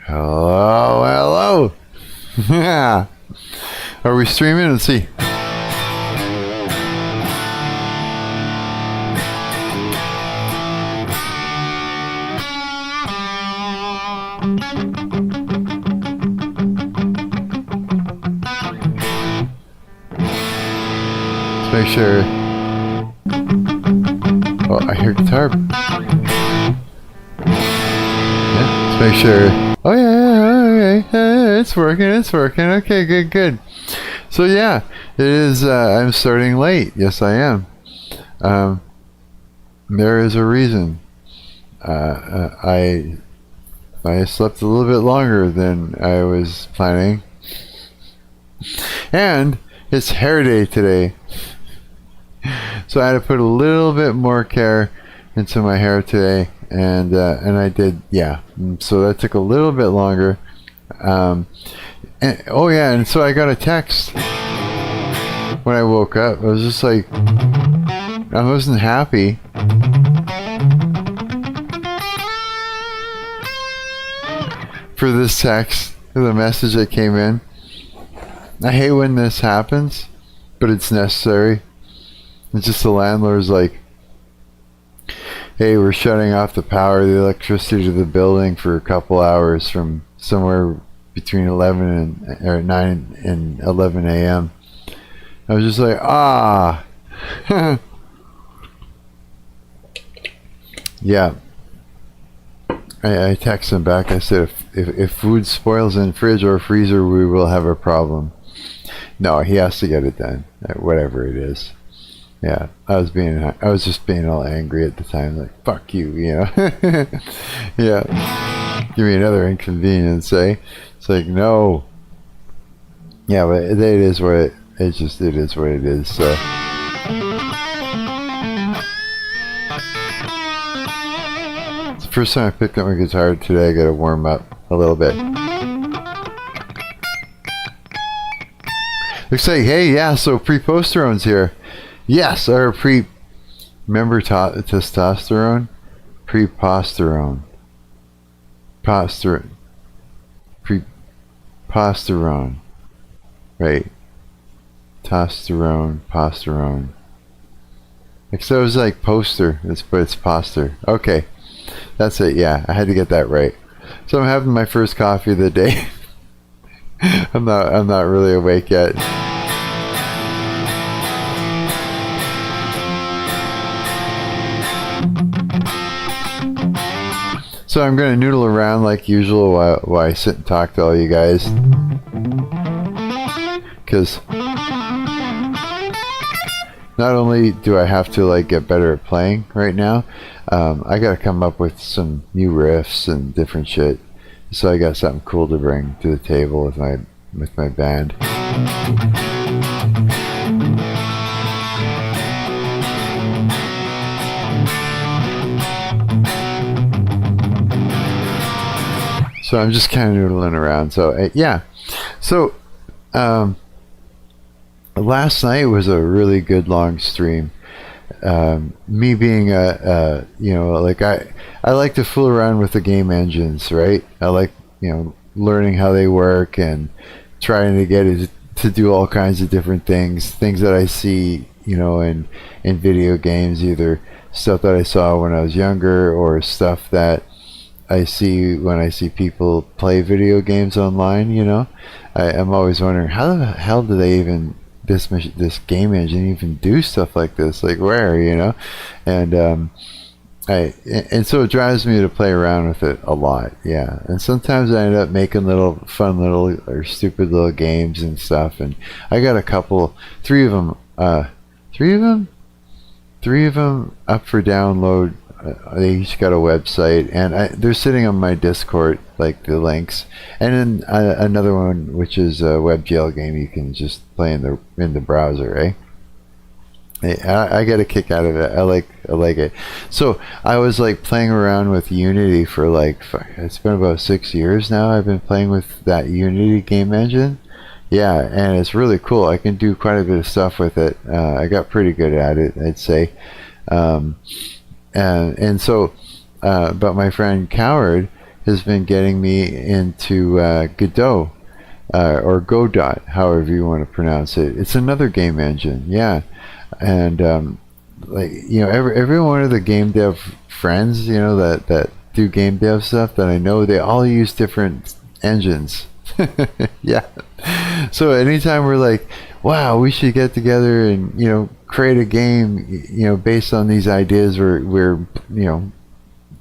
Hello. Yeah. Are we streaming? Let's see. Let's make sure. Oh, I hear guitar. Yeah, let's make sure. Oh yeah, okay. It's working. Okay, good. So yeah, it is, I'm starting late. Yes, I am. There is a reason. I slept a little bit longer than I was planning. And it's hair day today. So I had to put a little bit more care into my hair today, and I did, yeah. So that took a little bit longer. And so I got a text when I woke up. I was just like, I wasn't happy. For this text, for the message that came in. I hate when this happens, but it's necessary. It's just the landlord's like, hey, we're shutting off the power, the electricity to the building for a couple hours from somewhere between 9 and 11 a.m. I was just like, yeah. I texted him back. I said, if food spoils in fridge or freezer, we will have a problem. No, he has to get it done, whatever it is. Yeah, I was just being all angry at the time, like, fuck you, you know. Yeah, give me another inconvenience, eh? It's like, no. Yeah, but it is what it is what it is. So. It's the first time I picked up my guitar today. I got to warm up a little bit. Looks like, hey, yeah, so pre-posterone's here. Yes, or remember testosterone? Pre-posterone. Pre-posterone. Right. Posterone. So it was like poster, but it's poster. Okay. That's it, yeah. I had to get that right. So I'm having my first coffee of the day. I'm not really awake yet. So I'm going to noodle around like usual while I sit and talk to all you guys. Because not only do I have to like get better at playing right now, I got to come up with some new riffs and different shit. So I got something cool to bring to the table with my band. So I'm just kind of noodling around. So yeah. So last night was a really good long stream. Me being like I like to fool around with the game engines, right? I like, learning how they work and trying to get it to do all kinds of different things that I see, in video games, either stuff that I saw when I was younger or stuff that I see when I see people play video games online. I'm always wondering, how the hell do they even this game engine even do stuff like this? Like, where, and so it drives me to play around with it a lot. Yeah, and sometimes I end up making fun little or stupid little games and stuff. And I got three of them up for download. They each got a website, and they're sitting on my Discord, like the links. And then another one, which is a WebGL game you can just play in the browser, eh? I get a kick out of it. I like it. So I was like playing around with Unity for it's been about 6 years now. I've been playing with that Unity game engine. Yeah, and it's really cool. I can do quite a bit of stuff with it. I got pretty good at it, I'd say. But my friend Coward has been getting me into Godot, or Godot, however you want to pronounce it. It's another game engine, yeah. And like, you know, every one of the game dev friends, you know, that do game dev stuff that I know, they all use different engines. Yeah. So anytime we're like, wow, we should get together and, you know, create a game, you know, based on these ideas we're you know,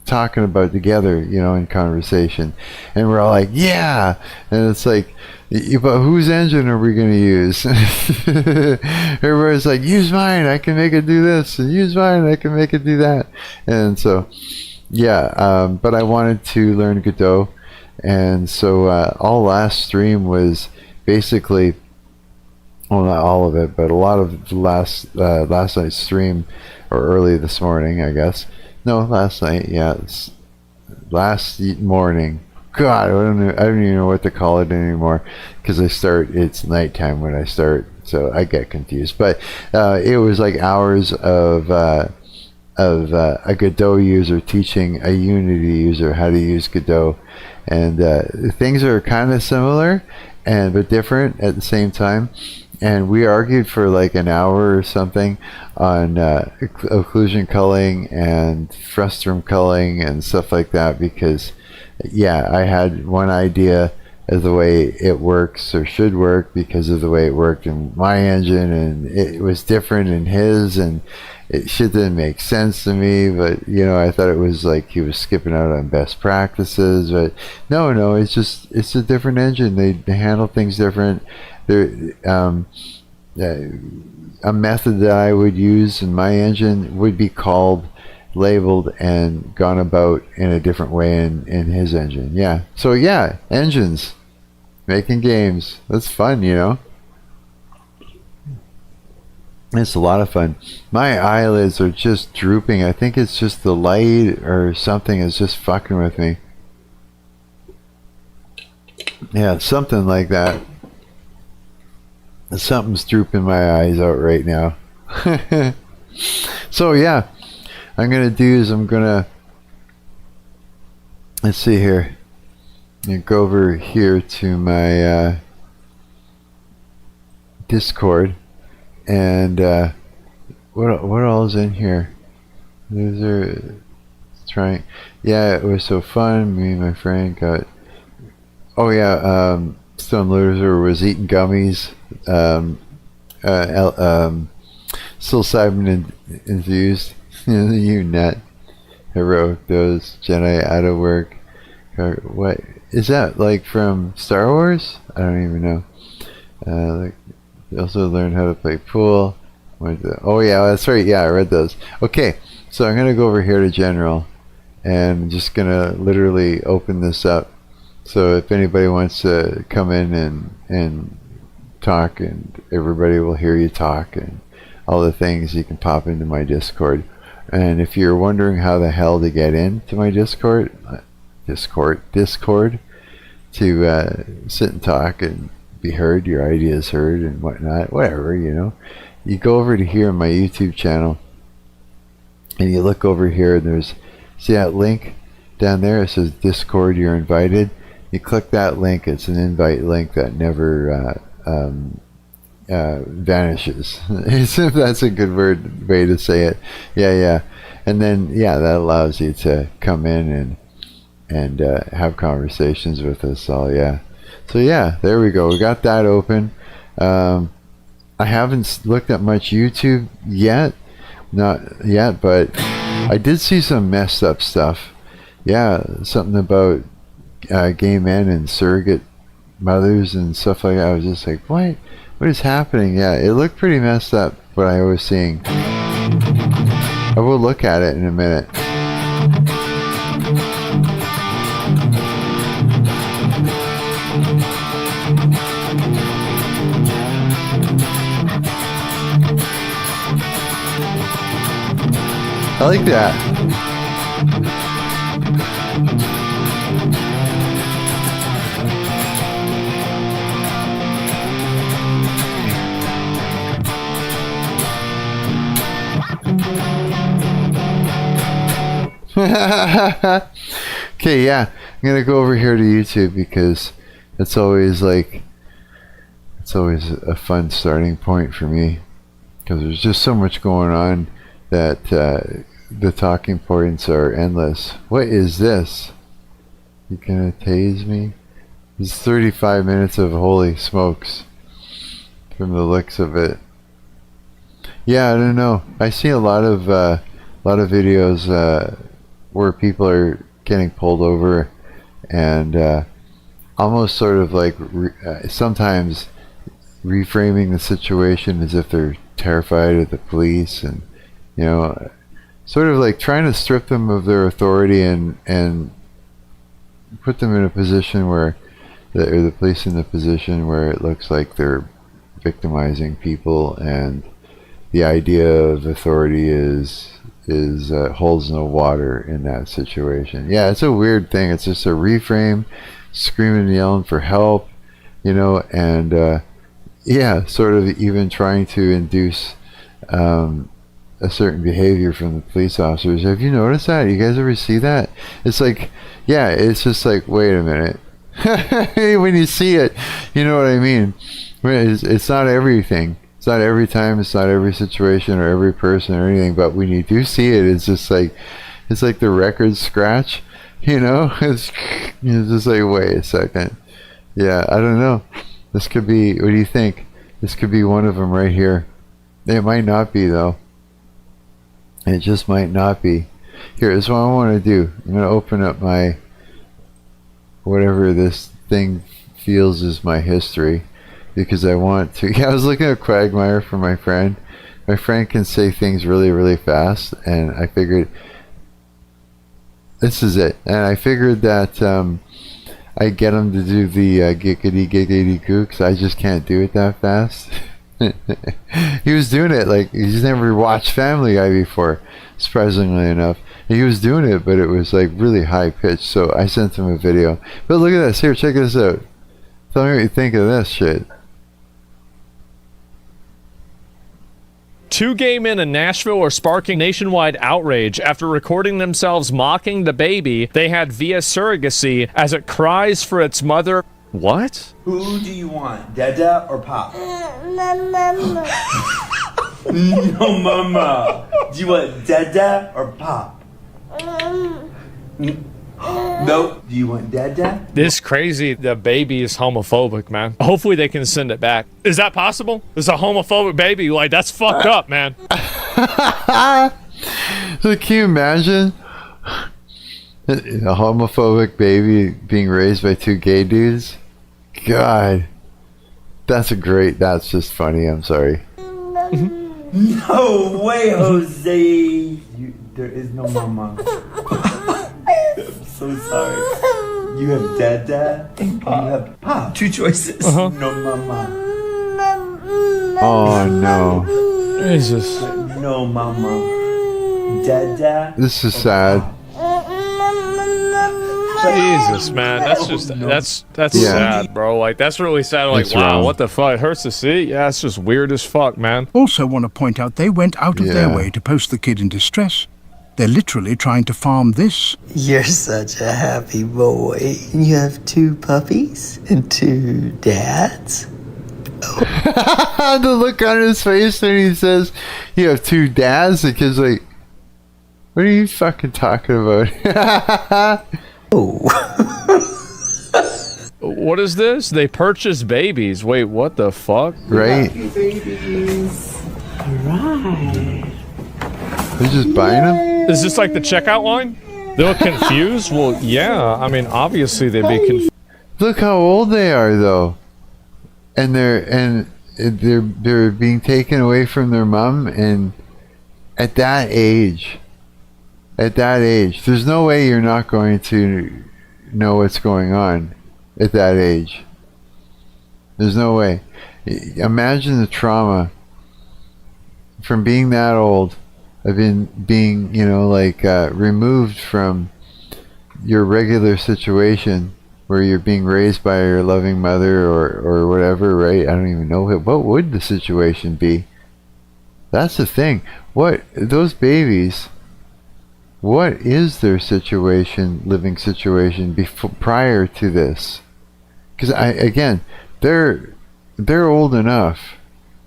talking about together, you know, in conversation, and we're all like, yeah, and it's like, but whose engine are we going to use? Everybody's like, use mine, I can make it do this, and use mine, I can make it do that. And so, yeah, but I wanted to learn Godot, and so all last stream was basically, well, not all of it, but a lot of last night's stream, or early this morning, I guess. No, last night. Yeah, last morning. God, I don't even know what to call it anymore, because it's nighttime when I start, so I get confused. But it was like hours of a Godot user teaching a Unity user how to use Godot, and things are kind of similar but different at the same time. And we argued for like an hour or something on occlusion culling and frustum culling and stuff like that, because yeah, I had one idea of the way it works or should work because of the way it worked in my engine, and it was different in his, and it shit didn't make sense to me. But you know, I thought it was like he was skipping out on best practices. But no, it's a different engine. They handle things different. There, a method that I would use in my engine would be called, labeled, and gone about in a different way in his engine. Yeah. So yeah, engines, making games. That's fun, you know. It's a lot of fun. My eyelids are just drooping. I think it's just the light or something is just fucking with me. Yeah, something like that. Something's drooping my eyes out right now. So yeah, I'm gonna do is let's see here. I'm gonna go over here to my Discord, and what all is in here? These are trying. Yeah, it was so fun. Me and my friend got. Oh yeah, Stone Loser was eating gummies. Psilocybin infused. You nut. Heroic dose. Jedi out of work. What is that, like from Star Wars? I don't even know. Like, also learned how to play pool. Oh yeah, that's right. Yeah, I read those. Okay, so I'm gonna go over here to General, and I'm just gonna literally open this up. So if anybody wants to come in and talk, and everybody will hear you talk, and all the things, you can pop into my Discord. And if you're wondering how the hell to get into my Discord to sit and talk and be heard, your ideas heard and whatnot, whatever, you know, you go over to here on my YouTube channel, and you look over here, and there's, see that link down there? It says Discord, you're invited. You click that link. It's an invite link that never vanishes. If that's a good way to say it. Yeah. And then yeah, that allows you to come in and have conversations with us all. Yeah. So yeah, there we go. We got that open. I haven't looked at much YouTube yet, not yet, but I did see some messed up stuff. Yeah, something about gay men and surrogate mothers and stuff like that. I was just like, what is happening? Yeah, it looked pretty messed up, what I was seeing. I will look at it in a minute. I like that. Okay, yeah, I'm gonna go over here to YouTube because it's always like a fun starting point for me because there's just so much going on that the talking points are endless. What is this? You gonna tase me? It's 35 minutes of holy smokes from the looks of it. Yeah, I don't know. I see a lot of videos where people are getting pulled over and almost sort of like sometimes reframing the situation as if they're terrified of the police, and sort of like trying to strip them of their authority and put them in a position where the police in the position where it looks like they're victimizing people, and the idea of authority is holds no water in that situation. Yeah, it's a weird thing. It's just a reframe, screaming and yelling for help, and yeah, sort of even trying to induce a certain behavior from the police officers. Have you noticed that? You guys ever see that? It's like, yeah, it's just like, wait a minute. When you see it, you know what I mean. It's not everything. It's not every time. It's not every situation or every person or anything. But when you do see it, it's just like, it's like the record scratch. It's just like, wait a second. Yeah, I don't know. This could be. What do you think? This could be one of them right here. It might not be though. It just might not be. Here, this is what I want to do. I'm gonna open up my whatever this thing feels is my history, because I want to. Yeah, I was looking at Quagmire for my friend. My friend can say things really, really fast, and I figured this is it. And I figured that I get him to do the giggity giggity goo, because I just can't do it that fast. He was doing it like he's never watched Family Guy before, surprisingly enough. He was doing it, but it was like really high pitched, so I sent him a video. But look at this. Here, check this out. Tell me what you think of this shit. Two gay men in Nashville are sparking nationwide outrage after recording themselves mocking the baby they had via surrogacy as it cries for its mother. What? Who do you want, Dada or Pop? Mama. No, Mama. Do you want Dada or Pop? No. Do you want Dada? This crazy, the baby is homophobic, man. Hopefully they can send it back. Is that possible? It's a homophobic baby. Like, that's fucked up, man. So can you imagine a homophobic baby being raised by two gay dudes? God, that's just funny. I'm sorry. No way, Jose. There is no Mama. I'm so sorry. You have Dada and you have Pop. Two choices. No Mama. Oh no. Jesus. No Mama. Dada. This is sad. Jesus, man, that's sad, bro. Like, that's really sad. Like, wow, wrong. what the fuck? It hurts to see. Yeah, it's just weird as fuck, man. Also want to point out they went out of their way to post the kid in distress. They're literally trying to farm this. You're such a happy boy. You have two puppies and two dads? The look on his face when he says you have two dads, the kid's like, what are you fucking talking about? Oh. What is this? They purchased babies. Wait, what the fuck? Right? Babies. Right. They're just buying them? Is this like the checkout line? They look confused? Well, yeah. I mean, obviously they'd be confused. Look how old they are, though. And they're being taken away from their mom, and at that age, there's no way you're not going to know what's going on at that age. There's no way. Imagine the trauma from being that old, of being removed from your regular situation where you're being raised by your loving mother or whatever, right? I don't even know what would the situation be. That's the thing. What those babies, what is their situation, living situation before, prior to this? Because they're old enough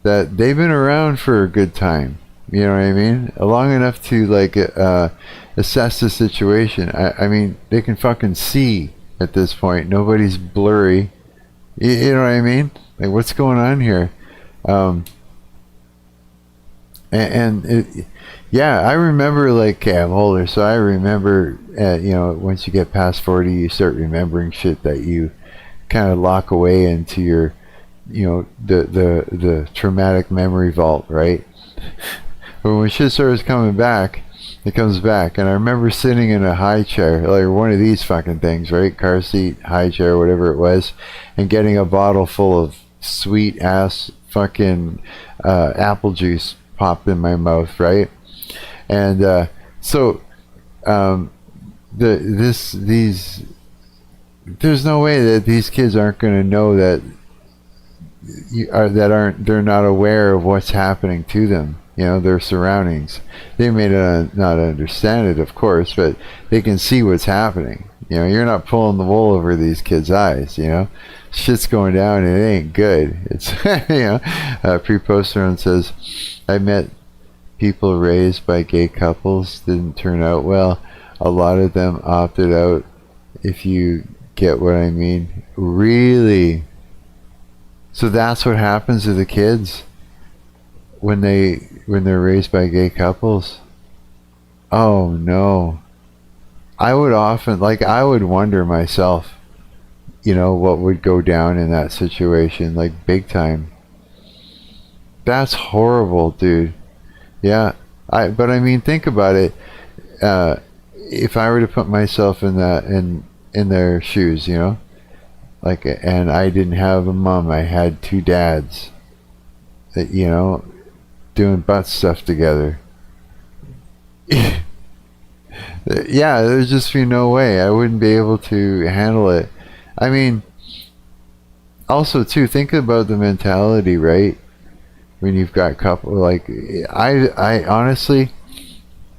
that they've been around for a good time. You know what I mean? Long enough to like assess the situation. I mean, they can fucking see at this point. Nobody's blurry. You know what I mean? Like, what's going on here? Yeah, I remember, like, I'm older, so I remember, once you get past 40, you start remembering shit that you kind of lock away into your, the traumatic memory vault, right? But when shit starts coming back, it comes back. And I remember sitting in a high chair, like one of these fucking things, right? Car seat, high chair, whatever it was, and getting a bottle full of sweet ass fucking apple juice popped in my mouth, right? And there's no way that these kids aren't going to know that they're not aware of what's happening to them, their surroundings. They may not understand it, of course, but they can see what's happening. You're not pulling the wool over these kids' eyes. Shit's going down and it ain't good. It's Pre-Posteron says, I met people raised by gay couples, didn't turn out well. A lot of them opted out, if you get what I mean. Really? So that's what happens to the kids when they're raised by gay couples? Oh no. I would wonder myself, what would go down in that situation, like big time. That's horrible, dude. Yeah. But I mean, think about it. If I were to put myself in their shoes, like, and I didn't have a mom, I had two dads that, doing butt stuff together. Yeah, there's just be no way. I wouldn't be able to handle it. I mean, also too, think about the mentality, right? When you've got couple, like, I honestly,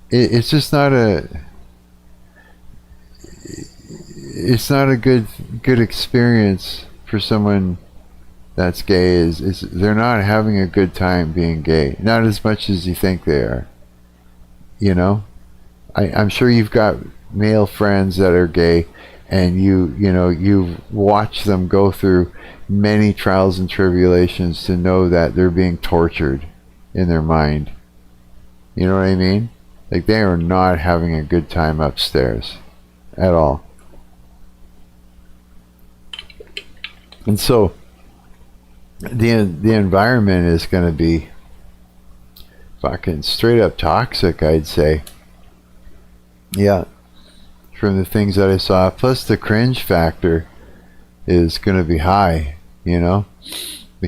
it's just not it's not a good experience for someone that's gay. Is they're not having a good time being gay, not as much as you think they are. I'm sure you've got male friends that are gay, and you've watched them go through many trials and tribulations to know that they're being tortured in their mind. You know what I mean? Like, they are not having a good time upstairs at all. And so the environment is going to be fucking straight up toxic, I'd say. Yeah, from the things that I saw. Plus the cringe factor is going to be high, The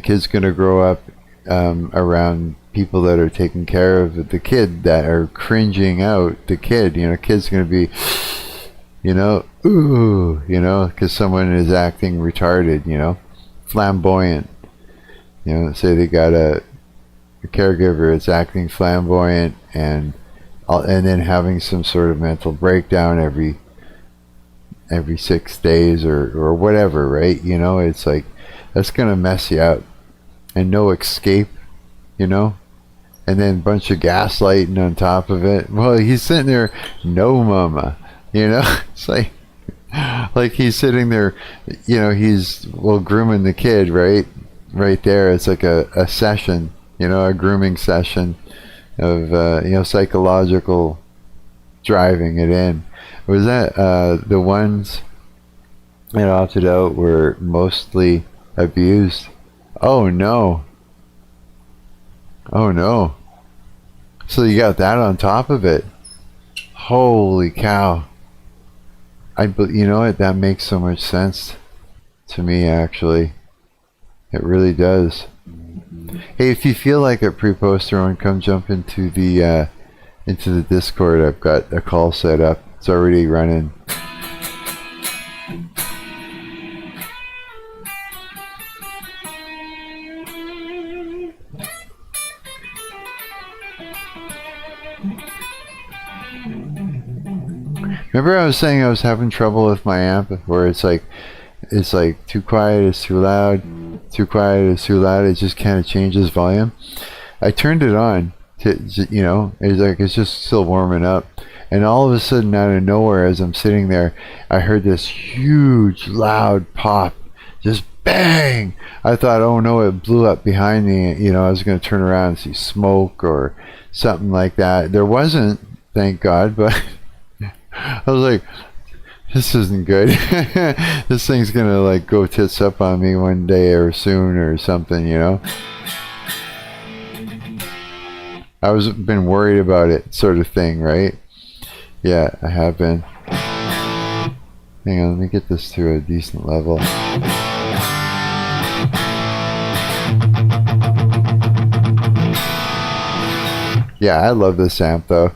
kid's going to grow up around people that are taking care of the kid, that are cringing out the kid. Kid's going to be, ooh, because someone is acting retarded, flamboyant. Say they got a caregiver that's acting flamboyant and then having some sort of mental breakdown every 6 days or whatever, right? It's like, that's gonna mess you up, and no escape, and then a bunch of gaslighting on top of it. Well, he's sitting there, no mama, it's like he's sitting there, he's grooming the kid, right there. It's like a session, a grooming session of psychological driving it in. Was that the ones that opted out were mostly abused? Oh no. So you got that on top of it. Holy cow. You know what, that makes so much sense to me, actually. It really does. Hey, if you feel like it, Pre-Posteron, come jump into the Discord. I've got a call set up. It's already running. Remember I was saying I was having trouble with my amp, where it's like too quiet is too loud, too quiet is too loud. It just kind of changes volume. I turned it on to, you know, it's just still warming up, and all of a sudden, out of nowhere, as I'm sitting there, I heard this huge, loud pop, just bang. I thought, oh no, it blew up behind me. You know, I was going to turn around and see smoke or something like that. There wasn't, thank God, but I was like, this isn't good. This thing's gonna like go tits up on me one day or soon or something, you know. I was been worried about it, sort of thing, right? Yeah, I have been. Hang on, let me get this to a decent level. Yeah, I love this amp though.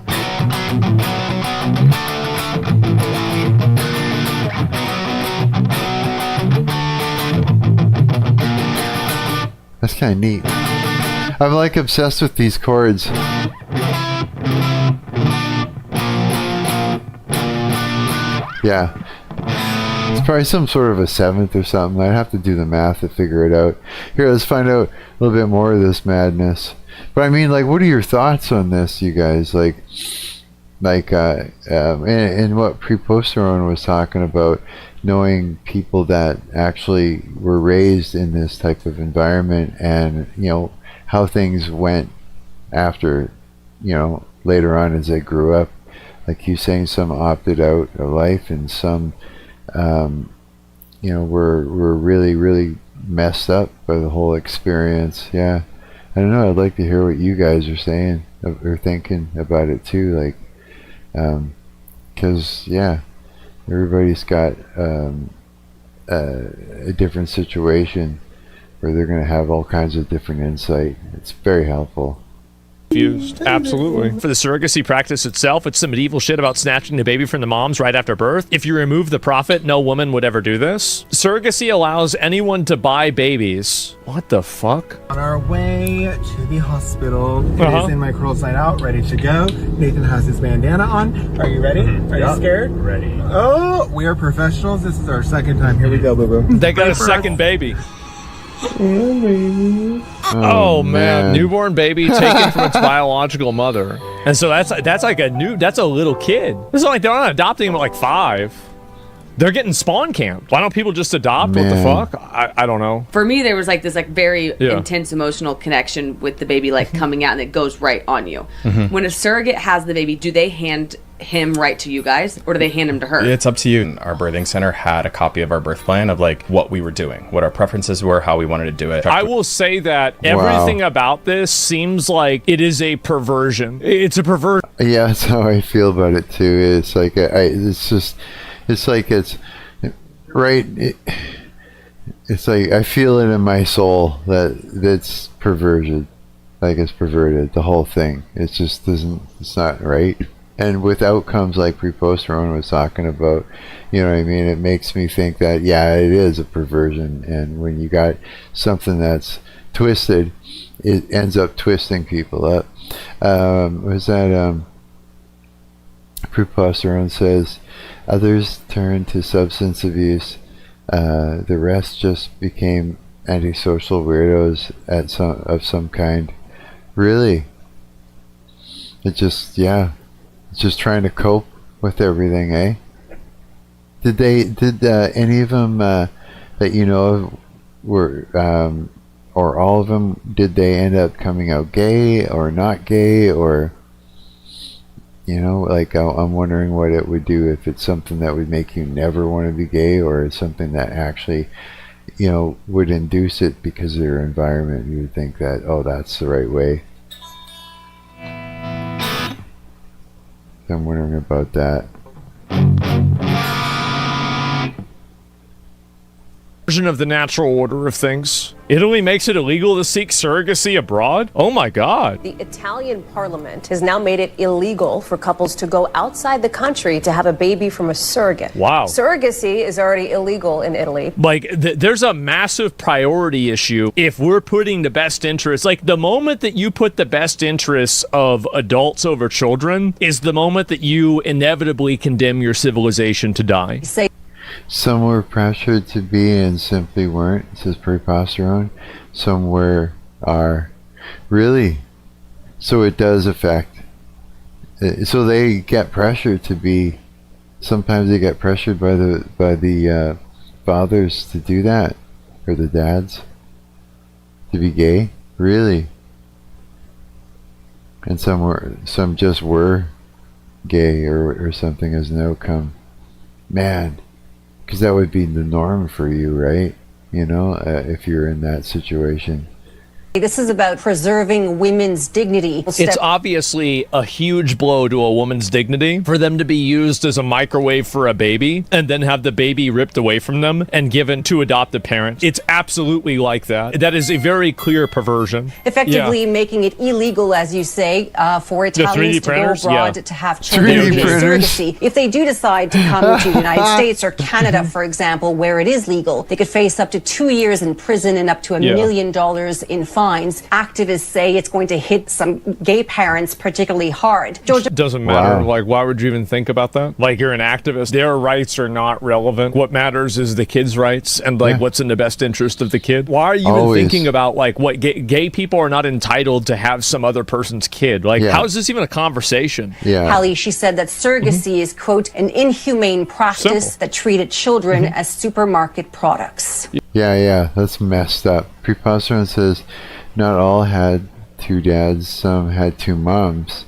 That's kind of neat. I'm like obsessed with these chords. Yeah. It's probably some sort of a seventh or something. I'd have to do the math to figure it out. Here, let's find out a little bit more of this madness. But I mean, like, what are your thoughts on this, you guys? And what Preposterone was talking about, knowing people that actually were raised in this type of environment, and you know how things went after, you know, later on as they grew up. Like you saying, some opted out of life, and some, you know, were really, really messed up by the whole experience. Yeah, I don't know. I'd like to hear what you guys are saying or thinking about it too. Like, because yeah, everybody's got a different situation where they're going to have all kinds of different insight. It's very helpful. Confused. Absolutely. For the surrogacy practice itself, it's some medieval shit about snatching the baby from the moms right after birth. If you remove the prophet, no woman would ever do this. Surrogacy allows anyone to buy babies. What the fuck? On our way to the hospital. It is in my curl side out, ready to go. Nathan has his bandana on. Are you ready? Are you scared? Ready. Oh, we are professionals. This is our second time. Here we go, boo-boo. They got a second baby. Oh man, newborn baby taken from its biological mother, and so that's like that's a little kid. It's not like they're not adopting him at like 5. They're getting spawn camped. Why don't people just adopt? Man. What the fuck? I don't know. For me, there was like this like very intense emotional connection with the baby like coming out, and it goes right on you. When a surrogate has the baby, do they hand him right to you guys, or do they hand him to her? It's up to you. Our birthing center had a copy of our birth plan of like what we were doing, what our preferences were, how we wanted to do it. I will say that everything about this seems like it is a perversion. It's a perversion. Yeah, that's how I feel about it too. It's like it's like I feel it in my soul that it's perversion, like it's perverted. The whole thing. It just doesn't. It's not right. And with outcomes like Preposterone was talking about, you know what I mean? It makes me think that, yeah, it is a perversion. And when you got something that's twisted, it ends up twisting people up. Preposterone says, others turned to substance abuse. The rest just became antisocial weirdos of some kind. Really? It just, yeah. Just trying to cope with everything, eh? Did any of them that you know of were, or all of them, did they end up coming out gay or not gay, or, you know, like I'm wondering what it would do if it's something that would make you never want to be gay, or it's something that actually, you know, would induce it because of your environment. You would think that, oh, that's the right way. I'm wondering about that. version of the natural order of things. Italy makes it illegal to seek surrogacy abroad? Oh my God. The Italian parliament has now made it illegal for couples to go outside the country to have a baby from a surrogate. Wow. Surrogacy is already illegal in Italy. Like, there's a massive priority issue if we're putting the best interests. Like, the moment that you put the best interests of adults over children is the moment that you inevitably condemn your civilization to die. Some were pressured to be and simply weren't, says Preposterone. Some are. Really? So it does affect. So they get pressured to be. Sometimes they get pressured by the fathers to do that, or the dads to be gay. Really? And some just were gay or something as an outcome. Man. Because that would be the norm for you, right? You know, if you're in that situation. This is about preserving women's dignity. It's obviously a huge blow to a woman's dignity for them to be used as a microwave for a baby and then have the baby ripped away from them and given to adoptive parents. It's absolutely like that. That is a very clear perversion. Effectively making it illegal, as you say, for Italians to go abroad to have children via surrogacy. If they do decide to come to the United States or Canada, for example, where it is legal, they could face up to 2 years in prison and up to $1 million in fines. Activists say it's going to hit some gay parents particularly hard. It doesn't matter. Wow. Like, why would you even think about that? Like, you're an activist. Their rights are not relevant. What matters is the kid's rights and, like, what's in the best interest of the kid. Why are you even thinking about, like, what gay people are not entitled to have some other person's kid? Like, how is this even a conversation? Hallie, she said that surrogacy is, quote, an inhumane practice that treated children as supermarket products. Yeah, that's messed up. Preposterone says not all had two dads, some had two moms,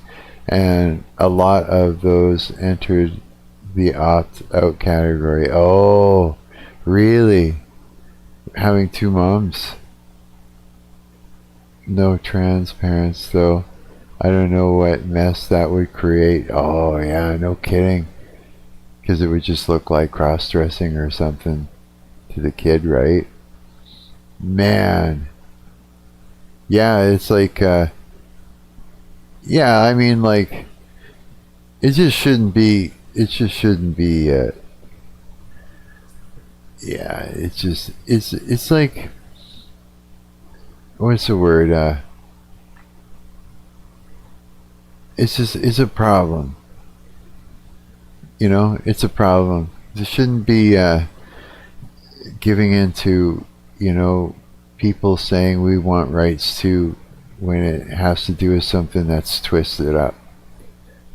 and a lot of those entered the opt-out category. Oh, really? Having two moms? No trans parents, though. I don't know what mess that would create. Oh, yeah, no kidding. Because it would just look like cross-dressing or something to the kid, right? Man. Yeah, it's like, I mean, like, it just shouldn't be, it's like, what's the word, it's a problem. You know, it's a problem. It shouldn't be, giving into, you know, people saying we want rights too when it has to do with something that's twisted up.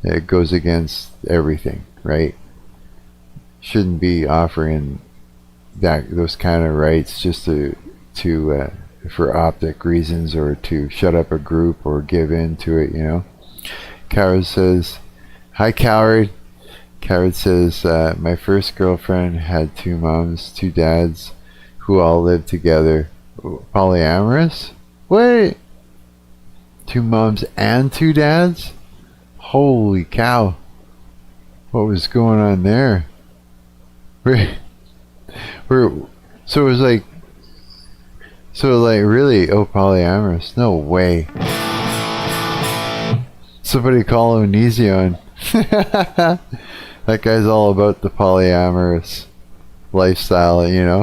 It goes against everything, right? Shouldn't be offering those kind of rights just to for optic reasons or to shut up a group or give in to it, you know. Coward says, "Hi, Coward." Coward says, my first girlfriend had two moms, two dads, who all lived together. Polyamorous? Wait! Two moms and two dads? Holy cow. What was going on there? So it was like, really, polyamorous? No way. Somebody call Onision. That guy's all about the polyamorous lifestyle, you know?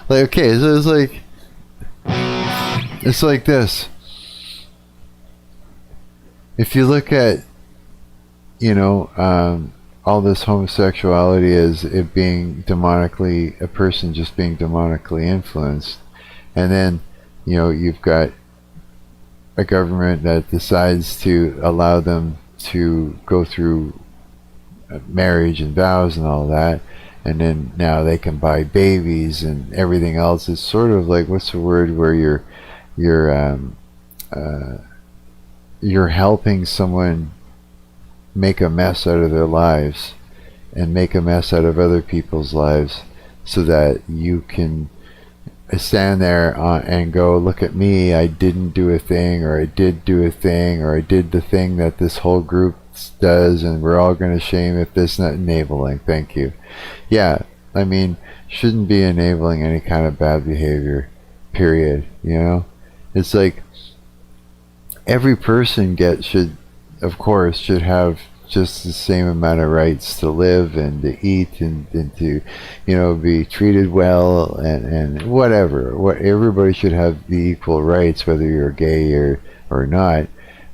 Like, okay, so it's like this. If you look at, you know, all this homosexuality as it being demonically, a person just being demonically influenced, and then, you know, you've got a government that decides to allow them to go through marriage and vows and all that, and then now they can buy babies and everything else. It's sort of like, what's the word, where you're helping someone make a mess out of their lives and make a mess out of other people's lives so that you can stand there and go, look at me, I didn't do a thing, or I did do a thing, or I did the thing that this whole group does, and we're all going to shame if this not enabling. Thank you. Yeah, I mean, shouldn't be enabling any kind of bad behavior, period. You know, it's like every person should have just the same amount of rights to live and to eat and to, you know, be treated well and whatever. Everybody should have the equal rights, whether you're gay or not.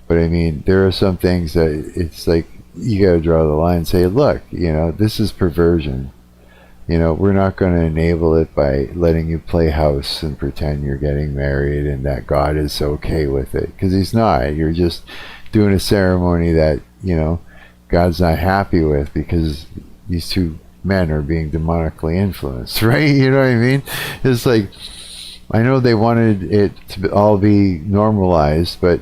But I mean, there are some things that it's like you got to draw the line and say, look, you know, this is perversion. You know, we're not going to enable it by letting you play house and pretend you're getting married and that God is okay with it, because he's not. You're just doing a ceremony that, you know, God's not happy with because these two men are being demonically influenced, right? You know what I mean? It's like, I know they wanted it to all be normalized, but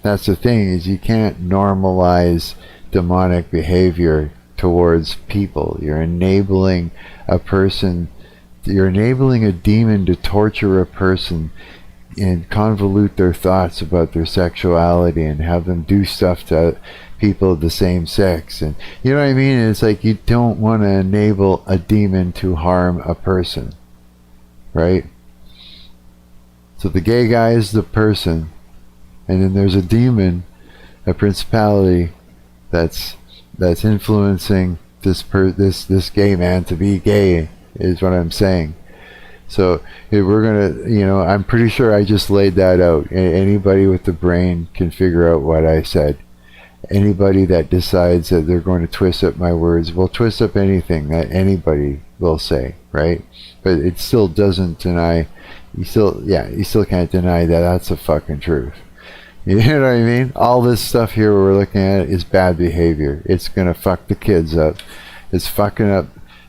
that's the thing, is you can't normalize demonic behavior towards people. You're enabling a demon to torture a person and convolute their thoughts about their sexuality and have them do stuff to people of the same sex. And you know what I mean? It's like you don't want to enable a demon to harm a person, right? So the gay guy is the person, and then there's a demon, a principality that's influencing this gay man to be gay, is what I'm saying. So if we're gonna, you know, I'm pretty sure I just laid that out. Anybody with the brain can figure out what I said. Anybody that decides that they're going to twist up my words will twist up anything that anybody will say, right? But it still doesn't deny. You still can't deny that that's the fucking truth. You know what I mean? All this stuff here we're looking at is bad behavior. It's gonna fuck the kids up. It's fucking up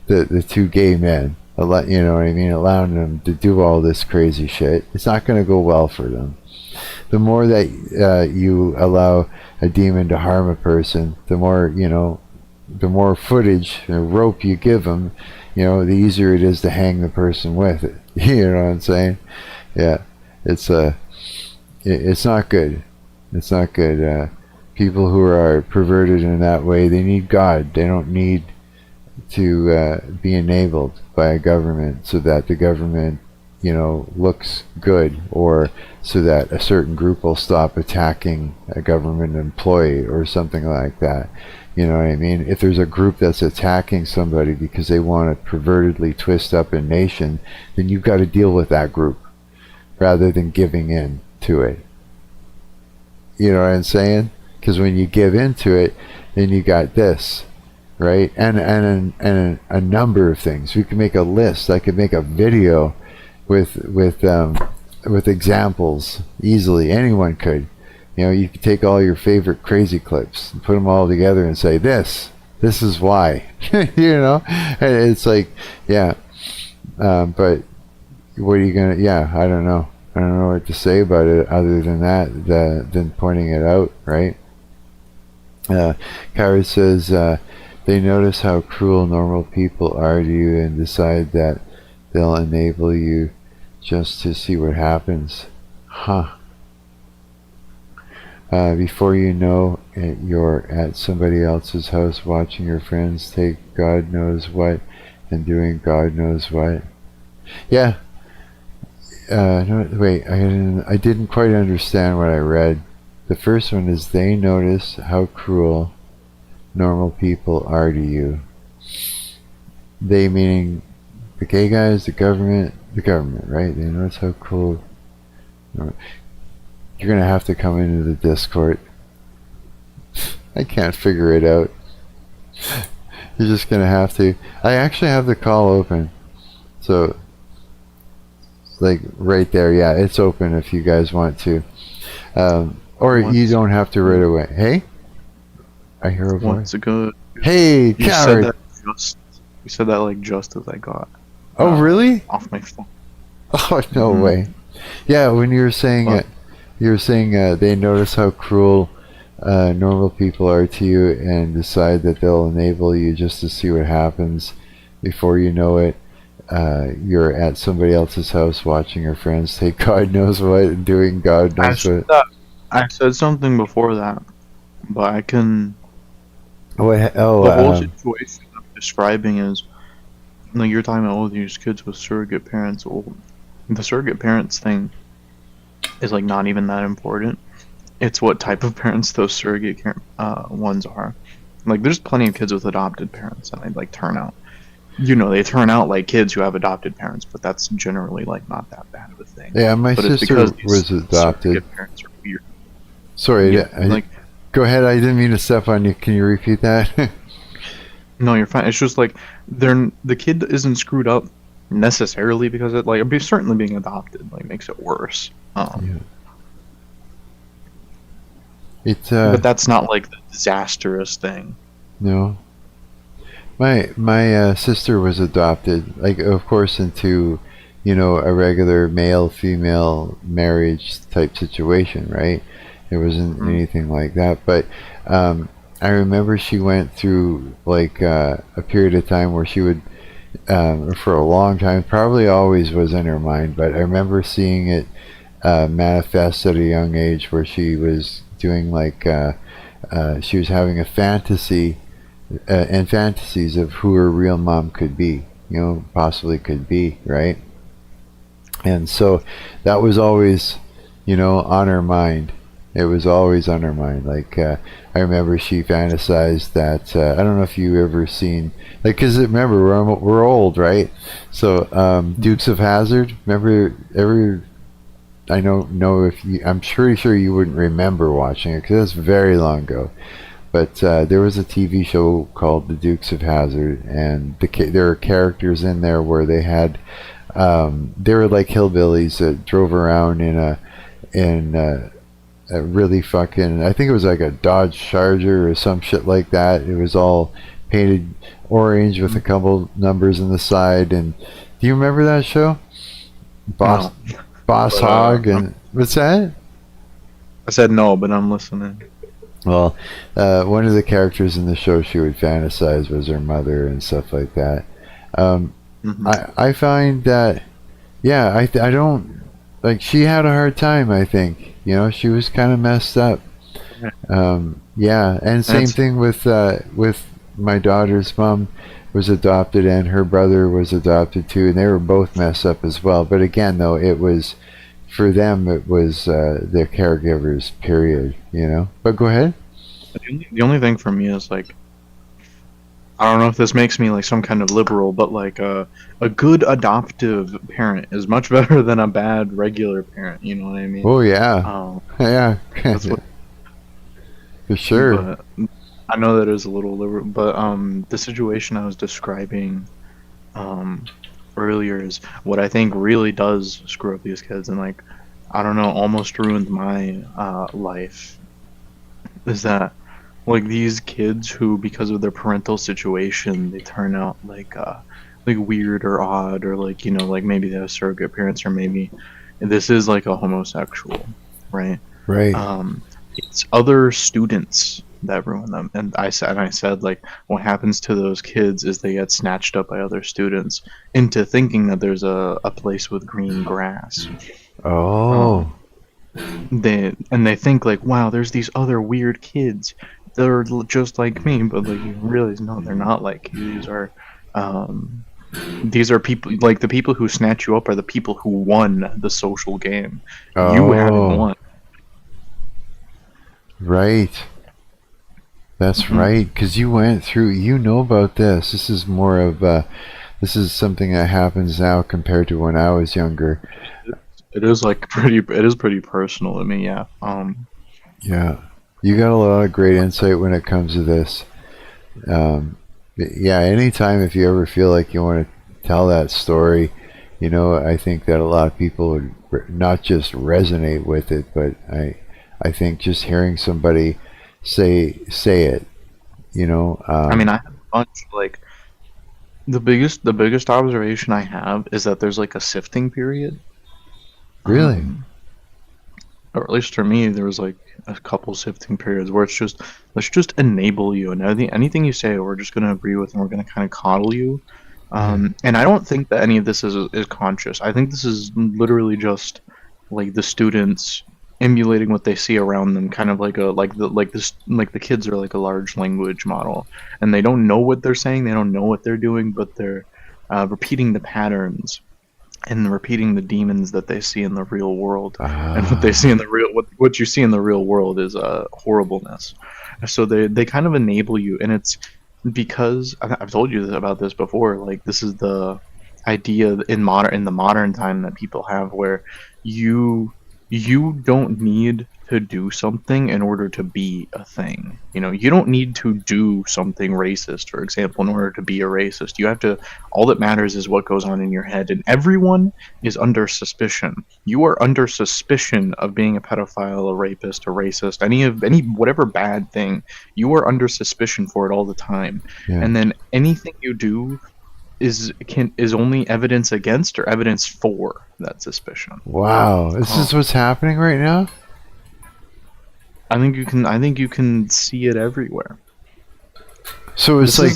the two gay men. You know what I mean? Allowing them to do all this crazy shit. It's not gonna go well for them. The more that you allow a demon to harm a person, the more, you know, the more footage and rope you give them, you know, the easier it is to hang the person with it. You know what I'm saying? Yeah, it's not good. It's not good. People who are perverted in that way, they need God. They don't need to be enabled by a government so that the government, you know, looks good, or so that a certain group will stop attacking a government employee or something like that. You know what I mean? If there's a group that's attacking somebody because they want to pervertedly twist up a nation, then you've got to deal with that group rather than giving in to it. You know what I'm saying? Because when you give into it, then you got this, right? And a number of things. We can make a list. I could make a video with examples easily. Anyone could. You know, you could take all your favorite crazy clips and put them all together and say, this is why. You know? And it's like, yeah. But what are you going to, yeah, I don't know. I don't know what to say about it other than that, than pointing it out, right? Kara says, they notice how cruel normal people are to you and decide that they'll enable you just to see what happens. Huh. Before you know it, you're at somebody else's house watching your friends take God knows what and doing God knows what. Yeah. No, wait, I didn't quite understand what I read. The first one is, they notice how cruel normal people are to you. They meaning the gay guys, the government, right? They notice how cruel. You're gonna have to come into the Discord. I can't figure it out. You're just gonna have to. I actually have the call open, so like right there. Yeah, it's open if you guys want to, or you don't have to right away. Hey, I hear a voice. Once ago. Hey, coward. You said that like just as I got. Oh really? Off my phone. Oh no way. Yeah, when you were saying it. You're saying they notice how cruel normal people are to you and decide that they'll enable you just to see what happens. Before you know it, you're at somebody else's house watching your friends take God knows what and doing God knows what. I said something before that, but I can... the whole situation I'm describing is like you're talking about all these kids with surrogate parents. Well, the surrogate parents thing is like not even that important. It's what type of parents those surrogate ones are. Like there's plenty of kids with adopted parents, and they like turn out, they turn out like kids who have adopted parents, but that's generally like not that bad of a thing. Yeah, my sister was adopted. Parents are weird. Sorry, Yeah, go ahead. I didn't mean to step on you. Can you repeat that? No, you're fine. It's just like the kid isn't screwed up necessarily because it like certainly being adopted like makes it worse. It's but that's not like the disastrous thing. No. My sister was adopted, like of course into, a regular male-female marriage type situation, right? It wasn't anything like that, but I remember she went through like a period of time where she would, for a long time, probably always was in her mind, but I remember seeing it manifest at a young age where she was doing like, she was having a fantasy and fantasies of who her real mom could be, possibly could be, right? And so that was always, on her mind. It was always on her mind. Like, I remember she fantasized that, I don't know if you ever seen, like, because remember, we're old, right? So, Dukes of Hazzard, remember, I don't know if you, I'm pretty sure you wouldn't remember watching it, because that's very long ago. But there was a TV show called The Dukes of Hazzard, and there were characters in there where they had, they were like hillbillies that drove around in a really fucking, I think it was like a Dodge Charger or some shit like that. It was all painted orange with a couple numbers on the side. And do you remember that show? Boss Hog and what's that? I said no, but I'm listening. Well, one of the characters in the show she would fantasize was her mother and stuff like that. I find that, yeah, I don't, like, she had a hard time, I think. She was kind of messed up. Yeah, and same thing with my daughter's mom was adopted, and her brother was adopted too, and they were both messed up as well. But again, though, it was, for them, it was their caregivers, period, But go ahead. The only thing for me is, like, I don't know if this makes me, like, some kind of liberal, but, like, a good adoptive parent is much better than a bad regular parent, you know what I mean? Oh, yeah. Yeah. That's what, for sure. But I know that is a little liberal, but the situation I was describing earlier is what I think really does screw up these kids, and, like, I don't know, almost ruined my life, is that, like, these kids who, because of their parental situation, they turn out like weird or odd, or like, like maybe they have surrogate parents, or maybe this is like a homosexual, right? Right. It's other students that ruin them, and I said like, what happens to those kids is they get snatched up by other students into thinking that there's a place with green grass. Oh. They think like, wow, there's these other weird kids. They're just like me, but like you realize, no, they're not like you. These are people, like the people who snatch you up are the people who won the social game. Oh. You haven't won. Right. That's right, because you went through, about this. This is more of, this is something that happens now compared to when I was younger. It is pretty personal to me, yeah. Yeah. You got a lot of great insight when it comes to this. Yeah, anytime if you ever feel like you want to tell that story, I think that a lot of people would not just resonate with it, but I think just hearing somebody say it, I mean, I have a bunch, like, the biggest observation I have is that there's like a sifting period. Really? Or at least for me, there was like a couple sifting periods where it's just, let's just enable you, and anything you say we're just going to agree with, and we're going to kind of coddle you. And I don't think that any of this is conscious. I think this is literally just like the students emulating what they see around them, kind of like the kids are like a large language model, and they don't know what they're saying, they don't know what they're doing, but they're repeating the patterns and repeating the demons that they see in the real world. And what they see in the real, what you see in the real world is horribleness. So they kind of enable you, and it's because I've told you about this before. Like, this is the idea in the modern time that people have, where you don't need to do something in order to be a thing. You know, you don't need to do something racist, for example, in order to be a racist. You have to, all that matters is what goes on in your head, and everyone is under suspicion. You are under suspicion of being a pedophile, a rapist, a racist, any whatever bad thing. You are under suspicion for it all the time. Yeah. And then anything you do is only evidence against or evidence for that suspicion. Wow, this is what's happening right now? I think you can see it everywhere. So it's I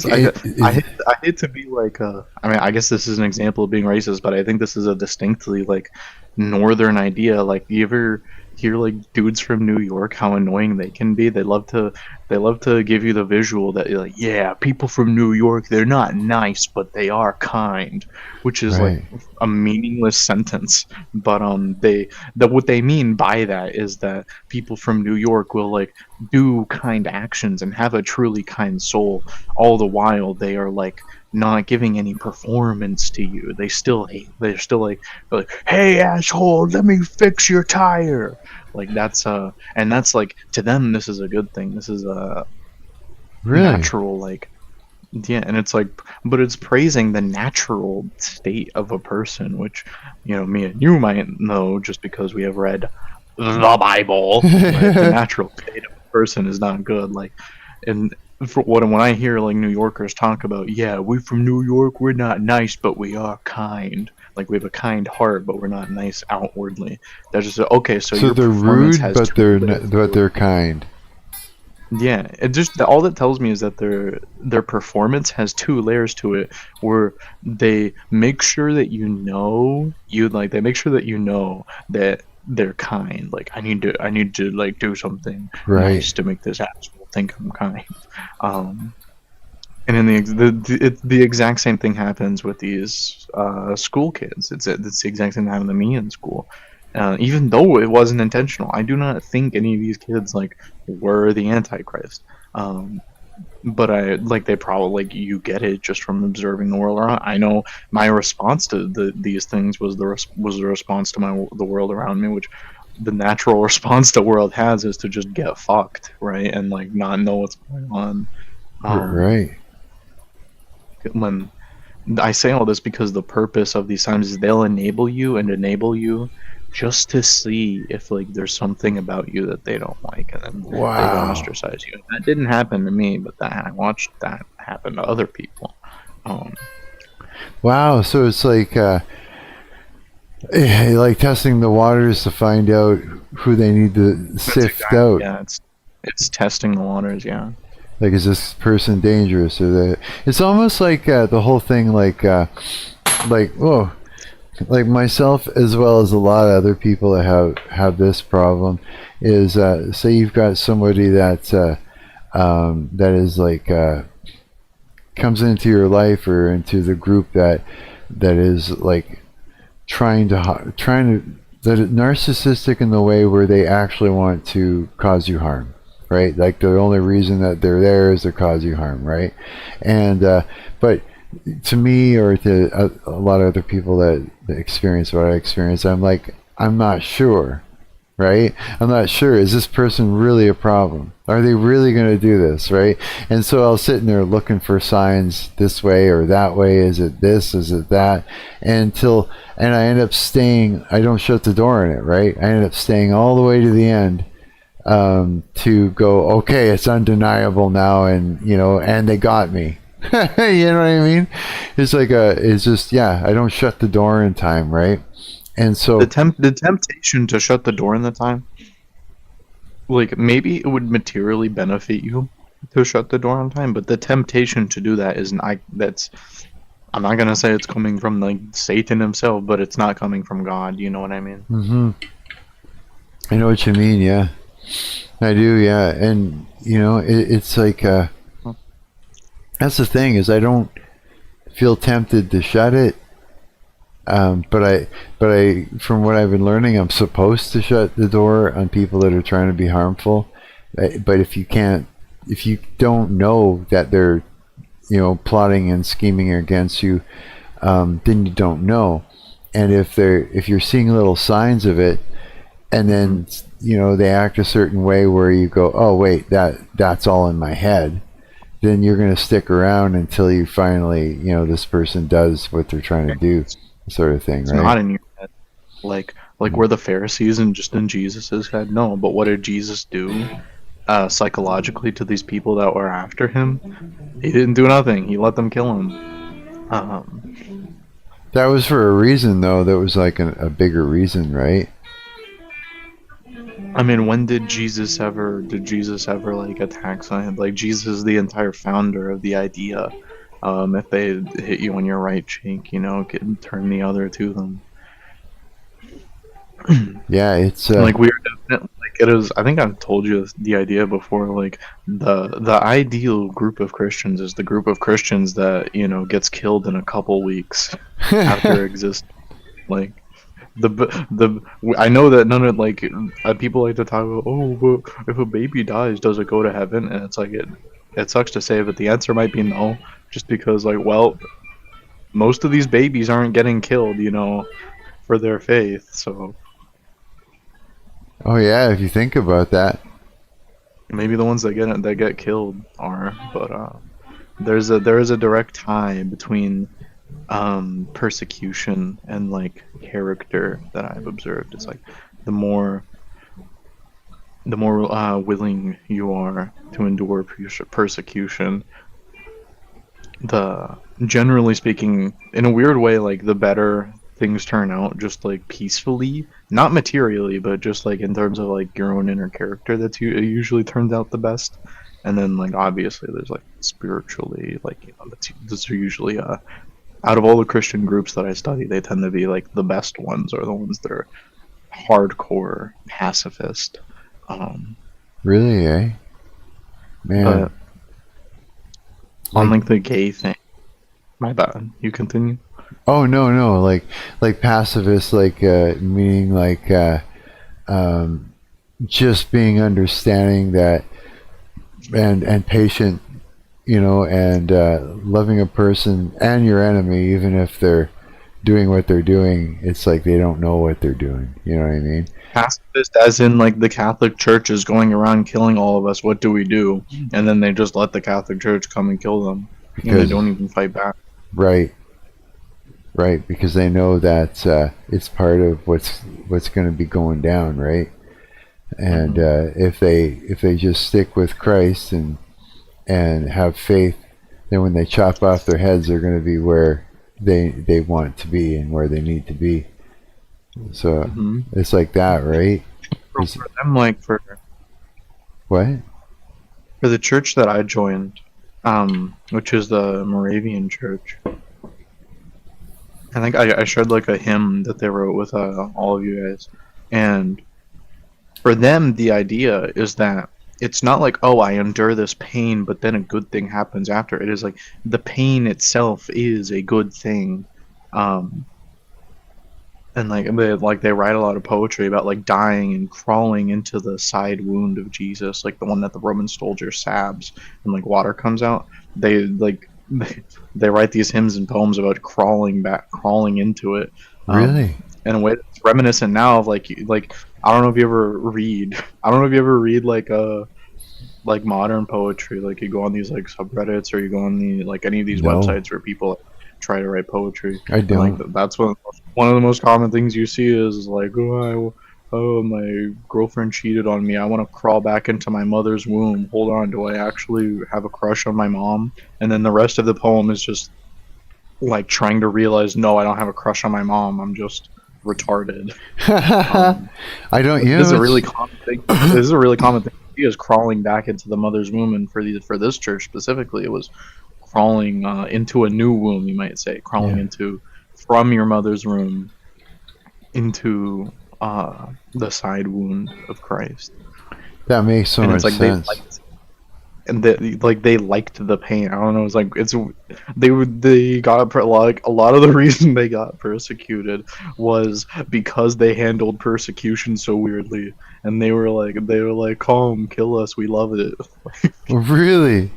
hate to be like I mean, I guess this is an example of being racist, but I think this is a distinctly like northern idea. Like, you ever hear like dudes from New York, how annoying they can be? They love to give you the visual that you're like, yeah, people from New York, they're not nice, but they are kind, which is like a meaningless sentence. But what they mean by that is that people from New York will like do kind actions and have a truly kind soul, all the while they are like not giving any performance to you. They're still like, hey asshole, let me fix your tire. Like, that's and that's like, to them this is a good thing. This is a natural, like, yeah. And it's like, but it's praising the natural state of a person, which, you know, me and you might know just because we have read the Bible. Right? The natural state of a person is not good. Like, and when I hear like New Yorkers talk about, yeah, we from New York, we're not nice, but we are kind. Like, we have a kind heart, but we're not nice outwardly. They're just okay. So they're rude, but they're kind. Yeah, it just, all that tells me is that their performance has two layers to it, where they make sure that you know that they're kind. Like, I need to like do something nice to make this asshole think I'm kind. And in the exact same thing happens with these school kids. It's the exact same thing that happened to me in school. Even though it wasn't intentional, I do not think any of these kids like were the Antichrist. But they probably, like, you get it just from observing the world around. I know my response to these things was the response to the world around me, which the natural response the world has is to just get fucked, right, and like not know what's going on. Right. When I say all this, because the purpose of these times is they'll enable you just to see if like there's something about you that they don't like, and then they will ostracize you. That didn't happen to me, but I watched that happen to other people. Wow, so it's like testing the waters to find out who they need to sift out. Yeah, it's testing the waters. Yeah. Like, is this person dangerous? Or it's almost like the whole thing, like myself, as well as a lot of other people that have this problem, is say you've got somebody that is like comes into your life or into the group that is like trying to that is narcissistic in the way where they actually want to cause you harm. Right, like the only reason that they're there is to cause you harm, right? And but to me, or to a lot of other people that experience what I experience, I'm like, I'm not sure, right? I'm not sure. Is this person really a problem? Are they really going to do this, right? And so I'll sit in there looking for signs this way or that way. Is it this? Is it that? And I end up staying. I don't shut the door on it, right? I end up staying all the way to the end. To go, okay, it's undeniable now, and and they got me. You know what I mean? It's like it's just, I don't shut the door in time, right? And so the temptation to shut the door in the time, like, maybe it would materially benefit you to shut the door on time, but the temptation to do that I'm not gonna say it's coming from like Satan himself, but it's not coming from God. You know what I mean? Mm-hmm. I know what you mean. Yeah. I do, yeah. And it's like that's the thing, is I don't feel tempted to shut it. But I, from what I've been learning, I'm supposed to shut the door on people that are trying to be harmful. But if you don't know that they're, plotting and scheming against you, then you don't know. And if you're seeing little signs of it, and then they act a certain way where you go, oh wait, that's all in my head, then you're going to stick around until you finally, this person does what they're trying to do, sort of thing, It's right? not in your head. Like were the Pharisees and just in Jesus's head? No, but what did Jesus do psychologically to these people that were after him? He didn't do nothing. He let them kill him. That was for a reason, though. That was like a bigger reason, right? I mean, when did Jesus ever like attack something? Like, Jesus is the entire founder of the idea. If they hit you on your right cheek, turn the other to them. Yeah, it's like we are definitely like it is. I think I've told you the idea before. Like the ideal group of Christians is the group of Christians that gets killed in a couple weeks after existing. Like I know that none of people like to talk about, oh, but if a baby dies, does it go to heaven? And it's like it sucks to say, but the answer might be no, just because most of these babies aren't getting killed, for their faith, so. Oh yeah, if you think about that. Maybe the ones that get killed are, but there is a direct tie between persecution and character that I've observed. It's like the more willing you are to endure persecution, generally speaking, in a weird way, the better things turn out, just peacefully, not materially, but just in terms of your own inner character. It usually turns out the best. And then obviously there's spiritually, those are usually out of all the Christian groups that I study, they tend to be the best ones, or the ones that are hardcore pacifist. Really, eh? Man. But on the gay thing, my bad, you continue. Oh no, like pacifist, meaning just being understanding that and patient, and loving a person and your enemy, even if they're doing what they're doing. It's like they don't know what they're doing. You know what I mean? Pacifist, as in the Catholic Church is going around killing all of us. What do we do? And then they just let the Catholic Church come and kill them, and they don't even fight back. Right, because they know that it's part of what's going to be going down, right? And if they just stick with Christ and have faith, then when they chop off their heads, they're going to be where they want to be and where they need to be. So it's like that, right? For them, for what? For the church that I joined, which is the Moravian Church. I think I shared a hymn that they wrote with all of you guys, and for them the idea is that it's not I endure this pain, but then a good thing happens after. It is the pain itself is a good thing, and they write a lot of poetry about dying and crawling into the side wound of Jesus, the one that the Roman soldier stabs and water comes out. They write these hymns and poems about crawling into it. Really? In a way that's reminiscent now of I don't know if you ever read modern poetry. You go on these subreddits, or you go on any of these websites where people try to write poetry. I don't. That's one of the most common things you see is oh, my girlfriend cheated on me. I want to crawl back into my mother's womb. Hold on, do I actually have a crush on my mom? And then the rest of the poem is just trying to realize, no, I don't have a crush on my mom. I'm just retarded. I don't. This is a really common thing. This is a really common thing. He is crawling back into the mother's womb, and for this church specifically, it was crawling into a new womb. You might say crawling from your mother's womb into the side wound of Christ. That makes so much sense. and they liked the pain. I don't know. It's like they got like a lot of the reason they got persecuted was because they handled persecution so weirdly, and they were like, "Come, kill us, we love it." Really?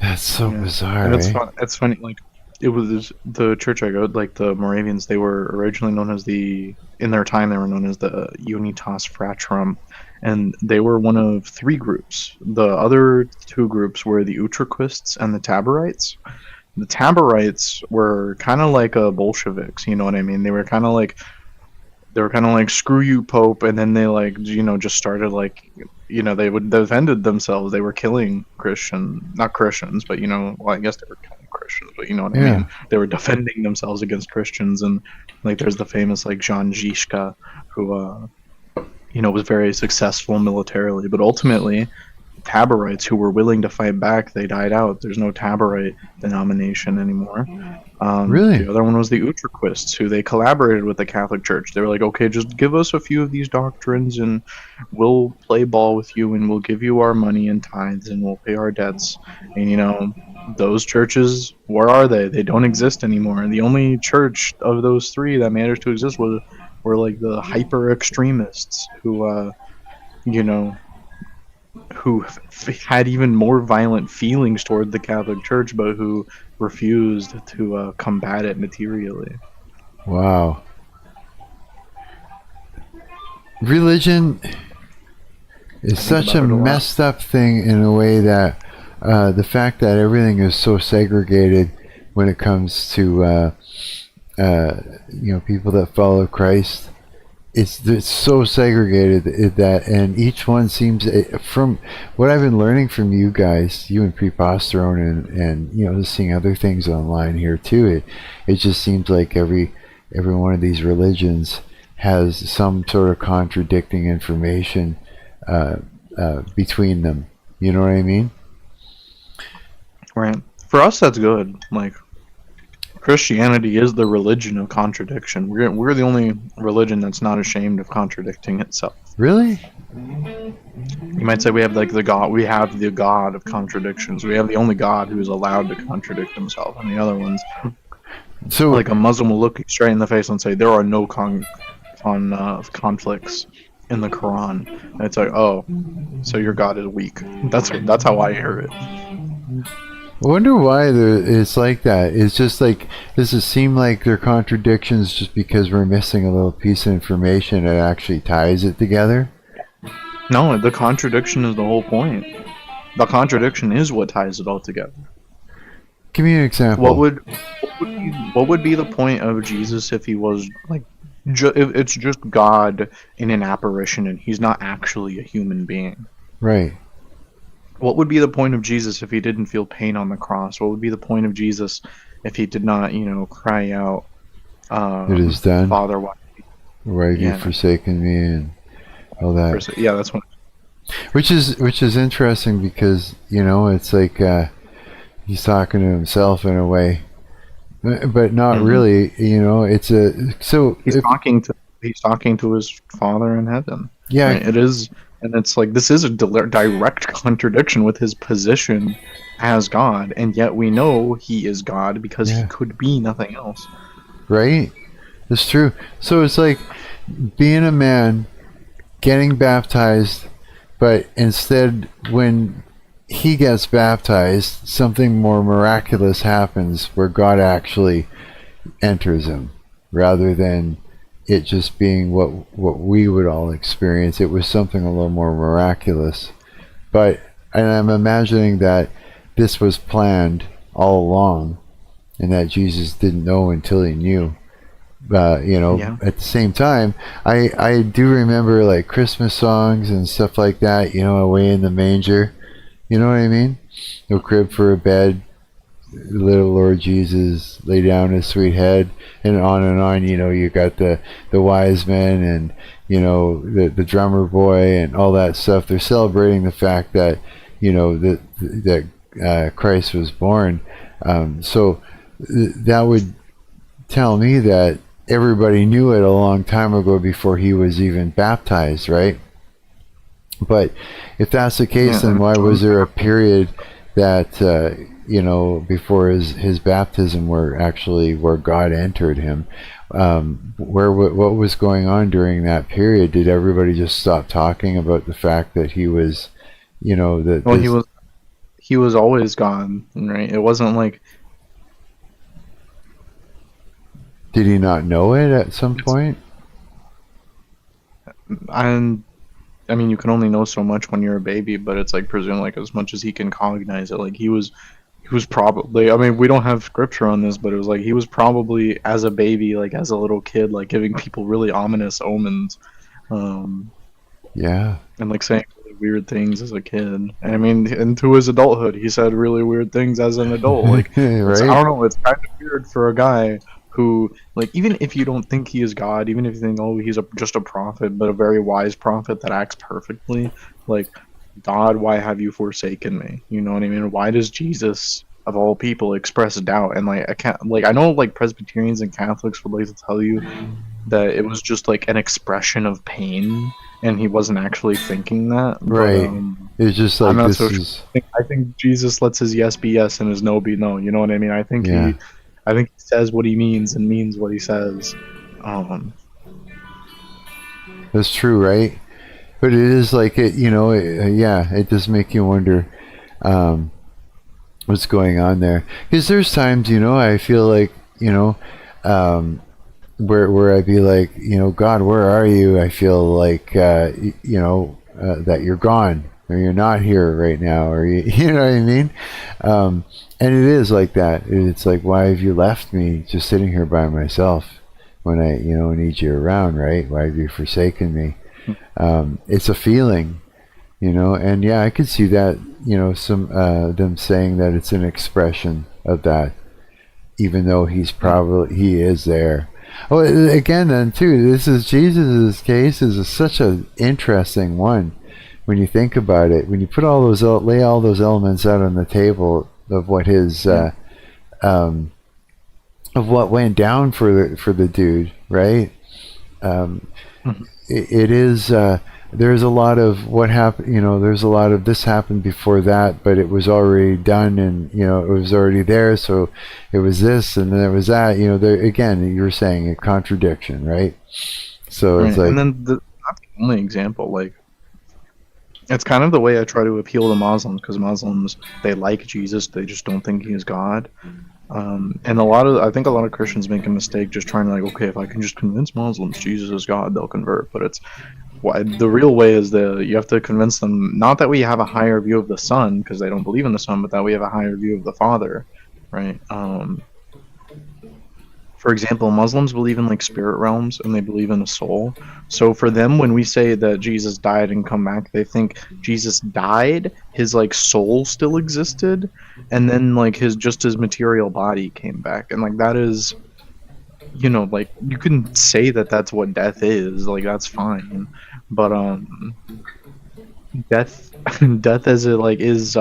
That's so bizarre. And it's funny. Like it was the church I go, like the Moravians. They were originally known as in their time they were known as the Unitas Fratrum. And they were one of 3 groups. The other 2 groups were the Utraquists and the Taborites. The Taborites were kind of like Bolsheviks, you know what I mean? They were kind of like screw you, Pope, and then they just started they would defended themselves. They were killing not Christians, but well, I guess they were killing Christians, but you know what I mean? They were defending themselves against Christians, and there's the famous Jan Žižka, who was very successful militarily, but ultimately Taborites who were willing to fight back, they died out. There's no Taborite denomination anymore. Really? The other one was the Utraquists, who they collaborated with the Catholic Church. They were like, okay, just give us a few of these doctrines and we'll play ball with you and we'll give you our money and tithes and we'll pay our debts. And those churches, where are they? They don't exist anymore. And the only church of those 3 that managed to exist were like the hyper extremists who had even more violent feelings toward the Catholic Church, but who refused to combat it materially. Wow. Religion is such a messed up thing in a way that the fact that everything is so segregated when it comes to people that follow Christ, it's so segregated that, and each one seems, from what I've been learning from you guys, you and Preposterone, and just seeing other things online here too, it just seems like every one of these religions has some sort of contradicting information between them. You know what I mean? Right. For us, that's good. Like, Christianity is the religion of contradiction. We're the only religion that's not ashamed of contradicting itself. Really? You might say we have the God of contradictions. We have the only God who is allowed to contradict himself, and the other ones, so like a Muslim will look you straight in the face and say there are no conflicts in the Quran. And it's like, oh, so your God is weak. That's how I hear it. I wonder why it's like that. It's just like, does it seem like they're contradictions just because we're missing a little piece of information that actually ties it together? No, the contradiction is the whole point. The contradiction is what ties it all together. Give me an example. What would be the point of Jesus if he was like, if it's just God in an apparition and he's not actually a human being? Right. What would be the point of Jesus if he didn't feel pain on the cross? What would be the point of Jesus if he did not, cry out, it is done. Father, why have you forsaken me, and all that? Yeah, that's one. Which is interesting because, it's like he's talking to himself in a way, but not really. It's he's talking to his Father in heaven. Yeah, right? It is. And it's like, this is a direct contradiction with his position as God, and yet we know he is God because he could be nothing else. Right? That's true. So it's like being a man, getting baptized, but instead when he gets baptized, something more miraculous happens where God actually enters him, rather than it just being what we would all experience. It was something a little more miraculous. And I'm imagining that this was planned all along, and that Jesus didn't know until he knew. At the same time, I do remember like Christmas songs and stuff like that, away in the manger. You know what I mean? No crib for a bed, little Lord Jesus lay down his sweet head, and on. You got the wise men, and the drummer boy and all that stuff. They're celebrating the fact that that Christ was born. So that would tell me that everybody knew it a long time ago before he was even baptized, right? But if that's the case, then why was there a period that before his baptism where God entered him? What was going on during that period? Did everybody just stop talking about the fact that he was, he was always God, right? It wasn't like. Did he not know it at some point? I mean, you can only know so much when you're a baby, but it's like presume like as much as he can cognize it. Like he was probably. I mean, we don't have scripture on this, but it was like he was probably as a baby, like as a little kid, like giving people really ominous omens. Yeah. And like saying really weird things as a kid. And I mean, into his adulthood, he said really weird things as an adult. Like right? I don't know. It's kind of weird for a guy who, like, even if you don't think he is God, even if you think, oh, he's just a prophet, but a very wise prophet that acts perfectly, like, God, why have you forsaken me? You know what I mean? Why does Jesus, of all people, express doubt? And, like, I know, like, Presbyterians and Catholics would like to tell you that it was just, like, an expression of pain, and he wasn't actually thinking that. Right. But, it's just like, I think Jesus lets his yes be yes and his no be no. You know what I mean? I think he says what he means and means what he says. That's true, right? But it is like it, it does make you wonder what's going on there. Because there's times, I feel like, where I'd be like, God, where are you? I feel like, that you're gone, or you're not here right now, or you know what I mean? And it is like that. It's like, why have you left me just sitting here by myself when I, need you around, right? Why have you forsaken me? It's a feeling, and yeah, I could see that, some them saying that it's an expression of that, even though he is there. Oh, again, then too, this is Jesus's case is such an interesting one when you think about it. When you put lay all those elements out on the table of what his of what went down for the dude, right? It is there's a lot of what happened, there's a lot of this happened before that, but it was already done, and it was already there, so it was this and then it was that, there again, you were saying a contradiction, right? So it's like, and then not the only example, like, it's kind of the way I try to appeal to Muslims, because Muslims, they like Jesus, they just don't think he is God. And I think a lot of Christians make a mistake just trying to, like, okay, if I can just convince Muslims Jesus is God, they'll convert. But the real way is you have to convince them, not that we have a higher view of the Son, because they don't believe in the Son, but that we have a higher view of the Father, right? For example, Muslims believe in, like, spirit realms, and they believe in a soul. So for them, when we say that Jesus died and come back, they think Jesus died, his, like, soul still existed, and then, like, his material body came back. And, like, that is, like, you can say that that's what death is, like, that's fine. But death as it, like, is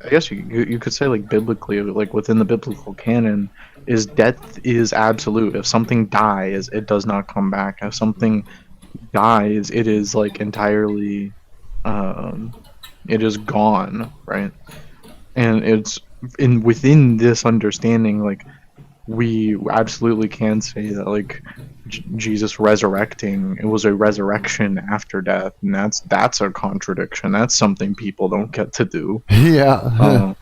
I guess you could say, like, biblically, like, within the biblical canon, is death is absolute. If something dies, it does not come back. If something dies, it is, like, entirely it is gone, right? And it's within this understanding, like, we absolutely can say that, like, Jesus resurrecting, it was a resurrection after death, and that's a contradiction. That's something people don't get to do. Yeah.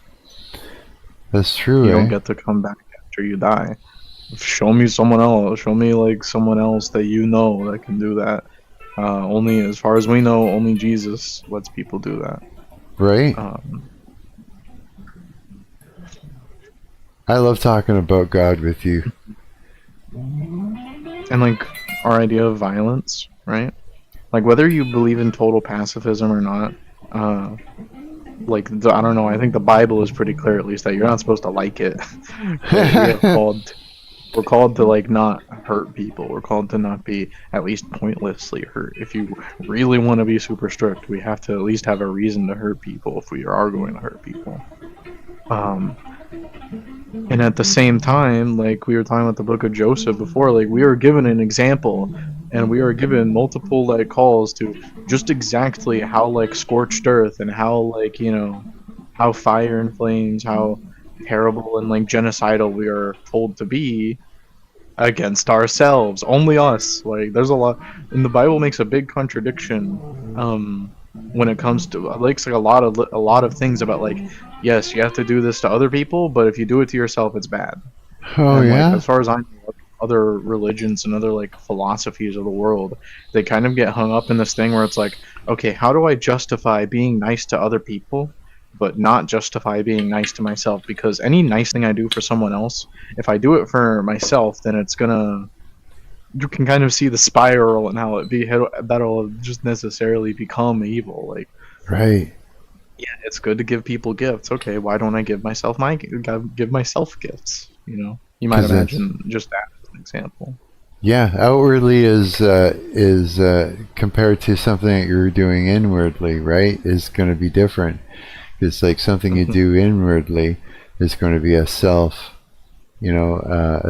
That's true. You don't get to come back after you die. Show me someone else. Show me, like, someone else that that can do that. Only, as far as we know, only Jesus lets people do that. Right. I love talking about God with you. And, like, our idea of violence, right? Like, whether you believe in total pacifism or not, like, I don't know, I think the Bible is pretty clear, at least, that you're not supposed to like it. We're called to, like, not hurt people. We're called to not be at least pointlessly hurt. If you really want to be super strict, we have to at least have a reason to hurt people if we are going to hurt people. And at the same time, like we were talking about the book of Joseph before, like we are given an example, and we are given multiple like calls to just exactly how like scorched earth and how like, you know, how fire and flames, how terrible and like genocidal we are told to be against ourselves, only us. Like there's a lot, and the Bible makes a big contradiction when it comes to like a lot of things about like, yes, you have to do this to other people, but if you do it to yourself, it's bad. Oh, And like yeah? as far as I know, other religions and other like philosophies of the world, they kind of get hung up in this thing where it's like, okay, how do I justify being nice to other people but not justify being nice to myself? Because any nice thing I do for someone else, if I do it for myself, then it's gonna, you can kind of see the spiral and how that'll just necessarily become evil. Like, Right. yeah, it's good to give people gifts. Okay, why don't I give myself gifts? You know, you might 'Cause that's- imagine just that as an example. Yeah, outwardly is compared to something that you're doing inwardly, right? Is going to be different. It's like something you do inwardly is going to be a a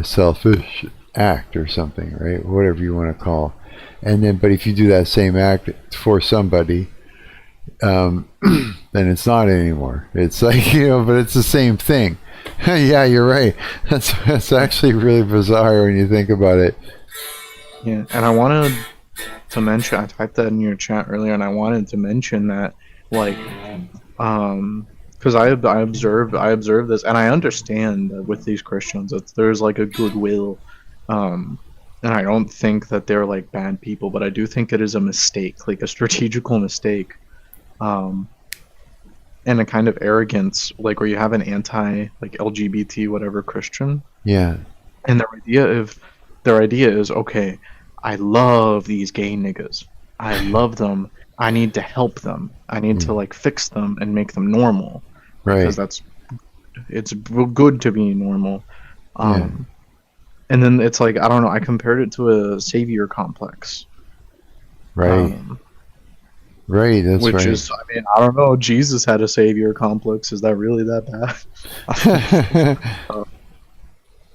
selfish act or something, right? Whatever you want to call. And then, but if you do that same act for somebody, then it's not anymore. It's like, but it's the same thing. Yeah, you're right. That's actually really bizarre when you think about it. Yeah, and I wanted to mention, I typed that in your chat earlier, and I wanted to mention that, like, because I observed this, and I understand that with these Christians that there's like a goodwill, and I don't think that they're like bad people, but I do think it is a mistake, like a strategical mistake, and a kind of arrogance, like where you have an anti like LGBT whatever Christian, Yeah. and their idea is, okay, I love these gay niggas. I love them. I need to help them. I need to like fix them and make them normal. Right. Because it's good to be normal. And then it's like, I don't know, I compared it to a savior complex. Right. Right, that's which right. is, I mean, I don't know, Jesus had a savior complex. Is that really that bad?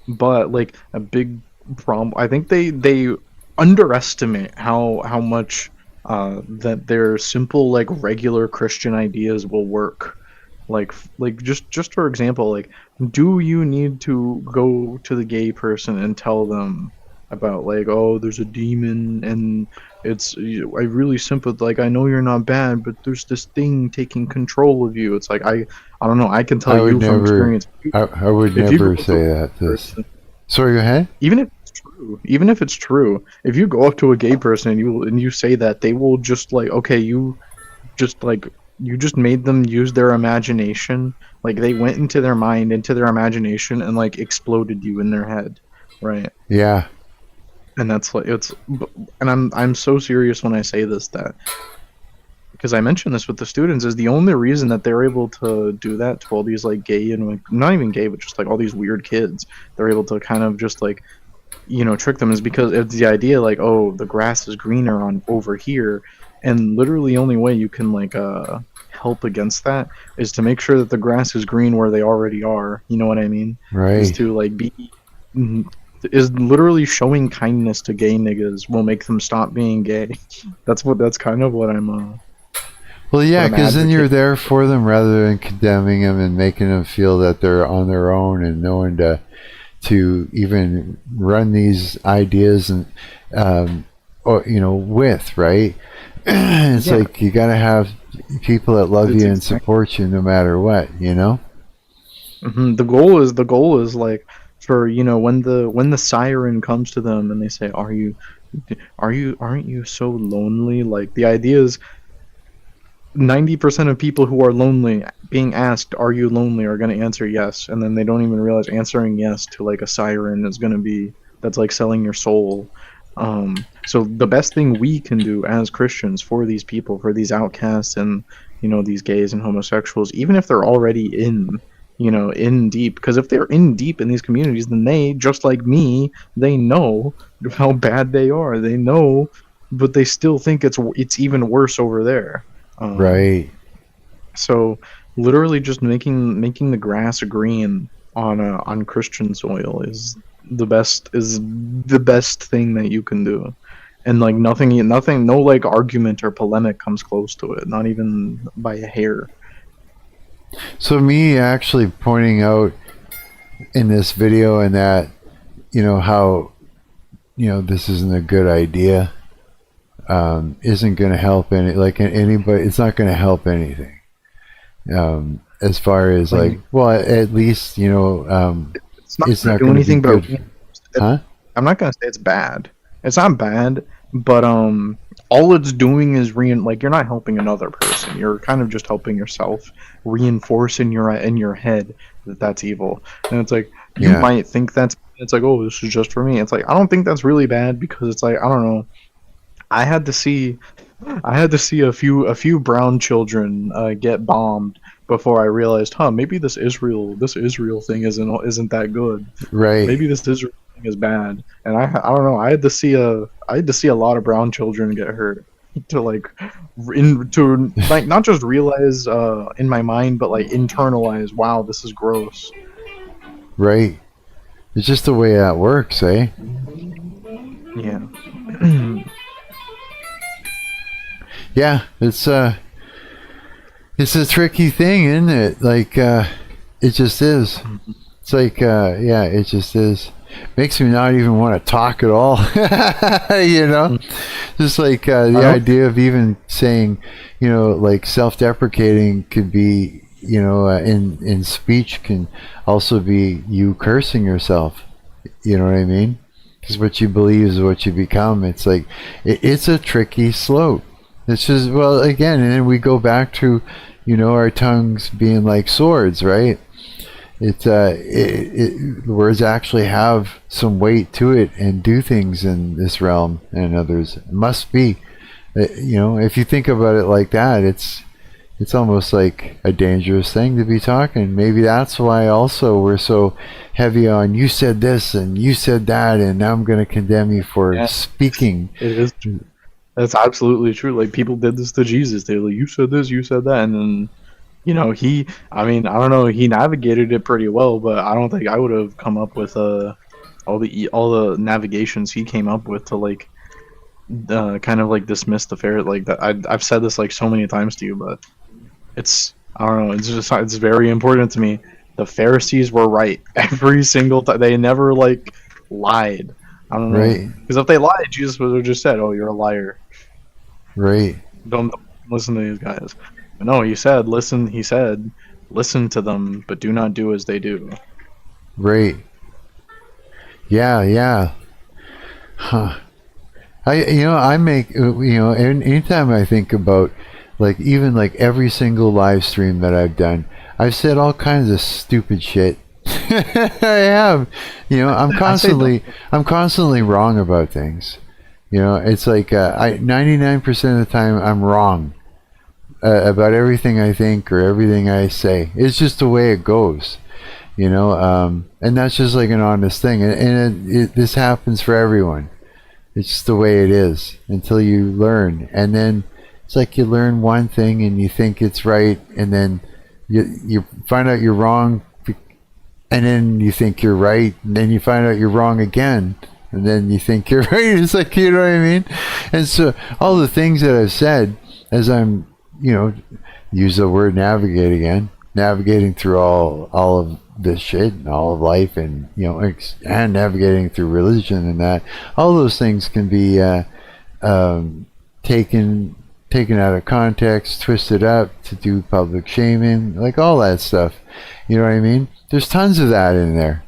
But like a big problem, I think they underestimate how much that their simple like regular Christian ideas will work. Like just for example, like, do you need to go to the gay person and tell them about like, oh, there's a demon and it's, I really sympathize, like, I know you're not bad, but there's this thing taking control of you. It's like, I don't know, I can tell you from experience. I would never say that. Sorry, go ahead. Even if it's true, if you go up to a gay person and you say that, they will just like, okay, you just made them use their imagination. Like, they went into their mind, into their imagination, and like exploded you in their head, right? Yeah. And that's like, and I'm so serious when I say this, that because I mentioned this with the students, is the only reason that they're able to do that to all these like gay and like, not even gay, but just like all these weird kids, they're able to kind of just like, trick them, is because it's the idea like, oh, the grass is greener on over here, and literally the only way you can like help against that is to make sure that the grass is green where they already are. You know what I mean? Right. Is to like is literally showing kindness to gay niggas will make them stop being gay. That's kind of what I'm well, yeah, because then you're there for them rather than condemning them and making them feel that they're on their own and knowing to even run these ideas and with, right? It's like you got to have people that love you and support you no matter what, The goal is like, for when the siren comes to them and they say, aren't you so lonely? Like, the idea is 90% of people who are lonely being asked, are you lonely, are going to answer yes, and then they don't even realize answering yes to like a siren is going to be, that's like selling your soul. So the best thing we can do as Christians for these people, for these outcasts and these gays and homosexuals, even if they're already in deep, because if they're in deep in these communities, then they, just like me, they know how bad they are, they know, but they still think it's even worse over there. Right. So literally just making the grass green on Christian soil is the best thing that you can do. And like nothing, no like argument or polemic comes close to it, not even by a hair. So me actually pointing out in this video and that, how, this isn't a good idea, isn't going to help anybody. It's not going to help anything. As far as at least, it's not going to do anything good. Huh? I'm not going to say it's bad. It's not bad, but all it's doing is you're not helping another person. You're kind of just helping yourself, reinforce in your head that that's evil. And it's like you might think it's like, oh, this is just for me. It's like I don't think that's really bad, because it's like I don't know. I had to see a few brown children get bombed before I realized, maybe this Israel thing isn't that good. Right. Maybe this Israel thing is bad. And I don't know. I had to see a lot of brown children get hurt to not just realize in my mind, but like internalize, wow, this is gross. Right. It's just the way that works, eh? Yeah. Yeah, it's a tricky thing, isn't it? Like, it just is. It's like, it just is. Makes me not even want to talk at all. Just like the idea of even saying, like self-deprecating could be, in speech can also be you cursing yourself. You know what I mean? Because what you believe is what you become. It's like, it's a tricky slope. It's just, well, again, and then we go back to, our tongues being like swords, right? Words actually have some weight to it and do things in this realm and others. It must be, if you think about it like that, it's almost like a dangerous thing to be talking. Maybe that's why also we're so heavy on you said this and you said that, and now I'm going to condemn you for speaking. It is true. That's absolutely true. Like, people did this to Jesus. They're like, you said this, you said that, and then, I don't know, he navigated it pretty well, but I don't think I would have come up with all the navigations he came up with to kind of like dismiss the fair. Like that, I've said this like so many times to you, but I don't know. It's very important to me. The Pharisees were right every single time. They never lied. I don't know. Right. Because if they lied, Jesus would have just said, "Oh, you're a liar." Right. Don't listen to these guys. But no, he said, listen to them, but do not do as they do. Right. Yeah. Huh. I make, anytime I think about, even every single live stream that I've done, I've said all kinds of stupid shit. I have. I'm constantly wrong about things. It's like 99% of the time I'm wrong about everything I think or everything I say. It's just the way it goes, and that's just like an honest thing. And this happens for everyone. It's just the way it is until you learn. And then it's like you learn one thing and you think it's right, and then you find out you're wrong, and then you think you're right, and then you find out you're wrong again. And then you think you're right. It's like, you know what I mean? And so all the things that I've said, as I'm, use the word navigate again, navigating through all of this shit and all of life, and, and navigating through religion and that, all those things can be taken out of context, twisted up to do public shaming, like all that stuff. You know what I mean? There's tons of that in there.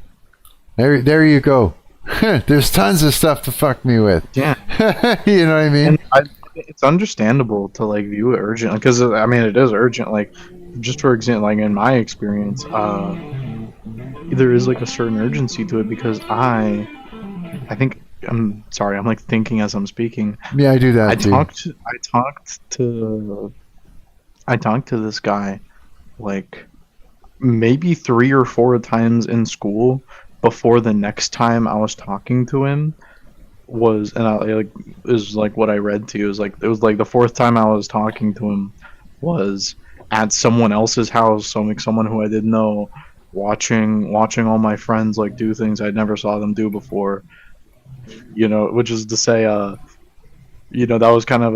There you go. There's tons of stuff to fuck me with. Yeah. You know what I mean? It's understandable to view it urgent, because it is urgent. Just for example, in my experience, there is a certain urgency to it, because I think I'm sorry, I'm thinking as I'm speaking. Yeah, I do that. I talked to this guy maybe 3 or 4 times in school before the next time I was talking to him was, and is what I read to you, is it was the 4th time I was talking to him was at someone else's house, someone who I didn't know, watching all my friends like do things I never saw them do before. You know, which is to say, you know, that was kind of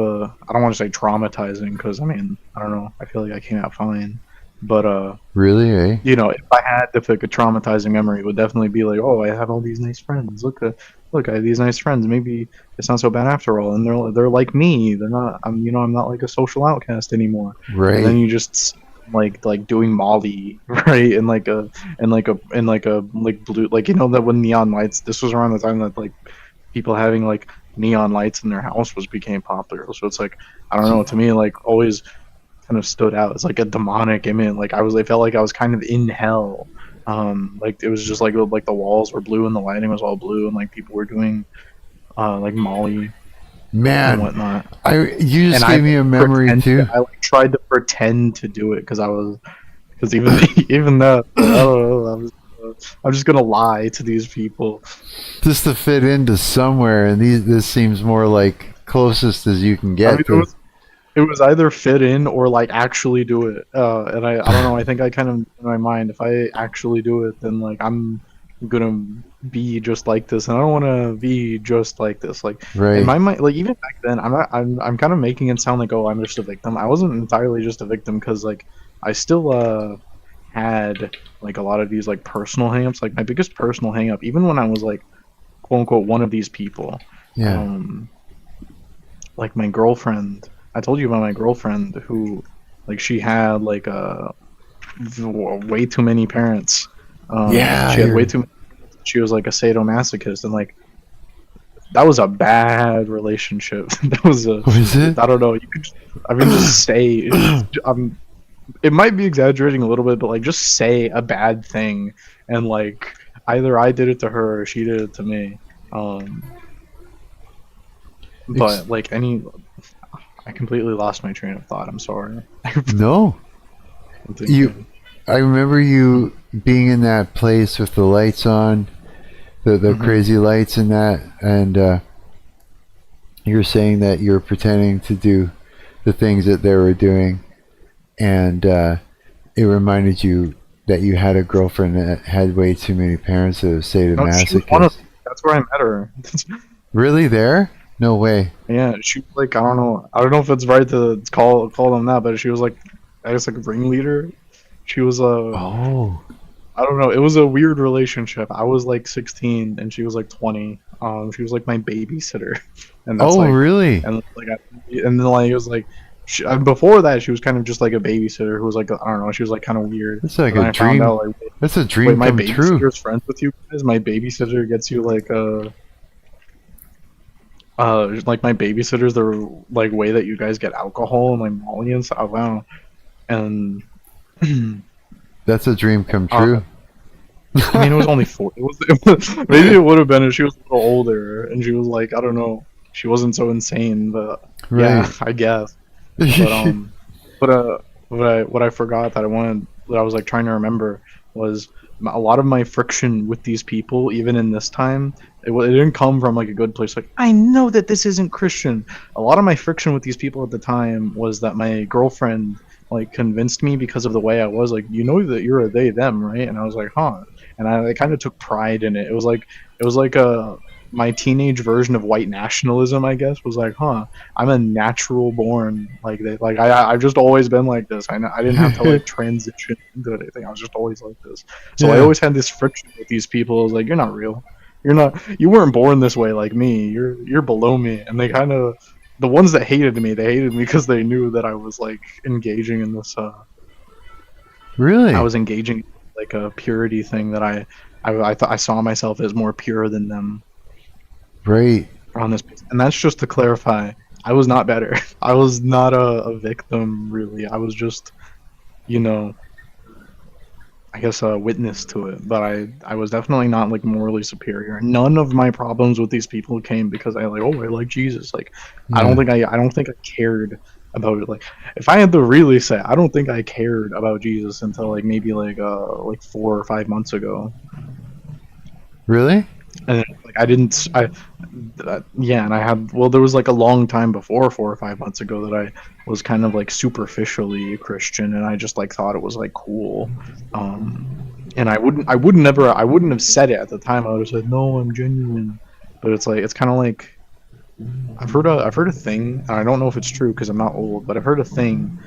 I don't want to say traumatizing, because I mean, I don't know, I feel like I came out fine, but really, eh? you know, if I had to pick a traumatizing memory, it would definitely be like, oh, I have all these nice friends. Look, I have these nice friends. Maybe it's not so bad after all, and they're like me. They're not. I'm not like a social outcast anymore. Right. And then you just like doing Molly, right? And like blue, like, you know, that when neon lights. This was around the time that like people having like neon lights in their house became popular. So it's like, I don't know. To me, like, always kind of stood out. It's like a demonic image. Like I felt like I was kind of in hell. Like it was just like the walls were blue and the lighting was all blue, and like people were doing like Molly, man, and whatnot. You just gave me a memory too. I like tried to pretend to do it because even though I don't know, I'm just gonna lie to these people just to fit into somewhere, and this seems more like closest as you can get. I mean, it was either fit in or like actually do it, and I don't know. I think I kind of, in my mind, if I actually do it, then like I'm gonna be just like this, and I don't want to be just like this. Like, right. In my mind, like even back then, I'm kind of making it sound like, oh, I'm just a victim. I wasn't entirely just a victim, because like I still had like a lot of these like personal hang-ups. Like my biggest personal hang-up, even when I was like quote unquote one of these people, like my girlfriend. I told you about my girlfriend who, like, she had like way too many parents. She had way too many. She was like a sadomasochist, and like that was a bad relationship. That was a. Was it? I don't know. You could, just say. It might be exaggerating a little bit, but like just say a bad thing, and like either I did it to her or she did it to me. But like I completely lost my train of thought. I'm sorry. No. I remember you being in that place with the lights on, the crazy lights and that, and you're saying that you're pretending to do the things that they were doing, and it reminded you that you had a girlfriend that had way too many parents that was sadomasochist. That's where I met her. Really, there? No way. Yeah, she was like, I don't know if it's right to call them that, but she was like, I guess like a ringleader. She was I don't know. It was a weird relationship. I was like 16 and she was like 20. She was like my babysitter. And that's really? And like, and then like it was like, before that she was kind of just like a babysitter who was like, I don't know. She was like kind of weird. It's like a dream. That's a dream my come true. My babysitter's friends with you guys. My babysitter gets you like like my babysitter's the like way that you guys get alcohol and like Molly and stuff. Wow. And that's a dream come true. I mean, it was only 4. It was maybe it would have been if she was a little older and she was like, I don't know, she wasn't so insane, but yeah, I guess. But what I forgot that I was like trying to remember was a lot of my friction with these people, even in this time, it didn't come from like a good place. Like, I know that this isn't Christian. A lot of my friction with these people at the time was that my girlfriend like convinced me, because of the way I was, like, you know that you're a they them, right? And I was like, huh. And I kind of took pride in it. It was like my teenage version of white nationalism, I guess, was like, huh, I'm a natural born like that. Like I've just always been like this. I didn't have to like transition into anything. I was just always like this. So I always had this friction with these people. I was like, you're not real. You weren't born this way like me. You're below me. And they kind of, the ones that hated me because they knew that I was like engaging in this. Really? I was engaging like a purity thing that I thought I saw myself as more pure than them. Right. On this, and that's just to clarify, I was not better. I was not a victim, really. I was just, I guess a witness to it. But I was definitely not like morally superior. None of my problems with these people came because I like Jesus. Like, I don't think I cared about it. Like, if I had to really say, I don't think I cared about Jesus until like maybe like 4 or 5 months ago. Really? And like and I had, well, there was like a long time before 4 or 5 months ago that I was kind of like superficially Christian, and I just like thought it was like cool. And I wouldn't have said it at the time. I would have said, no, I'm genuine. But it's like, it's kind of like, I've heard a thing, and I don't know if it's true because I'm not old, but I've heard a thing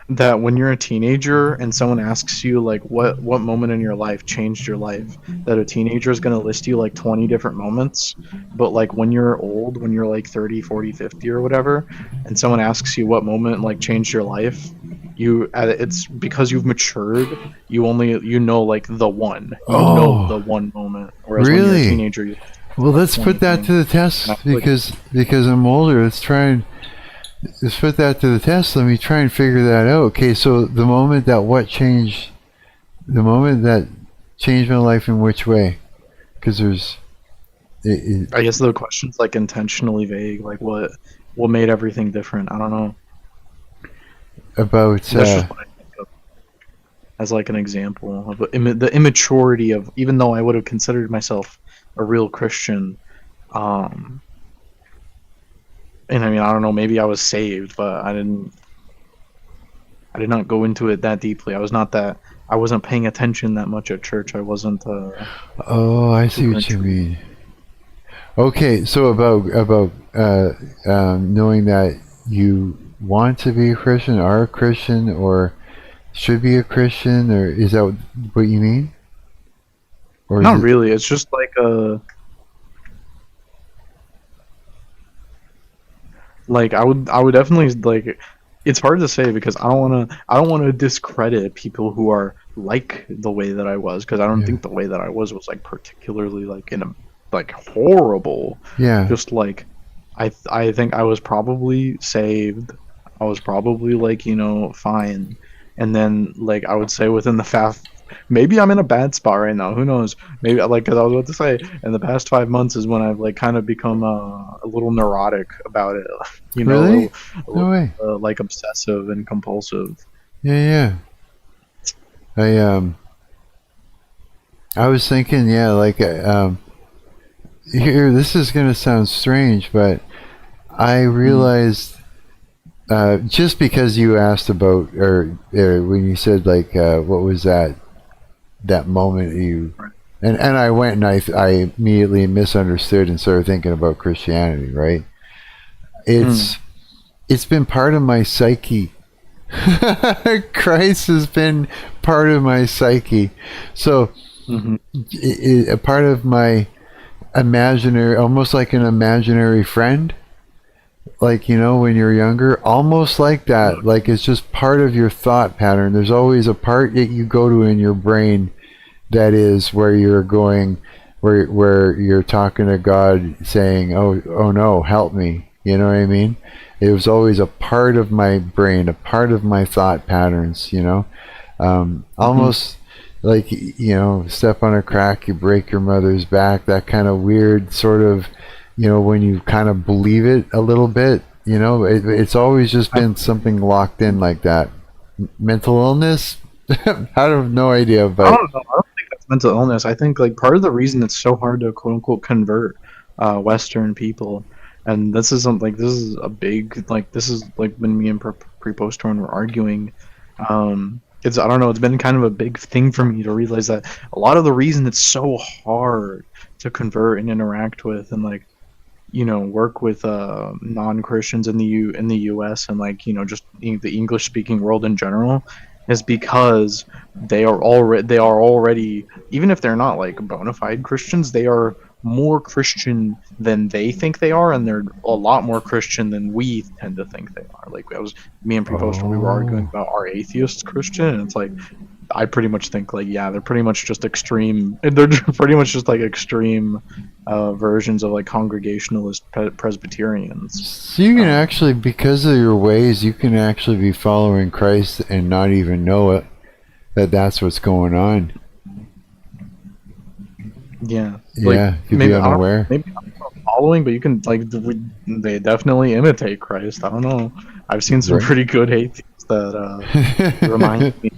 that when you're a teenager and someone asks you like what moment in your life changed your life, that a teenager is going to list you like 20 different moments, but like when you're old, when you're like 30, 40, 50 or whatever, and someone asks you what moment like changed your life, it's because you've matured, you know like the one, know the one moment, whereas when you're a teenager well, let's put that to the test because I'm older. Let's put that to the test. Let me try and figure that out. Okay, so the moment that changed my life in which way? Because I guess the question's like intentionally vague. Like what made everything different? I don't know. About that's just what I think of as like an example of the immaturity of, even though I would have considered myself a real Christian, and I mean, I don't know, maybe I was saved, but I did not go into it that deeply. I wasn't paying attention that much at church. I wasn't oh, I see what you mean. Okay, so about knowing that you want to be a Christian, are a Christian, or should be a Christian, or is that what you mean? Or not really. It's just like like I would definitely, like, it's hard to say because I don't want to discredit people who are like the way that I was, because I don't think the way that I was like particularly like in a like horrible. Yeah. Just like I think I was probably saved. I was probably like, fine. And then like I would say within the fast, maybe I'm in a bad spot right now. Who knows? Maybe, like, because I was about to say, in the past 5 months is when I've like kind of become a little neurotic about it. Really? No way. Like obsessive and compulsive. Yeah. I was thinking, like, here, this is gonna sound strange, but I realized. Just because you asked about, or when you said like, what was that moment and I went and I immediately misunderstood and started thinking about Christianity, right? It's been part of my psyche. Christ has been part of my psyche. So a part of my imaginary, almost like an imaginary friend. Like, when you're younger, almost like that. Like, it's just part of your thought pattern. There's always a part that you go to in your brain that is where you're going, where you're talking to God saying, oh no, help me. You know what I mean? It was always a part of my brain, a part of my thought patterns, almost like, step on a crack, you break your mother's back, that kind of weird sort of, when you kind of believe it a little bit, it's always just been something locked in like that. Mental illness? I have no idea, but I don't know. I don't think that's mental illness. I think like part of the reason it's so hard to quote unquote convert Western people, and this isn't like, this is a big, like, this is like when me and Pre-Post Torn were arguing. It's, I don't know, it's been kind of a big thing for me to realize that a lot of the reason it's so hard to convert and interact with and like, work with non-Christians in the US and like, just the English-speaking world in general, is because they are already, even if they're not like bona fide Christians, they are more Christian than they think they are, and they're a lot more Christian than we tend to think they are. Like, me and Pre-Poster, we were arguing about our atheist Christian, and it's like, I pretty much think like, they're pretty much just extreme. They're pretty much just like extreme versions of like Congregationalist Presbyterians. So you can actually, because of your ways, you can actually be following Christ and not even know it, that's what's going on. Yeah. Yeah, like, you'd be unaware. Maybe I'm not following, but you can, like, they definitely imitate Christ. I don't know. I've seen some pretty good atheists that remind me.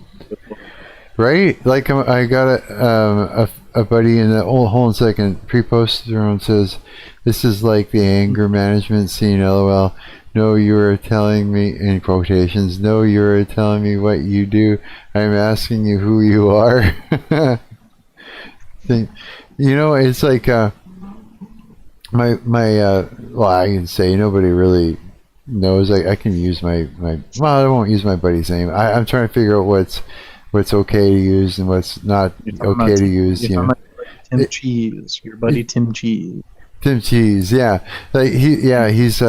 Right? Like, I got a buddy in the hold on a second. Pre-Post Drone says, this is like the anger management scene, LOL. No, you are telling me, in quotations, no, you are telling me what you do. I'm asking you who you are. It's like well, I can say nobody really knows. I can use my well, I won't use my buddy's name. I'm trying to figure out what's okay to use and what's not okay to use. Tim Cheese, your buddy Tim Cheese. Tim Cheese, yeah, he's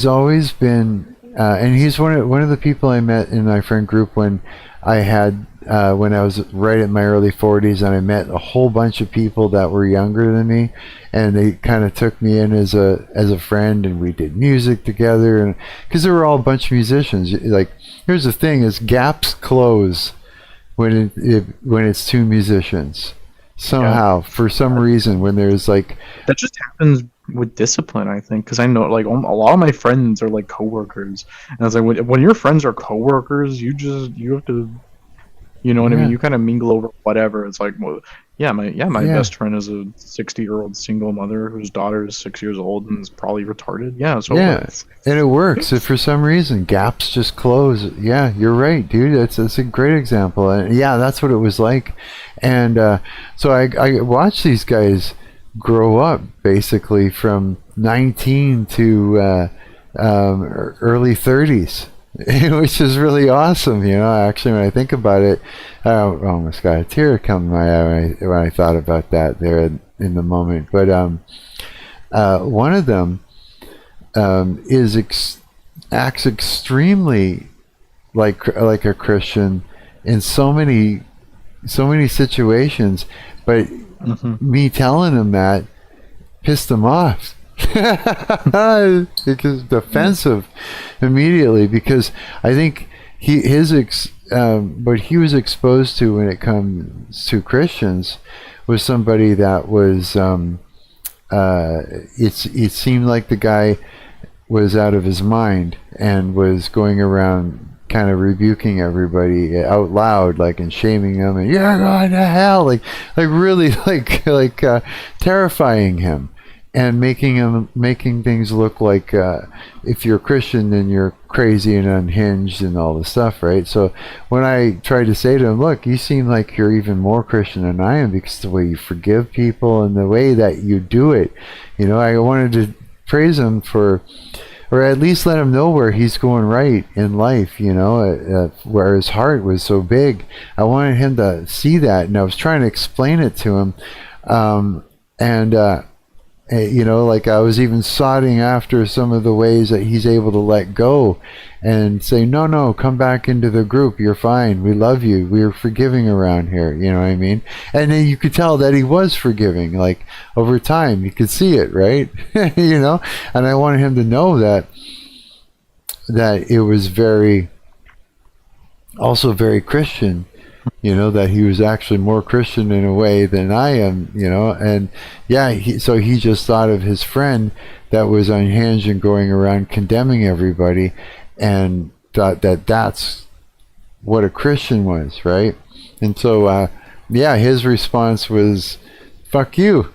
always been, and he's one of the people I met in my friend group when I was right at my early 40s, and I met a whole bunch of people that were younger than me, and they kind of took me in as a friend, and we did music together, and because they were all a bunch of musicians. Like, here's the thing: is gaps close when it's two musicians. Somehow, for some reason, when there's like that just happens with discipline, I think, because I know like a lot of my friends are like coworkers, and I was like, when your friends are coworkers, you have to, you know what I mean? You kind of mingle over whatever. It's like, well, my best friend is a 60-year-old single mother whose daughter is 6 years old and is probably retarded. And it works. If for some reason gaps just close, you're right, dude. That's a great example, and that's what it was like. And so I watched these guys grow up basically from 19 to early 30s. Which is really awesome, actually, when I think about it. I almost got a tear come my eye when I thought about that there in the moment. But one of them acts extremely like a Christian in so many situations, but me telling him that pissed him off. Because defensive immediately, because I think what he was exposed to when it comes to Christians was somebody that was it seemed like the guy was out of his mind and was going around kind of rebuking everybody out loud, like, and shaming them, and you're going to hell, like really like terrifying him. And making things look like if you're a Christian, then you're crazy and unhinged and all this stuff, right? So when I tried to say to him, look, you seem like you're even more Christian than I am, because the way you forgive people and the way that you do it, I wanted to praise him for, or at least let him know where he's going right in life, where his heart was so big. I wanted him to see that, and I was trying to explain it to him, like I was even soughting after some of the ways that he's able to let go and say, no, come back into the group. You're fine. We love you. We're forgiving around here. You know what I mean? And then you could tell that he was forgiving, like over time. You could see it, right? And I wanted him to know that it was also very Christian. That he was actually more Christian in a way than I am, and so he just thought of his friend that was unhinged and going around condemning everybody, and thought that that's what a Christian was, right? And so, his response was, fuck you,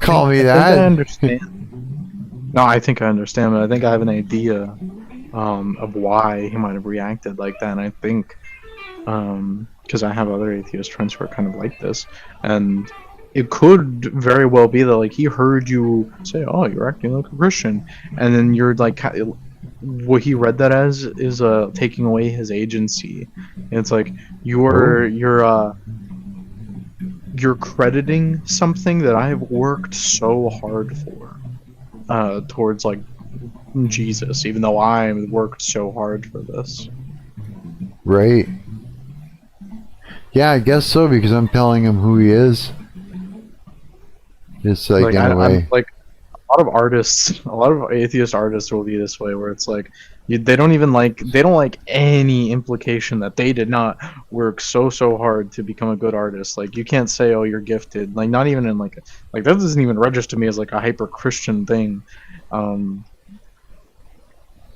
call me that. I understand. No, I think I understand, but I think I have an idea of why he might have reacted like that, and I think because I have other atheist friends who are kind of like this, and it could very well be that like he heard you say, "Oh, you're acting like a Christian," and then you're like, what he read that as is taking away his agency. And it's like you're crediting something that I have worked so hard for towards like Jesus, even though I worked so hard for this. Right. Yeah, I guess so, because I'm telling him who he is. It's like in a way. Like a lot of artists, a lot of atheist artists will be this way, where it's like they don't like any implication that they did not work so hard to become a good artist. Like you can't say, "Oh, you're gifted." Like not even in like that doesn't even register to me as like a hyper Christian thing.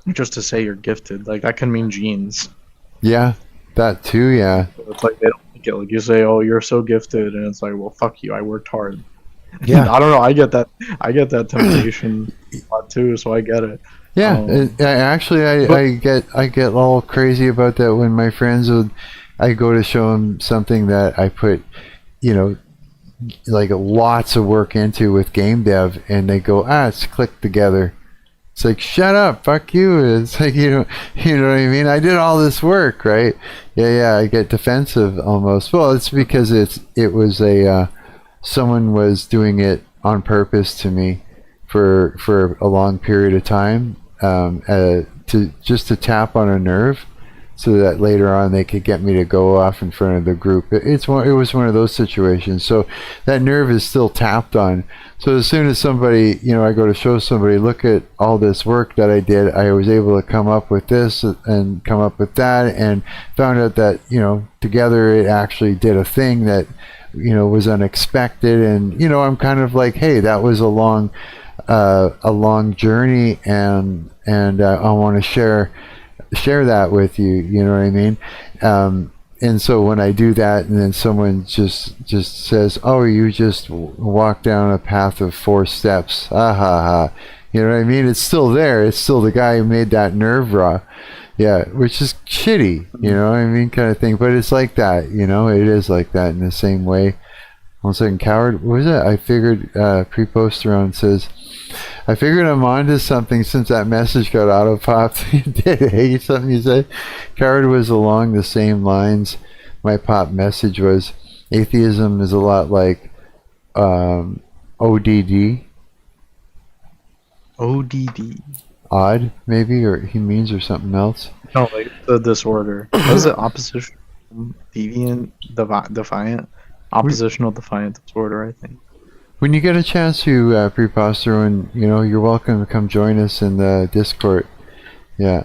Just to say you're gifted, like that can mean genes. Yeah, that too. Yeah. It's like they don't like it. Like you say, "Oh, you're so gifted," and it's like, "Well, fuck you. I worked hard." Yeah. I don't know. I get that temptation a lot too, so I get it. Yeah, actually, I get all crazy about that when my friends I go to show them something that I put, like lots of work into with game dev, and they go, it's clicked together. It's like, shut up, fuck you. It's like, you know what I mean? I did all this work, right? Yeah, I get defensive almost. Well, it's because it was someone was doing it on purpose to me for a long period of time, to tap on a nerve, so that later on they could get me to go off in front of the group. It was one of those situations. So that nerve is still tapped on. So as soon as somebody, I go to show somebody, look at all this work that I did, I was able to come up with this and come up with that, and found out that, together it actually did a thing that, was unexpected. And, I'm kind of like, hey, that was a long journey, and I want to share that with you. You know what I mean? And so when I do that, and then someone just says, "Oh, you just walked down a path of 4 steps," you know what I mean? It's still there. It's still the guy who made that nerve raw. Yeah, which is shitty, you know what I mean, kind of thing. But it's like that, it is like that in the same way. 1 second, Coward. What was it? I figured, pre-poster on says, I figured I'm onto something since that message got auto-popped. Did I hate something you said? Coward was along the same lines. My pop message was, atheism is a lot like ODD. ODD. Odd, maybe, or he means, or something else. No, like the disorder. What is it? Oppositional, deviant, defiant? Oppositional defiant disorder, I think. When you get a chance to pre-poster, and you're welcome to come join us in the Discord. Yeah.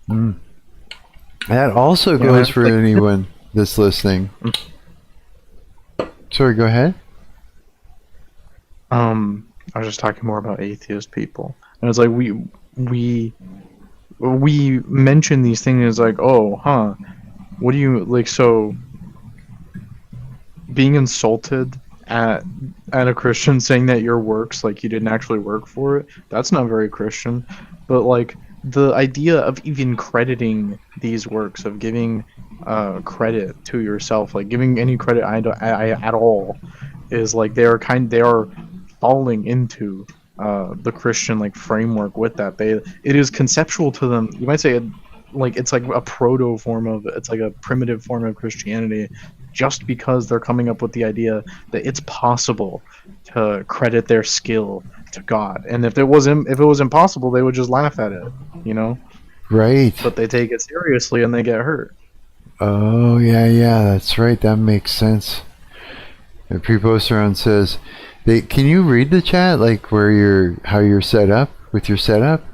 That also goes for anyone that's listening. Sorry, go ahead. I was just talking more about atheist people, and it's like we mention these things like, what do you like? So being insulted at a Christian saying that your works, like, you didn't actually work for it, that's not very Christian. But like the idea of even crediting these works, of giving credit to yourself, like giving any credit at all, is like they are falling into the Christian like framework with that. It is conceptual to them. You might say it's like a proto form of, it's like a primitive form of Christianity, just because they're coming up with the idea that it's possible to credit their skill to God. And if it was impossible, they would just laugh at it, Right. But they take it seriously and they get hurt. Oh, yeah, that's right. That makes sense. The pre-poster on says, can you read the chat, like how you're set up with your setup?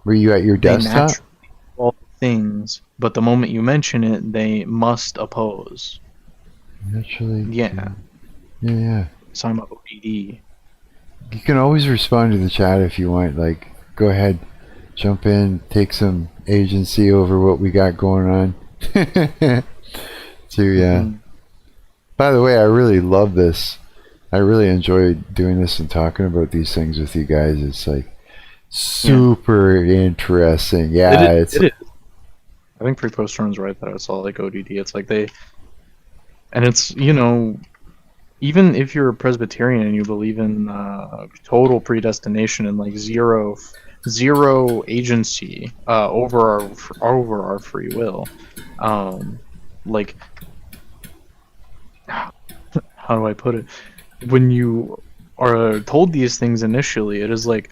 Were you at your desktop? All things, but the moment you mention it, they must oppose. Naturally. Yeah. So I'm ODD. You can always respond to the chat if you want. Like, go ahead, jump in, take some agency over what we got going on. So yeah. By the way, I really love this. I really enjoy doing this and talking about these things with you guys. It's like super interesting. Yeah, it is. I think pre-post runs right that it's all like ODD. It's like and it's, even if you're a Presbyterian and you believe in total predestination and like zero agency over our free will, like, how do I put it? When you are told these things initially, it is like,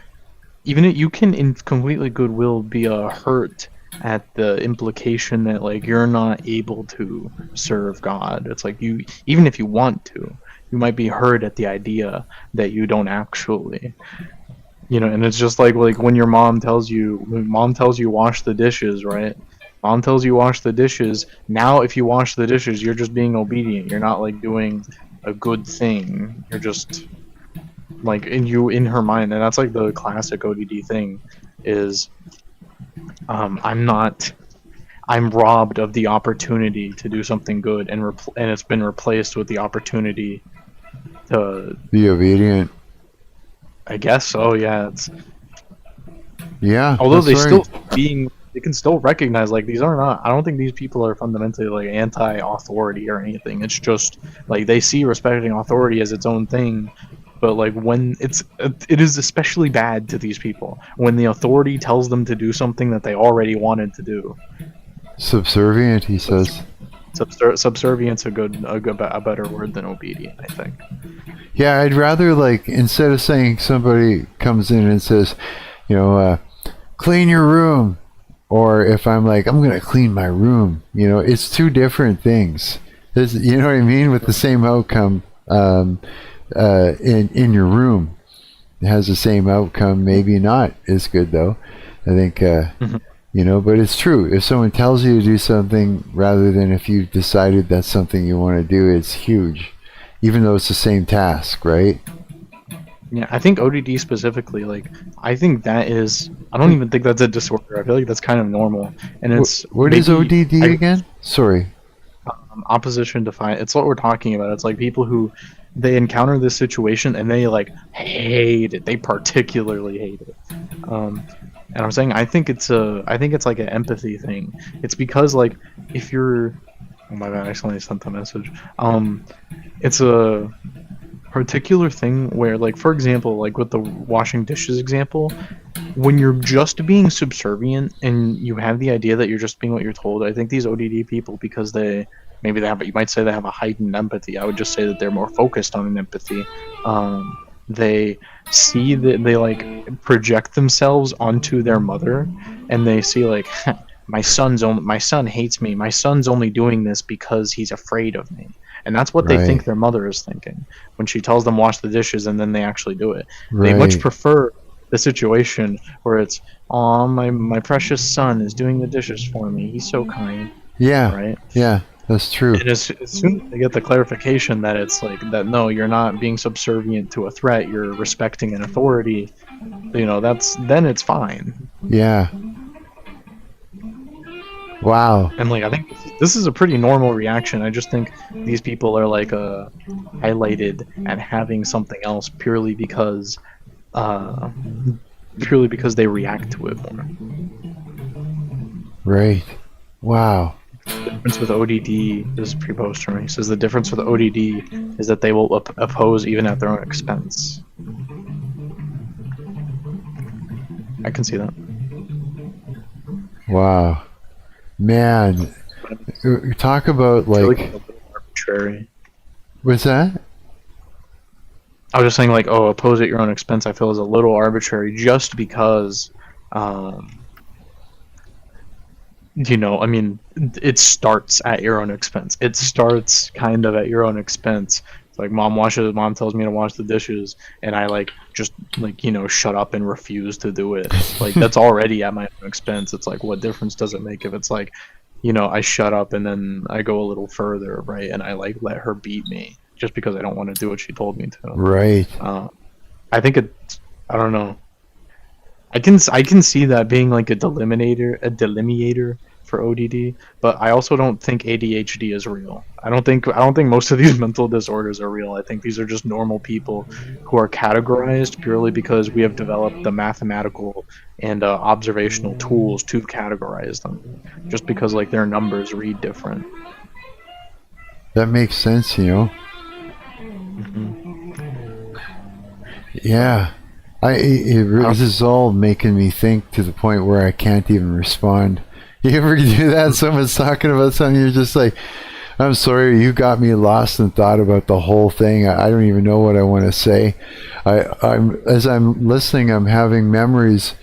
even if you can in completely goodwill be hurt at the implication that like you're not able to serve God. It's like, even if you want to, you might be hurt at the idea that you don't actually, and it's just like when your mom tells you wash the dishes, right? Mom tells you wash the dishes. Now if you wash the dishes, you're just being obedient. You're not like doing a good thing. You're just like in her mind. And that's like the classic ODD thing is, I'm robbed of the opportunity to do something good, and it's been replaced with the opportunity to be obedient. I guess so. Yeah. Yeah. Although they can still recognize like these are not. I don't think these people are fundamentally like anti-authority or anything. It's just like they see respecting authority as its own thing. But like when it is especially bad to these people when the authority tells them to do something that they already wanted to do. Subservient, he says. Subservient's a better word than obedient, I think. Yeah, I'd rather like instead of saying somebody comes in and says, clean your room, or if I'm like I'm gonna clean my room, it's two different things. You know what I mean? With the same outcome. In your room, it has the same outcome, maybe not as good though. I think but it's true. If someone tells you to do something rather than if you decided that's something you want to do, it's huge, even though it's the same task, right? Yeah, I think ODD specifically, like I think that is, I don't even think that's a disorder. I feel like that's kind of normal, and it's what is ODD again? Sorry. Opposition defiant. It's what we're talking about. It's like people who they encounter this situation and they like hate it. They particularly hate it. And I'm saying I think it's like an empathy thing. It's because like if you're, oh my god, I accidentally sent the message. It's a particular thing where like for example like with the washing dishes example, when you're just being subservient and you have the idea that you're just being what you're told, I think these ODD people, because you might say they have a heightened empathy. I would just say that they're more focused on an empathy. They see that they like project themselves onto their mother, and they see like my son hates me. My son's only doing this because he's afraid of me. And that's what they think their mother is thinking when she tells them wash the dishes and then they actually do it. They much prefer the situation where it's, "Aw, my precious son is doing the dishes for me. He's so kind." Yeah. Right? Yeah, that's true. And as soon as they get the clarification that it's like that, no, you're not being subservient to a threat, you're respecting an authority, then it's fine. Yeah. Wow. And like I think this is a pretty normal reaction. I just think these people are like highlighted at having something else purely because they react to it more. Right. Wow. The difference with ODD, this is pre-post for me. He says the difference with ODD is that they will oppose even at their own expense. I can see that. Wow. Man, talk about like arbitrary. What's that? I was just saying like, oppose at your own expense. I feel is a little arbitrary, just because, I mean, it starts at your own expense. It starts kind of at your own expense. It's like mom tells me to wash the dishes, and I shut up and refuse to do it. Like that's already at my own expense. It's like, what difference does it make if it's like, I shut up and then I go a little further, right? And I like let her beat me just because I don't want to do what she told me to. Right. I think I don't know. I can see that being like a delimiter for ODD, but I also don't think ADHD is real. I don't think most of these mental disorders are real. I think these are just normal people who are categorized purely because we have developed the mathematical and observational tools to categorize them, just because like their numbers read different. That makes sense, Mm-hmm. Yeah. This is all making me think to the point where I can't even respond. You ever do that? Someone's talking about something, you're just like, I'm sorry, you got me lost in thought about the whole thing. I don't even know what I want to say. As I'm listening, I'm having memories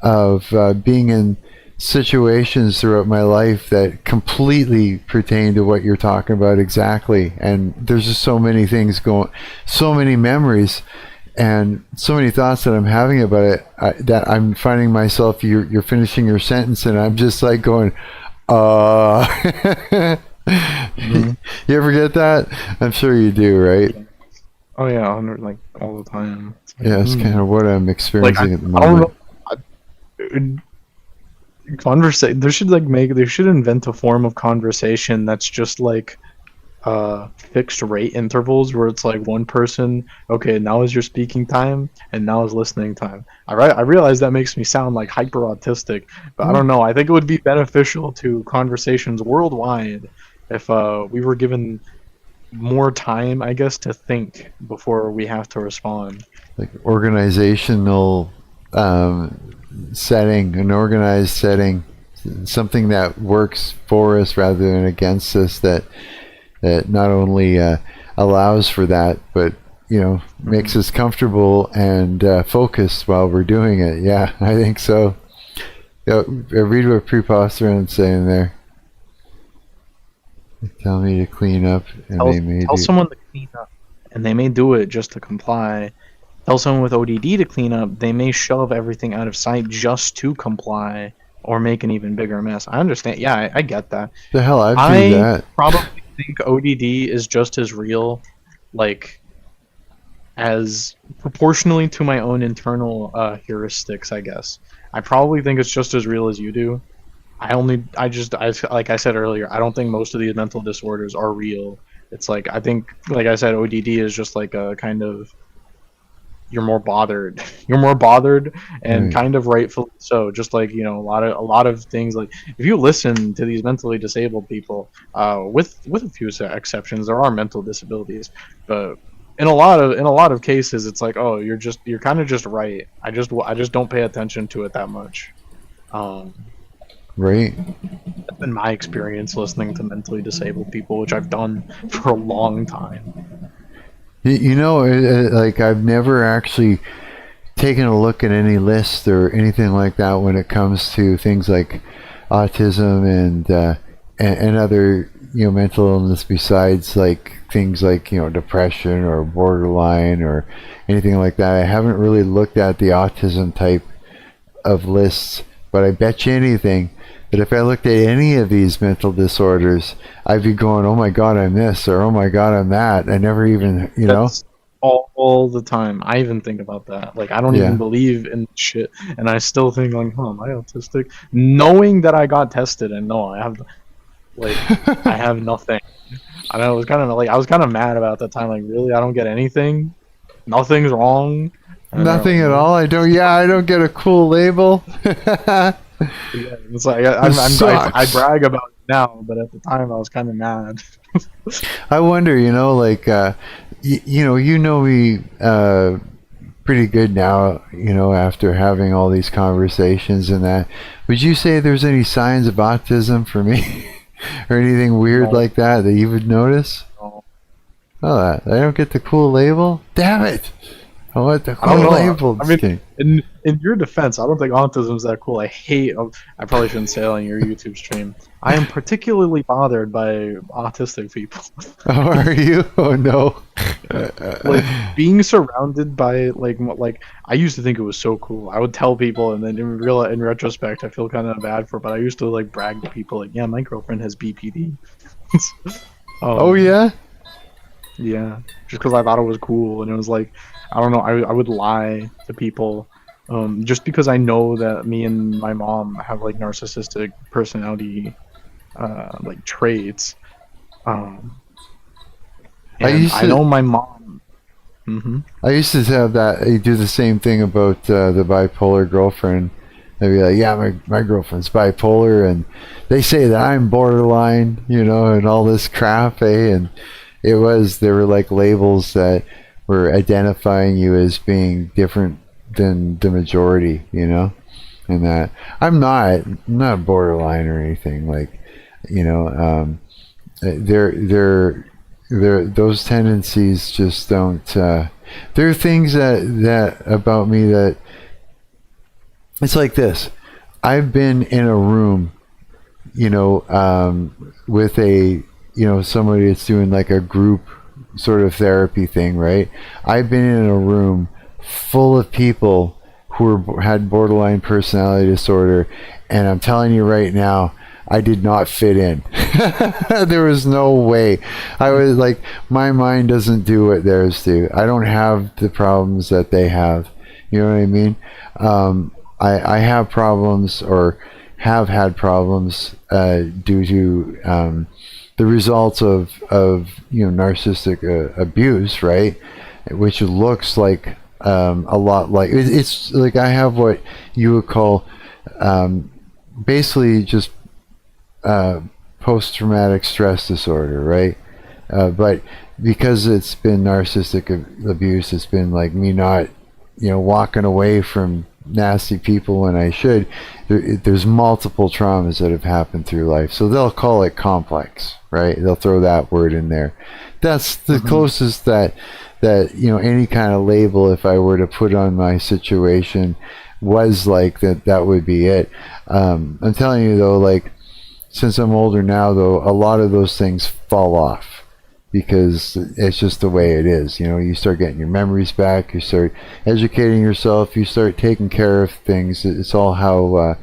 of being in situations throughout my life that completely pertain to what you're talking about exactly. And there's just so many things so many memories and so many thoughts that I'm having about it that I'm finding myself, you're finishing your sentence and I'm just like going, Mm-hmm. You ever get that? I'm sure you do, right? Oh yeah, like all the time. It's kind of what I'm experiencing at the moment. I don't know. They should invent a form of conversation that's just like fixed rate intervals where it's like one person, okay, now is your speaking time and now is listening time. I realize that makes me sound like hyper autistic, but I don't know. I think it would be beneficial to conversations worldwide if we were given more time, I guess, to think before we have to respond. Like organizational setting, an organized setting, something that works for us rather than against us, that not only allows for that, but makes us comfortable and focused while we're doing it. Yeah, I think so. Read what Preposterant's saying there. They tell me to clean up, and tell someone to clean up, and they may do it just to comply. Tell someone with ODD to clean up, they may shove everything out of sight just to comply or make an even bigger mess. I understand. Yeah, I get that. The hell, I've seen that. Probably think ODD is just as real, like, as proportionally to my own internal heuristics, I guess. I probably think it's just as real as you do. Like I said earlier, I don't think most of these mental disorders are real. It's like, I think, like I said, ODD is just like a kind of, you're more bothered and kind of rightfully so. Just like, a lot of things, like if you listen to these mentally disabled people, with a few exceptions, there are mental disabilities, but in a lot of cases, it's like, oh, you're kind of just right. I just don't pay attention to it that much. Right. That's been my experience listening to mentally disabled people, which I've done for a long time. Like I've never actually taken a look at any list or anything like that when it comes to things like autism and other mental illness, besides like things like depression or borderline or anything like that. I haven't really looked at the autism type of lists, but I bet you anything that if I looked at any of these mental disorders, I'd be going, oh my God, I'm this, or oh my God, I'm that. I never even, That's all the time. I even think about that. Like, I don't even believe in shit, and I still think, like, oh, am I autistic? Knowing that I got tested and no, I have, like, I have nothing. And I was kind of mad about that time. Like, really, I don't get anything. Nothing's wrong. Nothing at all. I don't get a cool label. Yeah, it's like I brag about it now, but at the time I was kind of mad. I wonder, like, you know me pretty good now, after having all these conversations and that. Would you say there's any signs of autism for me, or anything weird like that you would notice? No. Oh, I don't get the cool label. Damn it! I want the cool label. I mean, in your defense, I don't think autism's that cool. I probably shouldn't say it on your YouTube stream. I am particularly bothered by autistic people. Oh, are you? Oh no. Like being surrounded by like I used to think it was so cool. I would tell people, and then in retrospect, I feel kind of bad for it. But I used to like brag to people, like, yeah, my girlfriend has BPD. Oh yeah. Yeah, just because I thought it was cool, and it was like, I don't know, I would lie to people, just because I know that me and my mom have like narcissistic personality, like traits. I know my mom. Mm-hmm. I used to have that. You do the same thing about the bipolar girlfriend. They'd be like, yeah, my girlfriend's bipolar, and they say that I'm borderline, and all this crap, and there were like labels that were identifying you as being different than the majority, and that I'm not borderline or anything, like, those tendencies just don't, there are things that about me that, it's like this. I've been in a room, with a, somebody that's doing like a group sort of therapy thing, right? I've been in a room full of people who had borderline personality disorder, and I'm telling you right now, I did not fit in. There was no way. I was like, my mind doesn't do what theirs do. I don't have the problems that they have. You know what I mean? I have problems, or have had problems, due to the results of narcissistic abuse, right? Which looks like a lot like it's like I have what you would call basically just post-traumatic stress disorder, right? But because it's been narcissistic abuse, it's been like me not, walking away from nasty people when I should. There's multiple traumas that have happened through life, so they'll call it complex, right? They'll throw that word in there. That's the closest that any kind of label, if I were to put on my situation, was like that would be it. I'm telling you though, like, since I'm older now though, a lot of those things fall off because it's just the way it is. You start getting your memories back, you start educating yourself, you start taking care of things. It's all how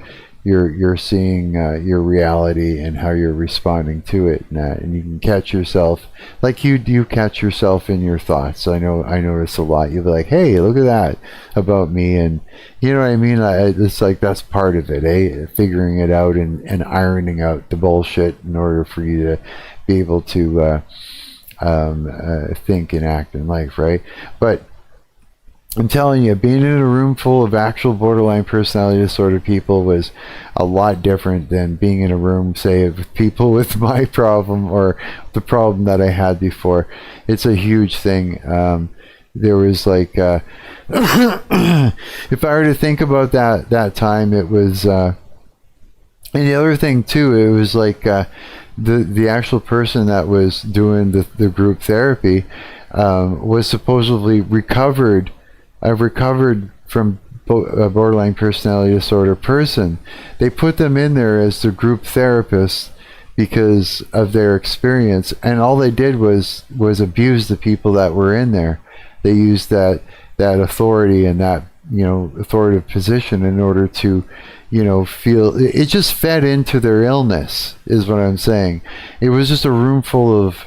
you're seeing your reality and how you're responding to it, and you can catch yourself like you catch yourself in your thoughts. I notice a lot. You'll be like, hey, look at that about me, and you know what I mean. It's like that's part of it, figuring it out and ironing out the bullshit in order for you to be able to think and act in life, right? But I'm telling you, being in a room full of actual borderline personality disorder people was a lot different than being in a room, say, with people with my problem or the problem that I had before. It's a huge thing. There was like, if I were to think about that time, it was, and the other thing too, it was like the actual person that was doing the group therapy was supposedly recovered. I've recovered from a borderline personality disorder person. They put them in there as the group therapist because of their experience, and all they did was abuse the people that were in there. They used that authority and that authoritative position in order to feel it. Just fed into their illness, is what I'm saying. It was just a room full of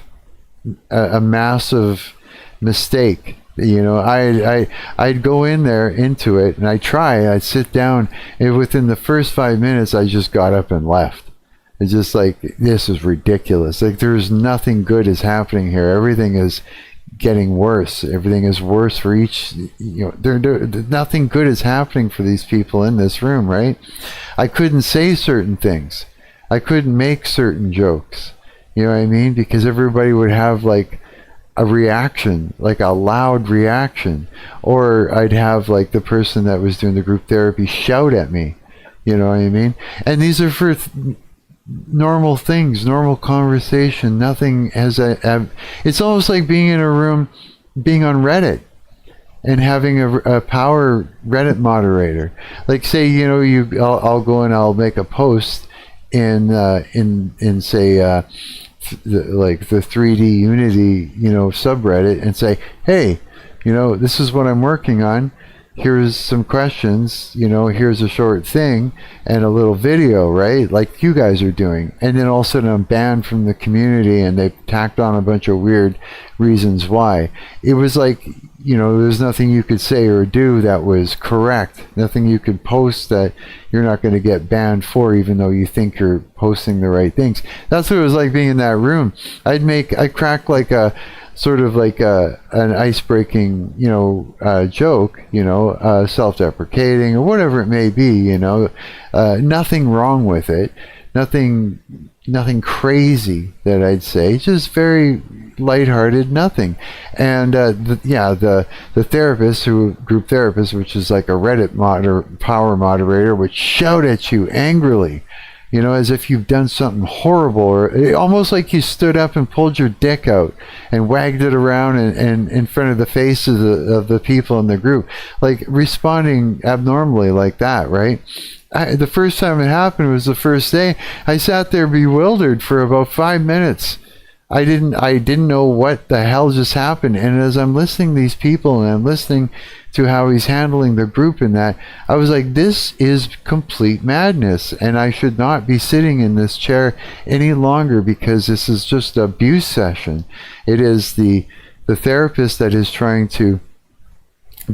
a massive mistake. I'd go in there into it, and I'd sit down, and within the first 5 minutes, I just got up and left. It's just like, this is ridiculous. Like, there's nothing good is happening here. Everything is getting worse. Everything is worse for each, nothing good is happening for these people in this room, right? I couldn't say certain things. I couldn't make certain jokes. You know what I mean? Because everybody would have like a reaction, like a loud reaction, or I'd have like the person that was doing the group therapy shout at me. You know what I mean? And these are for normal things, normal conversation. Nothing has it's almost like being in a room, being on Reddit and having a power Reddit moderator. Like, say, I'll go and I'll make a post in say like the 3D Unity subreddit, and say, hey, this is what I'm working on. Here's some questions, here's a short thing and a little video, right? Like you guys are doing. And then all of a sudden I'm banned from the community, and they tacked on a bunch of weird reasons why. It was like, there's nothing you could say or do that was correct. Nothing you could post that you're not going to get banned for, even though you think you're posting the right things. That's what it was like being in that room. I'd crack like a sort of like an ice-breaking, joke, self-deprecating or whatever it may be, nothing wrong with it, nothing crazy that I'd say, just very lighthearted, nothing. And the therapist, group therapist, which is like a Reddit power moderator, would shout at you angrily, as if you've done something horrible, or almost like you stood up and pulled your dick out and wagged it around and in front of the faces of the people in the group, like responding abnormally like that, right? The first time it happened was the first day. I sat there bewildered for about 5 minutes. I didn't know what the hell just happened. And as I'm listening to these people, and I'm listening to how he's handling the group in that, I was like, this is complete madness, and I should not be sitting in this chair any longer, because this is just an abuse session. It is the therapist that is trying to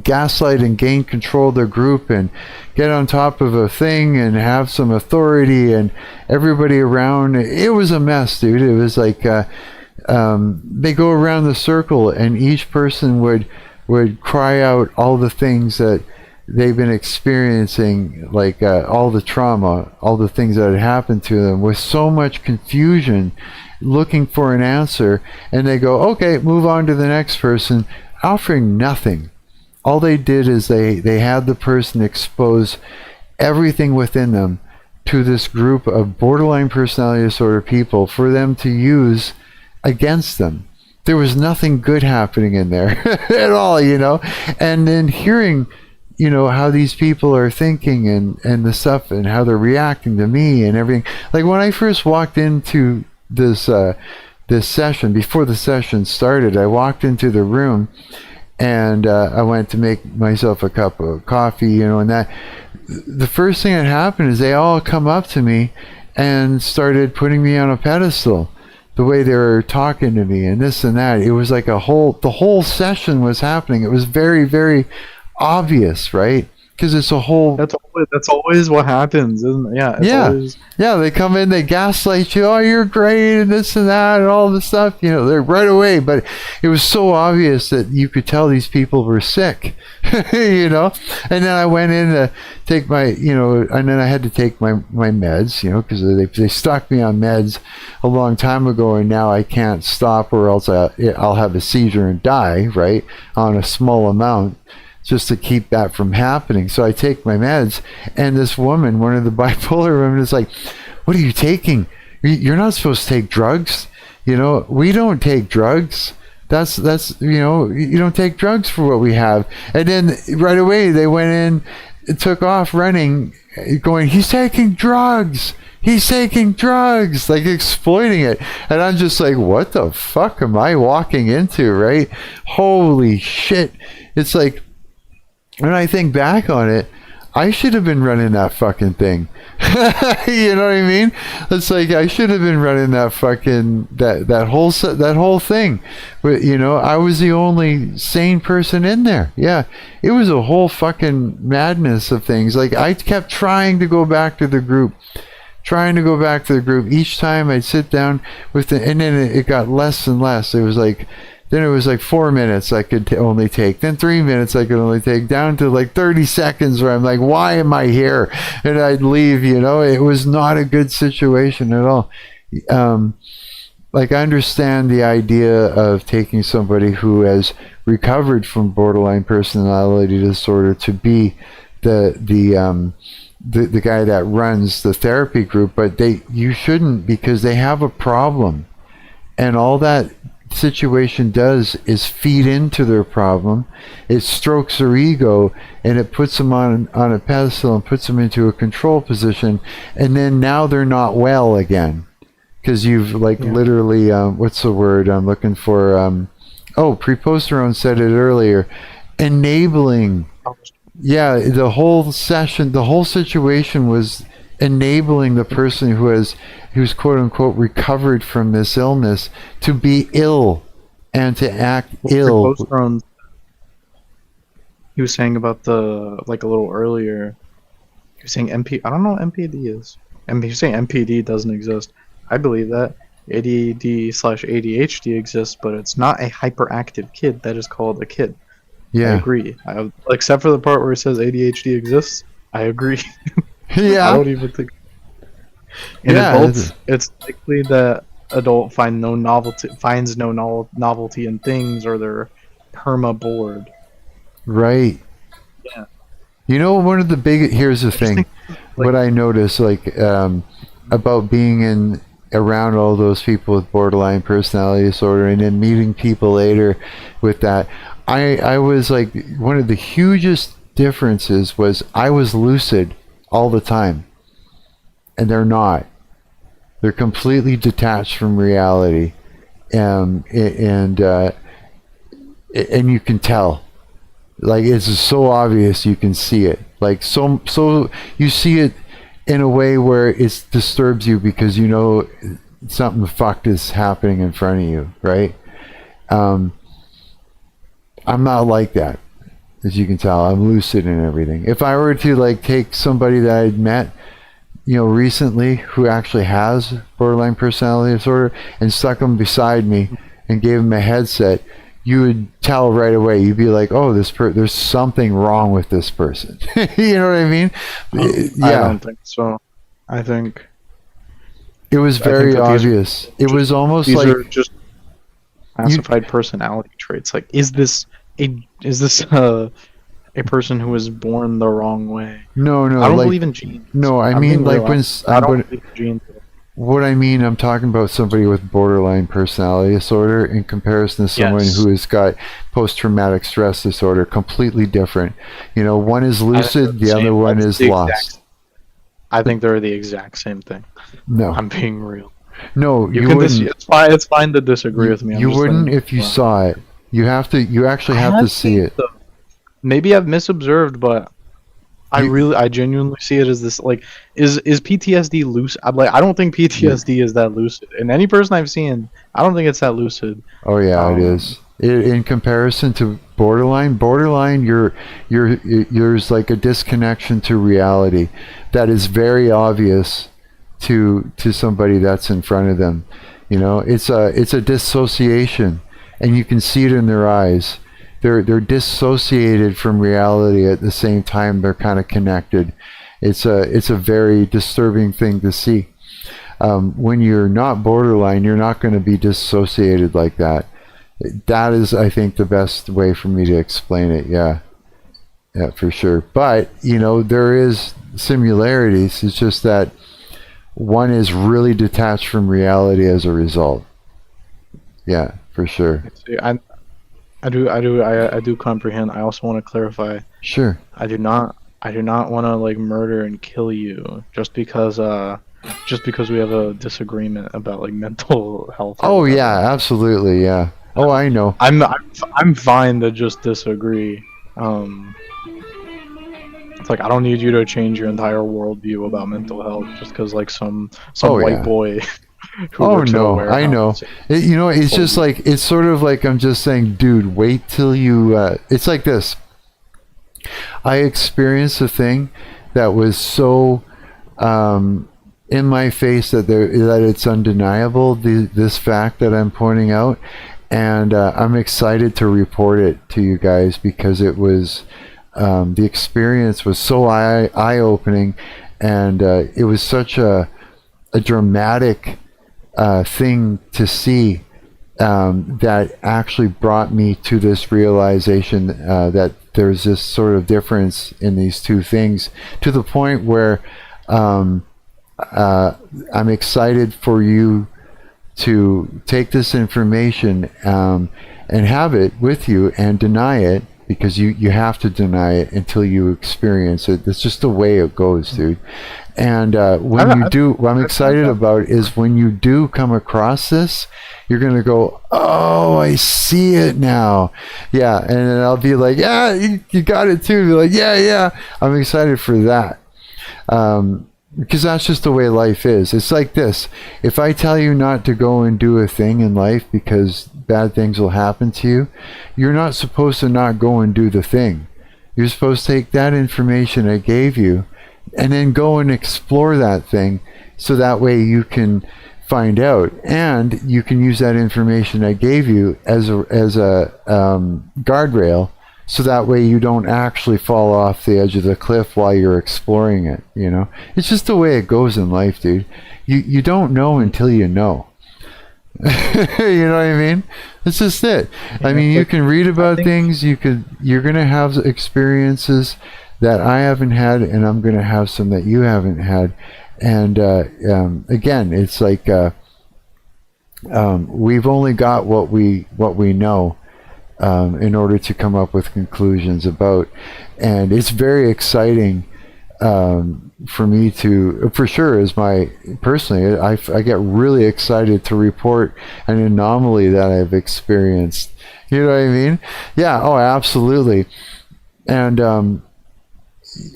gaslight and gain control of their group and get on top of a thing and have some authority, and everybody around. It was a mess, dude. It was like they go around the circle, and each person would cry out all the things that they've been experiencing, like all the trauma, all the things that had happened to them, with so much confusion, looking for an answer. And they go, okay, move on to the next person, offering nothing. All they did is they had the person expose everything within them to this group of borderline personality disorder people for them to use against them. There was nothing good happening in there at all, you know. And then hearing, you know, how these people are thinking and the stuff and how they're reacting to me and everything. Like when I first walked into this session, before the session started, I walked into the room and I went to make myself a cup of coffee, you know, and that the first thing that happened is they all come up to me and started putting me on a pedestal, the way they were talking to me and this and that. It was like the whole session was happening. It was very, very obvious, right? Because it's a whole... That's always what happens, isn't it? Yeah. Always... Yeah, they come in, they gaslight you. Oh, you're great, and this and that, and all this stuff. You know, they're right away. But it was so obvious that you could tell these people were sick, you know. And then I went in to take my, you know, and then I had to take my meds, you know, because they stuck me on meds a long time ago, and now I can't stop, or else I'll have a seizure and die, right, on a small amount, just to keep that from happening. So I take my meds, and this woman, one of the bipolar women, is like, what are you taking? You're not supposed to take drugs. You know, we don't take drugs. That's you know, you don't take drugs for what we have. And then right away they went in, took off running, going, he's taking drugs. He's taking drugs, like exploiting it. And I'm just like, what the fuck am I walking into, right? Holy shit. It's like, when I think back on it, I should have been running that fucking thing. You know what I mean? It's like I should have been running that fucking that whole thing. But you know, I was the only sane person in there. Yeah, it was a whole fucking madness of things. Like I kept trying to go back to the group. Each time I'd sit down with and then it got less and less. It was like. Then it was like 4 minutes I could only take. Then 3 minutes I could only take, down to like 30 seconds where I'm like, why am I here? And I'd leave, you know. It was not a good situation at all. Like I understand the idea of taking somebody who has recovered from borderline personality disorder to be the guy that runs the therapy group, but you shouldn't, because they have a problem. And all that situation does is feed into their problem. It strokes their ego, and it puts them on a pedestal and puts them into a control position, and then now they're not well again because you've literally what's the word I'm looking for, Preposterone said it earlier, enabling. Yeah, the whole situation was enabling the person who's quote unquote recovered from this illness to be ill and to act ill. He was saying about a little earlier. He was saying I don't know what MPD is. He's saying MPD doesn't exist. I believe that ADD/ADHD exists, but it's not a hyperactive kid that is called a kid. Yeah, I agree. Except for the part where it says ADHD exists, I agree. Yeah, I don't even think. In adults, it's likely that adult finds no novelty in things, or they're perma bored. Right. Yeah. You know, one of the here's the thing. What I notice, about being around all those people with borderline personality disorder, and then meeting people later with that, I was like, one of the hugest differences was I was lucid all the time, and they're not. They're completely detached from reality, and you can tell. Like, it's so obvious, you can see it. Like, so you see it in a way where it disturbs you because you know something fucked is happening in front of you, right? I'm not like that. as you can tell. I'm lucid and everything. If I were to like take somebody that I'd met, recently, who actually has borderline personality disorder, and stuck them beside me and gave them a headset, you would tell right away. You'd be like, "Oh, there's something wrong with this person." You know what I mean? I don't think so. I think it was very obvious. It was almost these like are just classified personality traits. Like, is this a person who was born the wrong way? No, I don't believe in genes. No, I mean like when I don't believe in genes. What I mean, I'm talking about somebody with borderline personality disorder in comparison to someone who has got post-traumatic stress disorder. Completely different. One is lucid, the other one is lost. I think they're the exact same thing. No, I'm being real. No, you wouldn't. It's fine to disagree with me. You wouldn't if you saw it. You actually have to see it. Maybe I've misobserved, but I genuinely see it as this. Like, is PTSD lucid? I don't think PTSD is that lucid. And any person I've seen, I don't think it's that lucid. Oh yeah, it is. In comparison to borderline, there's like a disconnection to reality that is very obvious to somebody that's in front of them. It's a dissociation, and you can see it in their eyes. They're dissociated from reality at the same time they're kind of connected. It's a very disturbing thing to see. When you're not borderline, you're not going to be dissociated like that. That is, I think, the best way for me to explain it. Yeah, for sure. But there is similarities. It's just that one is really detached from reality as a result. Yeah, for sure. I do comprehend. I also want to clarify. Sure. I do not want to like murder and kill you just because we have a disagreement about like mental health. Oh yeah, absolutely, yeah. Oh, I know. I'm fine to just disagree. It's like I don't need you to change your entire worldview about mental health just because like some white boy. Oh no, I know. It's just like, it's sort of like I'm just saying, dude, wait till you. It's like this. I experienced a thing that was so in my face that it's undeniable. This fact that I'm pointing out, and I'm excited to report it to you guys because it was the experience was so eye-opening, and it was such a dramatic thing to see that actually brought me to this realization that there's this sort of difference in these two things, to the point where I'm excited for you to take this information and have it with you and deny it, because you have to deny it until you experience it. That's just the way it goes, dude. And when you do, what I'm excited about is when you do come across this, you're going to go, oh, I see it now. Yeah, and then I'll be like, yeah, you got it too. Be like, yeah, I'm excited for that. Because that's just the way life is. It's like this. If I tell you not to go and do a thing in life because bad things will happen to you, you're not supposed to not go and do the thing. You're supposed to take that information I gave you and then go and explore that thing, so that way you can find out, and you can use that information I gave you as a guardrail, so that way you don't actually fall off the edge of the cliff while you're exploring it. It's just the way it goes in life, dude. You don't know until you know. You know what I mean? It's just it. I mean, you can read about things. You're gonna have experiences that I haven't had, and I'm gonna have some that you haven't had. And again, it's like we've only got what we know in order to come up with conclusions about, and it's very exciting for me to, for sure, as my personally, I get really excited to report an anomaly that I've experienced. You know what I mean? Yeah. Oh, absolutely. And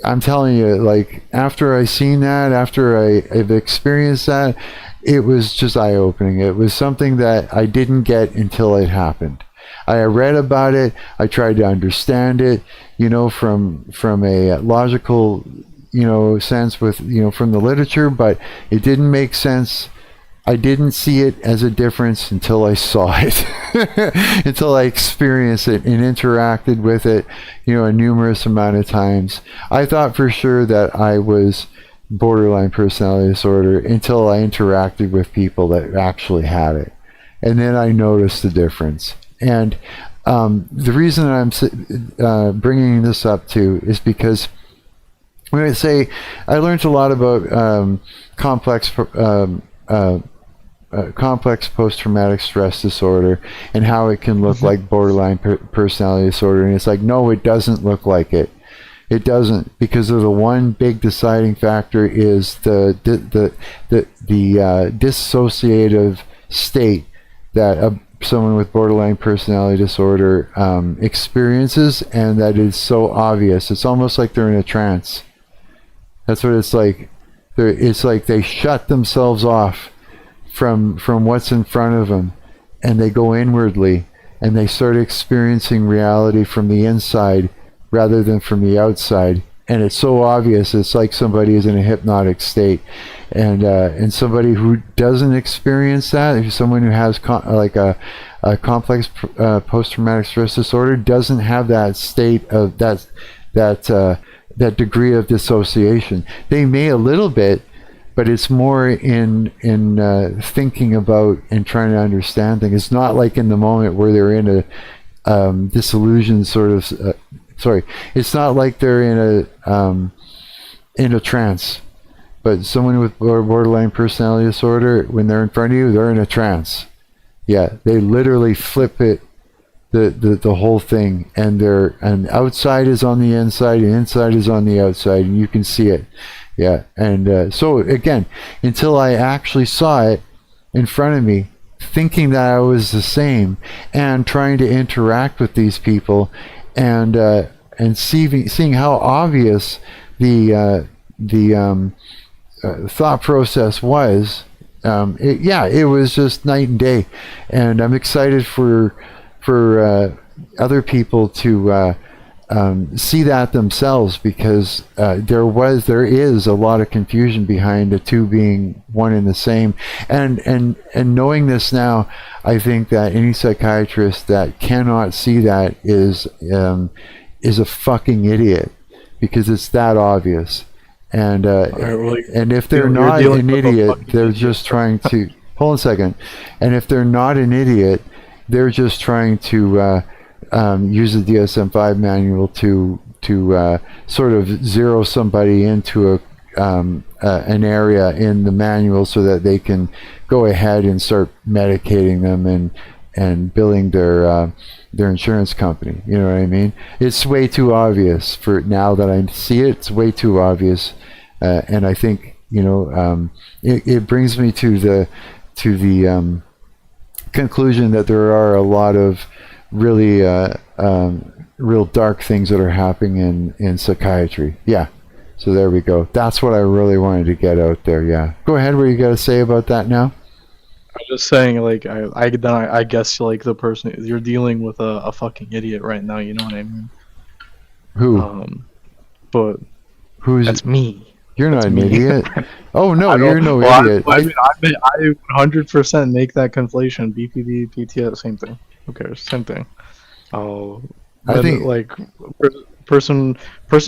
I'm telling you, like, after I seen that, after I've experienced that, it was just eye-opening. It was something that I didn't get until it happened. I read about it. I tried to understand it, from a logical, sense with, from the literature, but it didn't make sense. I didn't see it as a difference until I saw it, until I experienced it and interacted with it, a numerous amount of times. I thought for sure that I was borderline personality disorder until I interacted with people that actually had it. And then I noticed the difference. And the reason I'm bringing this up too is because when I say I learned a lot about complex post-traumatic stress disorder and how it can look like borderline personality disorder, and it's like, no, it doesn't look like it. It doesn't, because of the one big deciding factor is the dissociative state that someone with borderline personality disorder experiences, and that is so obvious. It's almost like they're in a trance. That's what it's like. It's like they shut themselves off from what's in front of them, and they go inwardly, and they start experiencing reality from the inside rather than from the outside. And it's so obvious. It's like somebody is in a hypnotic state, and somebody who doesn't experience that, someone who has a complex post-traumatic stress disorder, doesn't have that state of that degree of dissociation. They may a little bit, but it's more in thinking about and trying to understand things. It's not like in the moment where they're in a disillusion sort of. It's not like they're in a trance. But someone with borderline personality disorder, when they're in front of you, they're in a trance. Yeah, they literally flip it, the whole thing, and outside is on the inside, and inside is on the outside, and you can see it. Yeah, and so again, until I actually saw it in front of me, thinking that I was the same, and trying to interact with these people, and seeing how obvious the thought process was. It was just night and day, and I'm excited for other people to see that themselves, because there is a lot of confusion behind the two being one and the same, and knowing this now, I think that any psychiatrist that cannot see that is a fucking idiot, because it's that obvious. And if they're not an idiot, they're just trying to hold on a second. And if they're not an idiot, they're just trying to use the DSM-5 manual to sort of zero somebody into an area in the manual so that they can go ahead and start medicating them and billing their insurance company. You know what I mean? It's way too obvious for now that I see it. It's way too obvious, and I think it brings me to the conclusion that there are a lot of really real dark things that are happening in psychiatry. Yeah. So there we go. That's what I really wanted to get out there. Yeah. Go ahead. What you got to say about that now? I'm just saying, like, I guess, like, the person you're dealing with a fucking idiot right now. You know what I mean? Who? But that's me. You're not an idiot. Oh no, you're no idiot. I 100% make that conflation. BPD, PTS, same thing. Who cares? Same thing. I think like person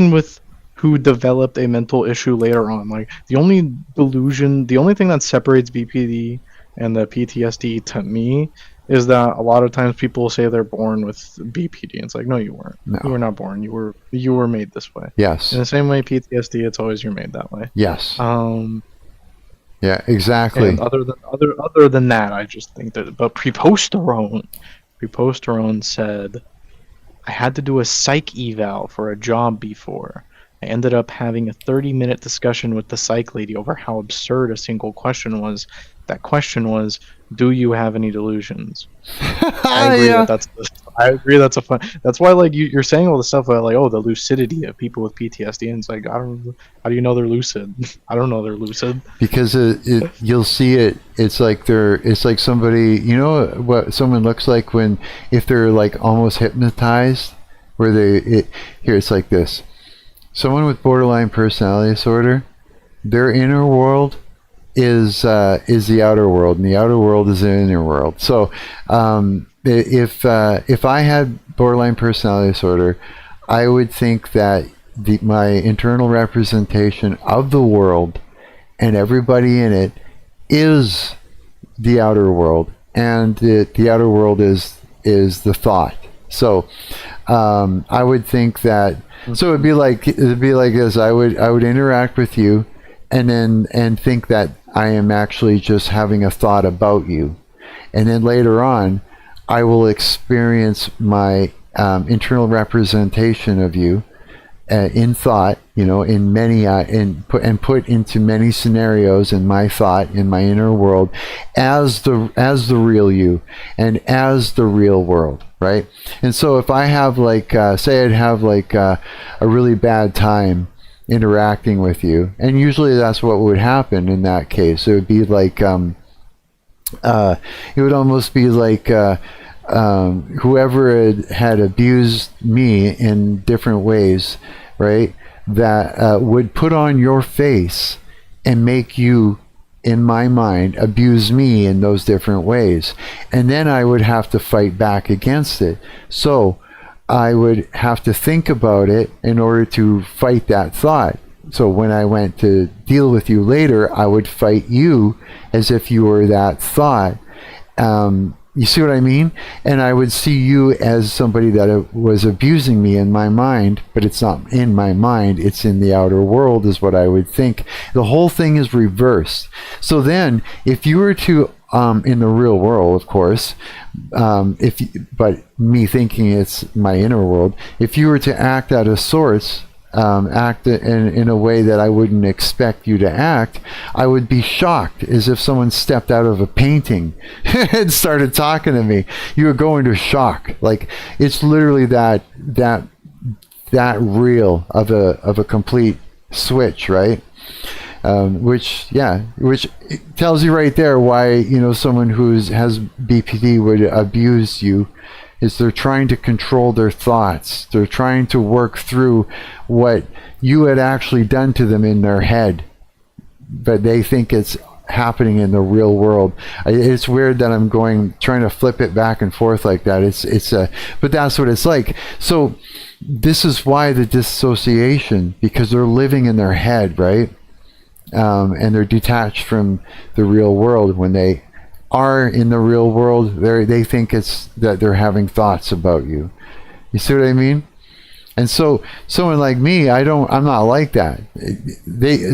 with who developed a mental issue later on. Like the only thing that separates BPD and the PTSD to me is that a lot of times people say they're born with BPD. And it's like, no, you weren't. No. You were not born. You were made this way. Yes. In the same way, PTSD, it's always you're made that way. Yes. Yeah, exactly. And other than that, I just think that. But preposterone said, I had to do a psych eval for a job before, I ended up having a 30-minute discussion with the psych lady over how absurd a single question was. That question was, do you have any delusions? I agree I agree that's a fun. That's why like you're saying all the stuff about like, oh, the lucidity of people with PTSD, and it's like, how do you know they're lucid? I don't know they're lucid. Because you'll see it. It's like somebody, you know what someone looks like if they're like almost hypnotized, where here it's like this. Someone with borderline personality disorder, their inner world is the outer world, and the outer world is the inner world. So if I had borderline personality disorder, I would think that my internal representation of the world and everybody in it is the outer world, and the outer world is the thought. So I would think that. So it'd be like this. I would interact with you, and think that I am actually just having a thought about you, and then later on, I will experience my internal representation of you in thought, in many put into many scenarios in my thought, in my inner world, as the real you and as the real world, right? And so if I have say I'd have a really bad time interacting with you, and usually that's what would happen in that case. It would be like it would almost be like whoever had abused me in different ways, right, that would put on your face and make you, in my mind, abuse me in those different ways, and then I would have to fight back against it. So I would have to think about it in order to fight that thought. So when I went to deal with you later, I would fight you as if you were that thought. You see what I mean? And I would see you as somebody that was abusing me in my mind, but it's not in my mind, it's in the outer world, is what I would think. The whole thing is reversed. So then, if you were to, in the real world, of course, but me thinking it's my inner world, if you were to act out of sorts, act in a way that I wouldn't expect you to act, I would be shocked, as if someone stepped out of a painting and started talking to me. You would go into shock. Like, it's literally that real of a complete switch, right? Which tells you right there why someone who has BPD would abuse you. Is they're trying to control their thoughts. They're trying to work through what you had actually done to them in their head, but they think it's happening in the real world. It's weird that I'm trying to flip it back and forth like that. But that's what it's like. So this is why the dissociation, because they're living in their head, right? And they're detached from the real world. When they are in the real world, they think it's that they're having thoughts about you. You see what I mean? And so someone like me, I'm not like that.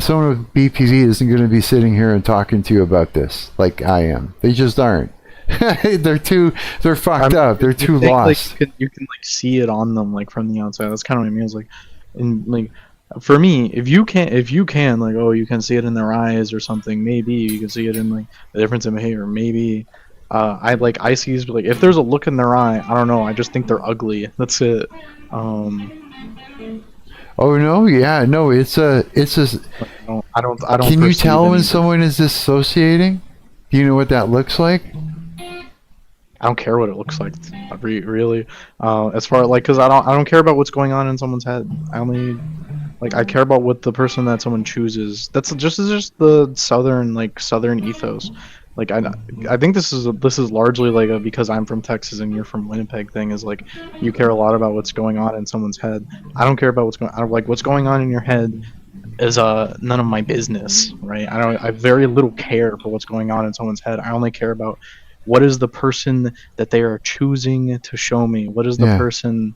Someone with BPD isn't going to be sitting here and talking to you about this like I am. They just aren't. They're fucked up. They're too lost. You can see it on them from the outside. That's kind of what I mean. It's for me, if you can you can see it in their eyes or something, maybe you can see it in the difference in behavior. Maybe I see if there's a look in their eye, I don't know, I just think they're ugly. That's it. Oh no, yeah, no, it's a. I don't. Can you tell when someone is dissociating? Do you know what that looks like? I don't care what it looks like, really. As far because I don't care about what's going on in someone's head. I only I care about what the person that someone chooses. That's just the southern ethos. I think this is largely because I'm from Texas and you're from Winnipeg thing, is you care a lot about what's going on in someone's head. I don't care about what's going on. What's going on in your head is none of my business, right? I very little care for what's going on in someone's head. I only care about what is the person that they are choosing to show me. What is the person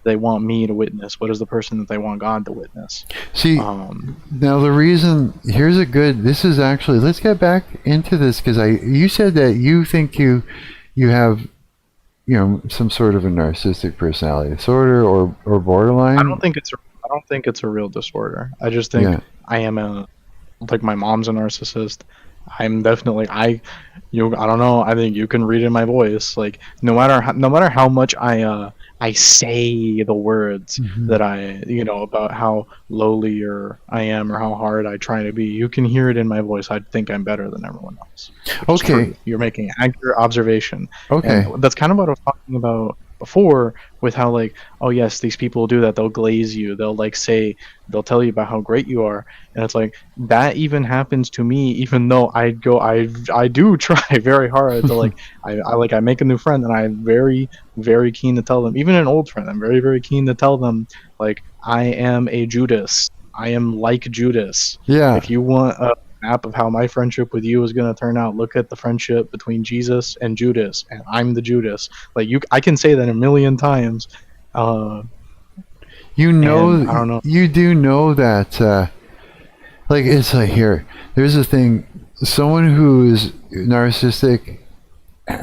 they want me to witness? What is the person that they want God to witness? See, now the reason, this is actually, let's get back into this, because you said that you think you have some sort of a narcissistic personality disorder or borderline. I don't think it's don't think it's a real disorder. I just think I am like my mom's a narcissist. I'm definitely I don't know. I think you can read in my voice. Like no matter how much I say the words that I about how lowly I am or how hard I try to be. You can hear it in my voice. I think I'm better than everyone else. Okay, you're making an accurate observation. Okay, and that's kind of what I was talking about before with how like, oh yes, these people do that. They'll glaze you. They'll they'll tell you about how great you are, and it's like that even happens to me. Even though I do try very hard to like I make a new friend and I'm very very keen to tell them, even an old friend, I'm very very keen to tell them like I am a Judas. I am like Judas. Yeah. If you want a map of how my friendship with you is going to turn out, look at the friendship between Jesus and Judas, and I'm the Judas. Like I can say that a million times. I don't know. You do know that like it's like here there's a thing, someone who is narcissistic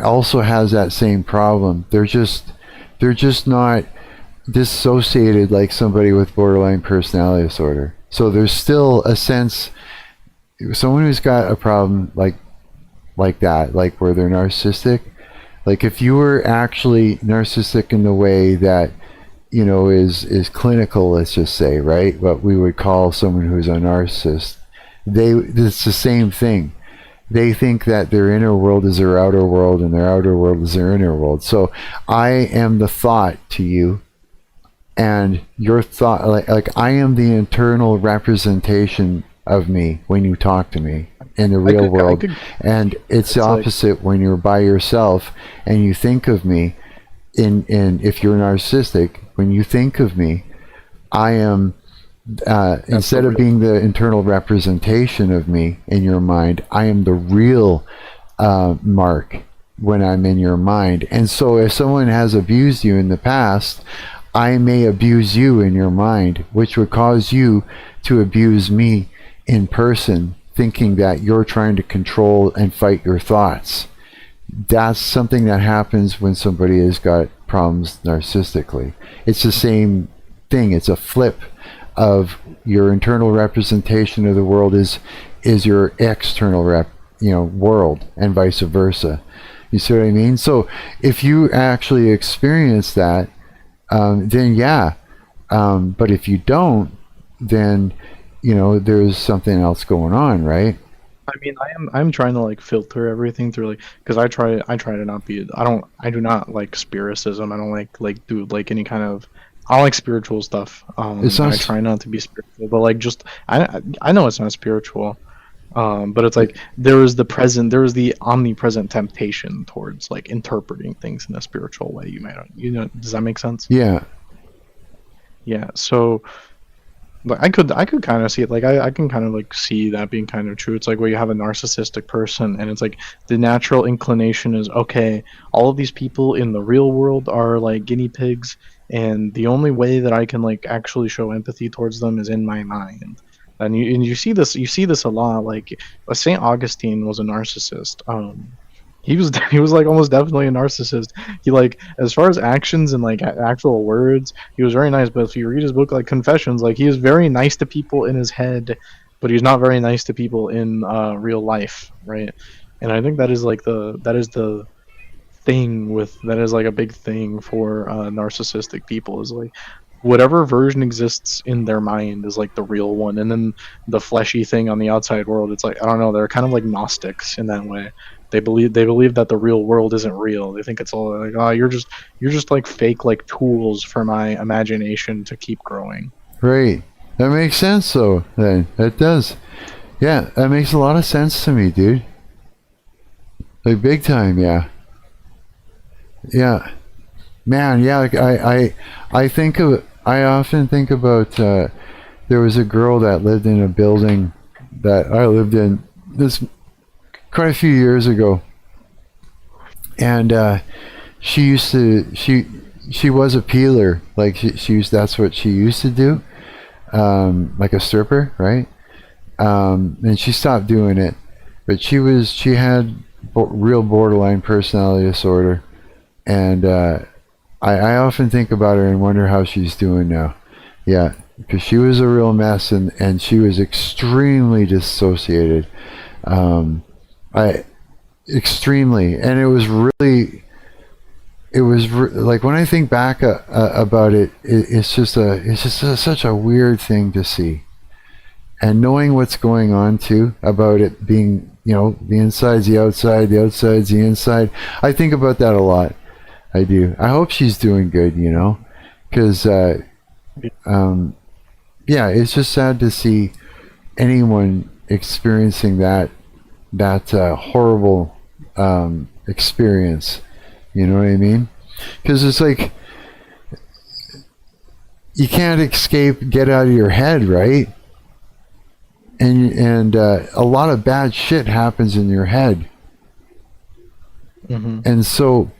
also has that same problem. They're just not dissociated like somebody with borderline personality disorder. So there's still a sense, someone who's got a problem like that, like where they're narcissistic, like if you were actually narcissistic in the way that is clinical, let's just say, right, what we would call someone who's a narcissist, it's the same thing. They think that their inner world is their outer world and their outer world is their inner world. So I am the thought to you, and your thought, like I am the internal representation of me when you talk to me in the real world. And it's the opposite when you're by yourself and you think of me in if you're narcissistic, when you think of me, I am instead of being the internal representation of me in your mind, I am the real Marc when I'm in your mind. And so if someone has abused you in the past, I may abuse you in your mind, which would cause you to abuse me in person, thinking that you're trying to control and fight your thoughts. That's something that happens when somebody has got problems narcissistically. It's the same thing. It's a flip of your internal representation of the world is your external world, and vice versa. You see what I mean? So if you actually experience that, then yeah. But if you don't, then there's something else going on, right? I mean, I'm trying to like filter everything through like, because I try to not be, I do not like spiritism. I don't like do like any kind of, I don't like spiritual stuff. I try not to be spiritual, but like just I know it's not spiritual, but it's like there is the omnipresent temptation towards like interpreting things in a spiritual way. Does that make sense? Yeah. Yeah. So. But I could kind of see it. Like I can kind of like see that being kind of true. It's like where you have a narcissistic person, and it's like the natural inclination is, okay, all of these people in the real world are like guinea pigs, and the only way that I can like actually show empathy towards them is in my mind. And you see this a lot. Like Saint Augustine was a narcissist. He was like almost definitely a narcissist. He like, as far as actions and like actual words, he was very nice. But if you read his book like Confessions, like he is very nice to people in his head, but he's not very nice to people in real life, right? And I think that is like a big thing for narcissistic people, is like whatever version exists in their mind is like the real one, and then the fleshy thing on the outside world, it's like, I don't know, they're kind of like Gnostics in that way. They believe that the real world isn't real. They think it's all like, oh, you're just like fake like tools for my imagination to keep growing. Right. That makes sense though, then. That does. Yeah, that makes a lot of sense to me, dude. Like big time, yeah. Yeah. Man, yeah, like I often think about there was a girl that lived in a building that I lived in this quite a few years ago, and she was a peeler. Like that's what she used to do, like a stripper, right? And she stopped doing it, but she had real borderline personality disorder, and I often think about her and wonder how she's doing now. Yeah, because she was a real mess, and she was extremely dissociated. Extremely, and it was really, like when I think back about it, it's just such a weird thing to see, and knowing what's going on too about it being, the inside's the outside's the inside. I think about that a lot. I do. I hope she's doing good, because it's just sad to see anyone experiencing that horrible experience. You know what I mean? Because it's like you can't get out of your head, right? And a lot of bad shit happens in your head. Mm-hmm. And so,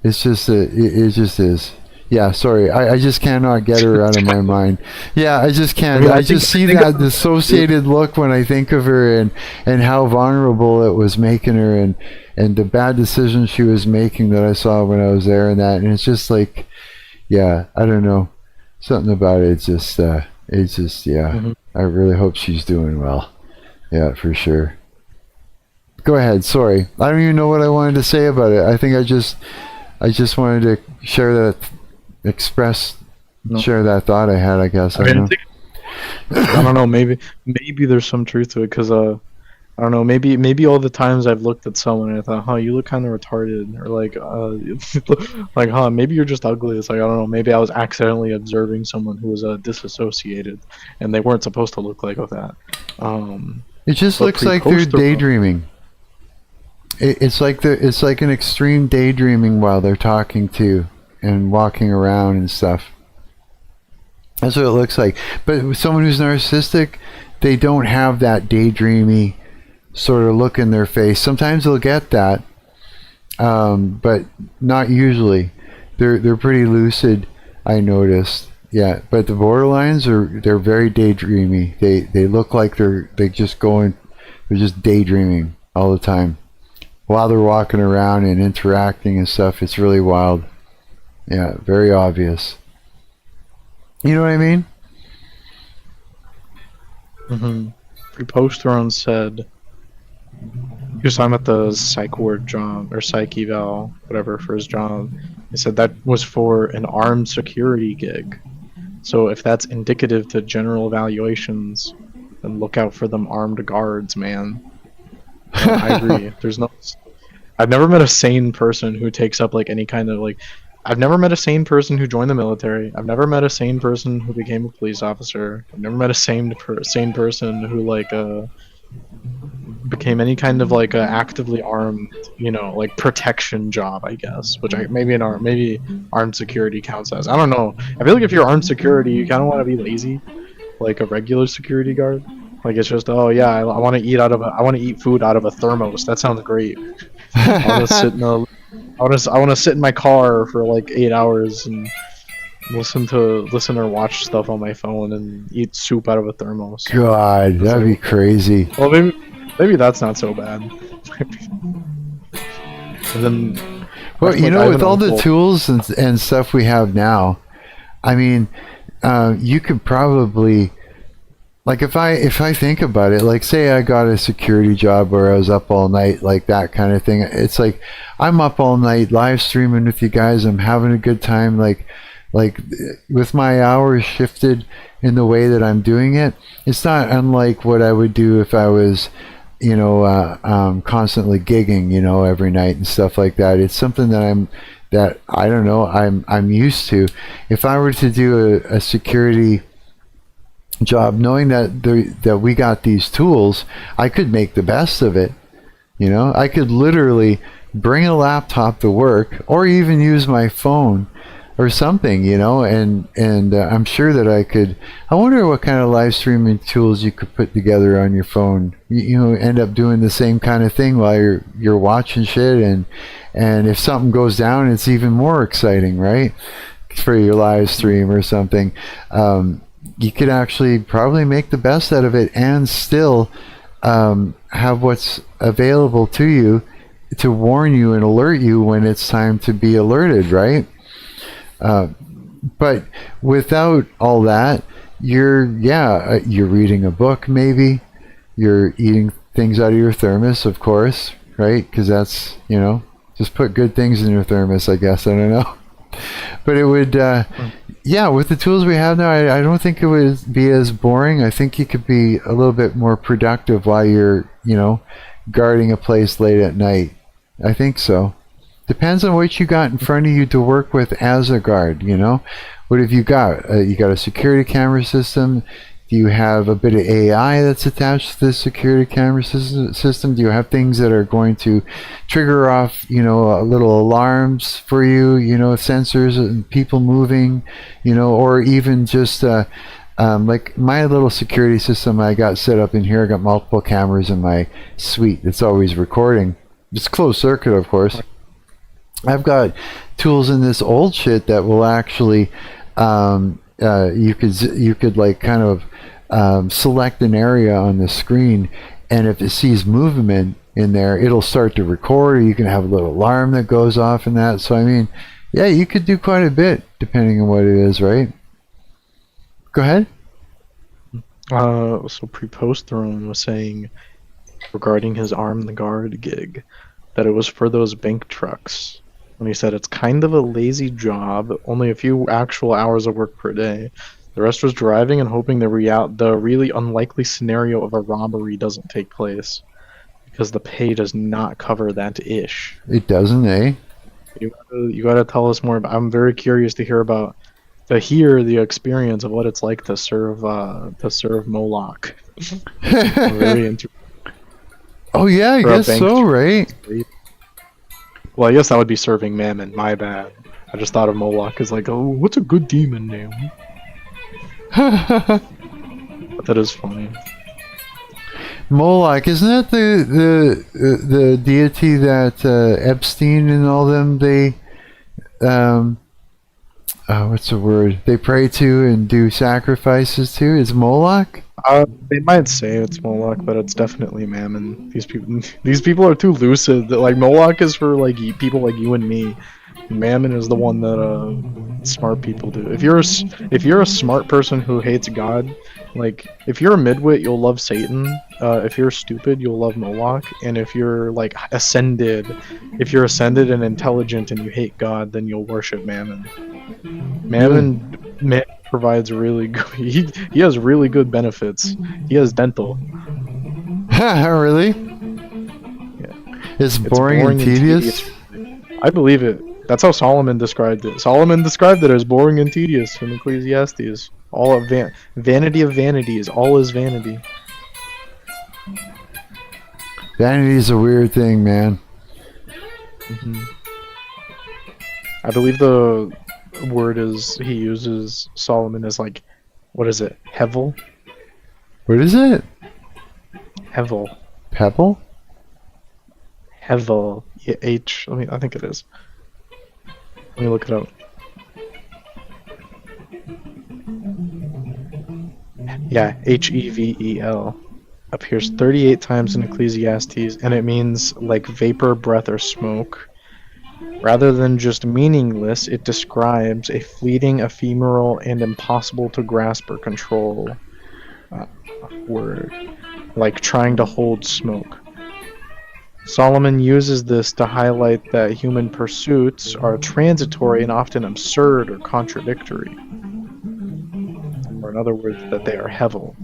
it's just it just is. Yeah, sorry, I just cannot get her out of my mind. Yeah, I just can't. I just see that dissociated look when I think of her, and how vulnerable it was making her, and the bad decisions she was making that I saw when I was there, and it's just like, I don't know, something about it. It's just Mm-hmm. I really hope she's doing well. Yeah, for sure. Go ahead. Sorry, I don't even know what I wanted to say about it. I think I just wanted to share that. Share that thought I had, I guess. I don't know, maybe there's some truth to it, because I don't know, maybe all the times I've looked at someone and I thought, you look kind of retarded, or like, maybe you're just ugly. It's like, I don't know, maybe I was accidentally observing someone who was disassociated and they weren't supposed to look like that. It just looks like they're daydreaming. It's like an extreme daydreaming while they're talking to and walking around and stuff. That's what it looks like. But with someone who's narcissistic, they don't have that daydreamy sort of look in their face. Sometimes they'll get that, but not usually. They're pretty lucid, I noticed. Yeah, but the borderlines they're very daydreamy. They look like they're just daydreaming all the time while they're walking around and interacting and stuff. It's really wild. Yeah, very obvious. You know what I mean? Mm-hmm. Reposter on said, because I'm at the psych ward job, or psych eval, whatever, for his job. He said that was for an armed security gig. So if that's indicative to general evaluations, then look out for them armed guards, man. I agree. I've never met a sane person who takes up like any kind of like. I've never met a sane person who joined the military. I've never met a sane person who became a police officer. I've never met a sane person who like became any kind of like actively armed, like protection job, I guess. Which maybe armed security counts as. I don't know. I feel like if you're armed security, you kind of want to be lazy, like a regular security guard. Like it's just, oh yeah, I want to eat food out of a thermos. That sounds great. I want to sit in my car for like 8 hours and listen or watch stuff on my phone and eat soup out of a thermos. God, that'd be crazy. Well, maybe that's not so bad. And then, well, with all the tools and stuff we have now, I mean, you could probably. Like if I think about it, like say I got a security job where I was up all night, like that kind of thing. It's like I'm up all night live streaming with you guys. I'm having a good time. Like with my hours shifted in the way that I'm doing it, it's not unlike what I would do if I was, constantly gigging, every night and stuff like that. It's something that I don't know. I'm used to. If I were to do a security job, knowing that we got these tools, I could make the best of it. I could literally bring a laptop to work, or even use my phone or something, and I'm sure that I could. I wonder what kind of live streaming tools you could put together on your phone. You end up doing the same kind of thing while you're watching shit, and if something goes down, it's even more exciting, right? For your live stream or something. You could actually probably make the best out of it and still have what's available to you to warn you and alert you when it's time to be alerted, right? But without all that, you're reading a book, maybe you're eating things out of your thermos, of course, right? Because that's, just put good things in your thermos, I guess. I don't know. But it would, with the tools we have now, I don't think it would be as boring. I think you could be a little bit more productive while you're, guarding a place late at night. I think so. Depends on what you got in front of you to work with as a guard, What have you got? You got a security camera system? Do you have a bit of AI that's attached to the security camera system? Do you have things that are going to trigger off, little alarms for you, sensors and people moving, or even just like my little security system I got set up in here. I got multiple cameras in my suite. It's always recording. It's closed circuit, of course. I've got tools in this old shit that will actually you could like kind of select an area on the screen, and if it sees movement in there, it'll start to record, or you can have a little alarm that goes off and that. So I mean, yeah, you could do quite a bit depending on what it is, right? Go ahead. So Pre-Post Throne was saying regarding his Arm the Guard gig that it was for those bank trucks. When he said it's kind of a lazy job, only a few actual hours of work per day. The rest was driving and hoping the really unlikely scenario of a robbery doesn't take place, because the pay does not cover that ish. It doesn't, eh? You gotta tell us more. I'm very curious to hear the experience of what it's like to serve Moloch. I'm very interested. Oh yeah, I guess so, right? Well, I guess that would be serving Mammon. My bad. I just thought of Moloch as like, oh, what's a good demon name? But that is funny. Moloch, isn't that the deity that Epstein and all them what's the word? They pray to and do sacrifices to? Is Moloch? They might say it's Moloch, but it's definitely Mammon. These people are too lucid. Like Moloch is for like people like you and me. Mammon is the one that smart people do. If you're a smart person who hates God, like if you're a midwit, you'll love Satan. If you're stupid, you'll love Moloch. And if you're like ascended and intelligent and you hate God, then you'll worship Mammon. Mammon provides really good. He has really good benefits. He has dental. Really? Yeah. It's boring and tedious. I believe it. That's how Solomon described it. Solomon described it as boring and tedious in Ecclesiastes. All of vanity of vanities. All is vanity. Vanity is a weird thing, man. Mm-hmm. I believe the word he uses Solomon is like, what is it? Hevel? What is it? Hevel. Pebble? Hevel. I think it is. Let me look it up. Yeah, Hevel. Appears 38 times in Ecclesiastes, and it means like vapor, breath, or smoke. Rather than just meaningless, it describes a fleeting, ephemeral, and impossible to grasp or control word, like trying to hold smoke. Solomon uses this to highlight that human pursuits are transitory and often absurd or contradictory. Or in other words, that they are hevel.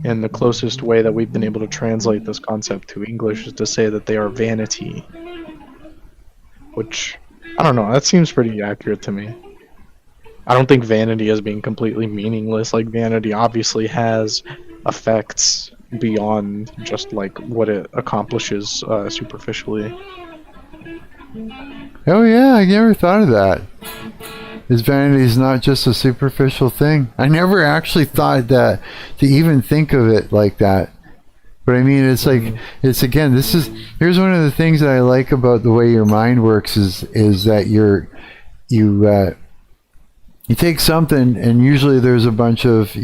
And the closest way that we've been able to translate this concept to English is to say that they are vanity. Which, I don't know, that seems pretty accurate to me. I don't think vanity is being completely meaningless. Like, vanity obviously has effects beyond just like what it accomplishes superficially. Oh yeah, I never thought of that. His vanity is not just a superficial thing. I never actually thought that, to even think of it like that. But I mean, it's like, it's again, here's one of the things that I like about the way your mind works is that you take something, and usually there's a bunch of,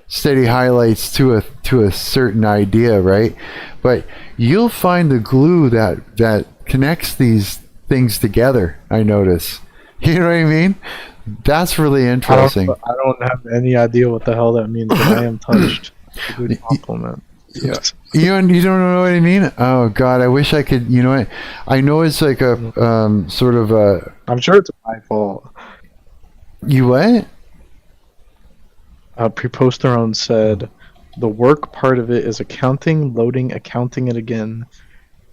steady highlights to a certain idea, right? But you'll find the glue that connects these things together, I notice. You know what I mean? That's really interesting. I don't have any idea what the hell that means, but I am touched. It's a good compliment. Yeah. You don't know what I mean? Oh God, I wish I could. You know what? I know it's like a sort of a. I'm sure it's my fault. You what? Preposterone said, the work part of it is accounting, loading, accounting it again,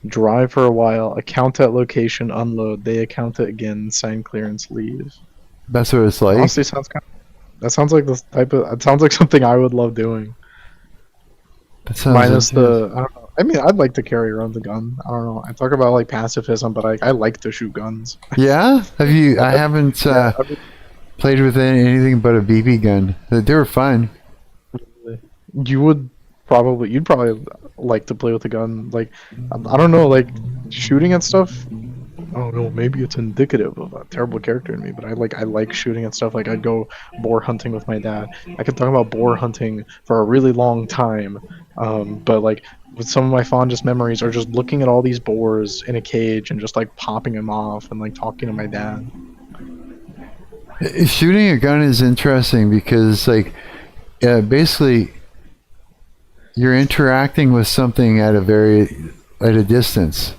drive for a while, account at location, unload, they account it again, sign clearance, leave. That's what it's like. Honestly, that sounds like the type of. It sounds like something I would love doing. That sounds Minus the. I don't know. I mean, I'd like to carry around the gun. I don't know. I talk about like pacifism, but I like to shoot guns. Yeah? Have you? I haven't played with anything but a BB gun. They were fun. You'd probably like to play with a gun. Like, I don't know, like shooting at stuff. I don't know. Maybe it's indicative of a terrible character in me, but I like shooting at stuff. Like I'd go boar hunting with my dad. I could talk about boar hunting for a really long time, but like with some of my fondest memories are just looking at all these boars in a cage and just like popping them off and like talking to my dad. Shooting a gun is interesting because like basically you're interacting with something at a distance.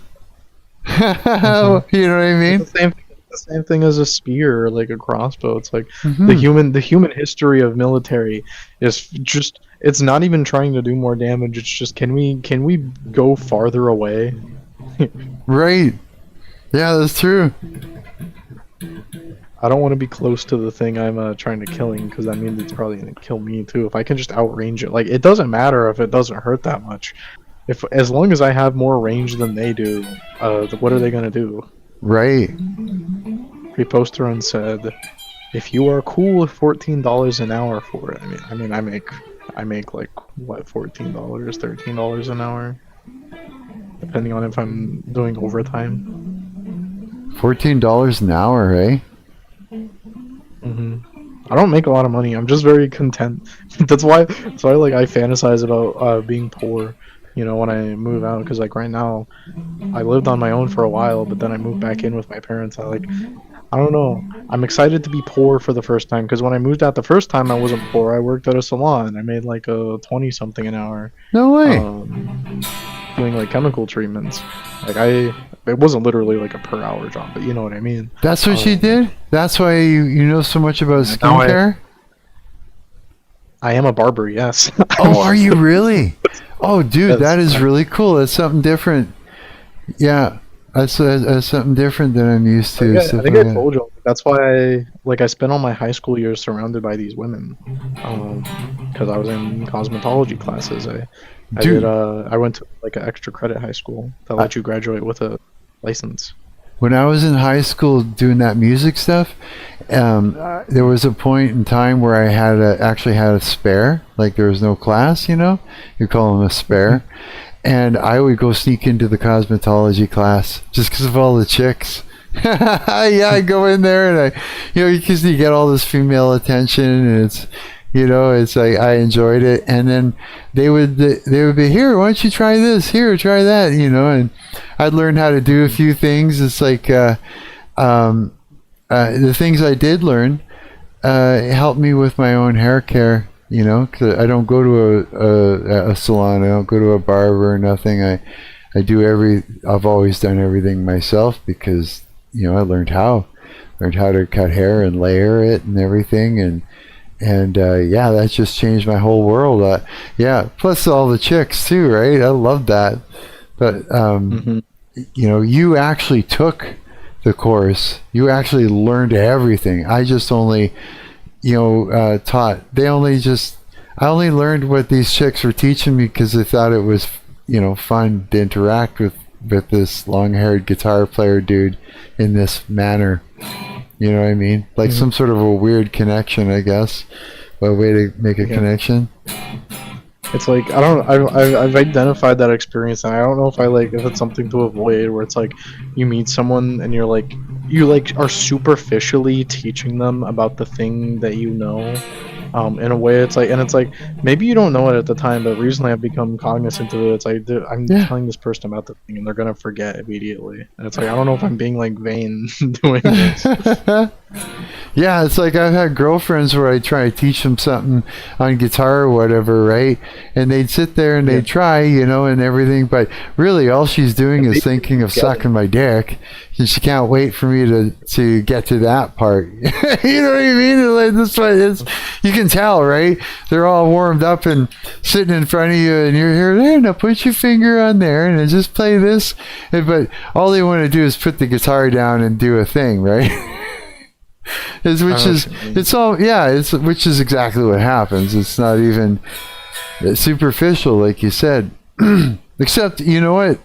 You know what I mean? It's the same thing as a spear or like a crossbow. It's like the human history of military is just, it's not even trying to do more damage. It's just can we go farther away? Right. Yeah, that's true. I don't want to be close to the thing I'm trying to killing because that means it's probably gonna kill me too. If I can just outrange it, like it doesn't matter if it doesn't hurt that much. As long as I have more range than they do, what are they gonna do? Right. Preposterone said, "If you are cool with $14 an hour for it, I mean, I make like what, $14, $13 an hour, depending on if I'm doing overtime." $14 an hour, eh? I don't make a lot of money. I'm just very content. That's why like I fantasize about being poor. You know, when I move out, because like right now, I lived on my own for a while, but then I moved back in with my parents. I don't know. I'm excited to be poor for the first time because when I moved out the first time, I wasn't poor. I worked at a salon. I made like a 20-something an hour. No way. Doing like chemical treatments. Like it wasn't literally like a per hour job, but you know what I mean. That's what you did? That's why you know so much about skincare? I am a barber, yes. Oh, are you really? Oh, dude, that is really cool. That's something different. Yeah, that's something different than I'm used to. I think I told you. That's why I spent all my high school years surrounded by these women, because I was in cosmetology classes. I went to like an extra credit high school that let you graduate with a license. When I was in high school doing that music stuff, there was a point in time where I actually had a spare. Like there was no class, you know, you call them a spare, and I would go sneak into the cosmetology class just because of all the chicks. Yeah, I go in there and because you get all this female attention and it's. You know, it's like I enjoyed it, and then they would be, here, why don't you try this? Here, try that. You know, and I'd learn how to do a few things. It's like the things I did learn helped me with my own hair care. You know, because I don't go to a salon, I don't go to a barber or nothing. I've always done everything myself because I learned how to cut hair and layer it and everything and yeah, that just changed my whole world. Yeah, plus all the chicks too, right? I love that. But you actually took the course. You actually learned everything. I just only taught. I only learned what these chicks were teaching me because they thought it was fun to interact with this long-haired guitar player dude in this manner. You know what I mean? Like some sort of a weird connection, I guess. A way to make a connection. It's like I've identified that experience, and I don't know if if it's something to avoid, where it's like you meet someone and you are superficially teaching them about the thing that you know, In a way, it's like maybe you don't know it at the time, but recently I've become cognizant of it. It's like I'm telling this person about the thing, and they're gonna forget immediately. And it's like I don't know if I'm being like vain doing this. Yeah, it's like I've had girlfriends where I try to teach them something on guitar or whatever, right? And they'd sit there and they'd try, and everything, but really all she's doing is thinking of sucking my dick, and she can't wait for me to get to that part. You know what I mean? Like this way, you can tell, right? They're all warmed up and sitting in front of you, and you're here. There, now put your finger on there and just play this. But all they want to do is put the guitar down and do a thing, right? Which is exactly what happens. It's not even superficial, like you said. Except, you know what?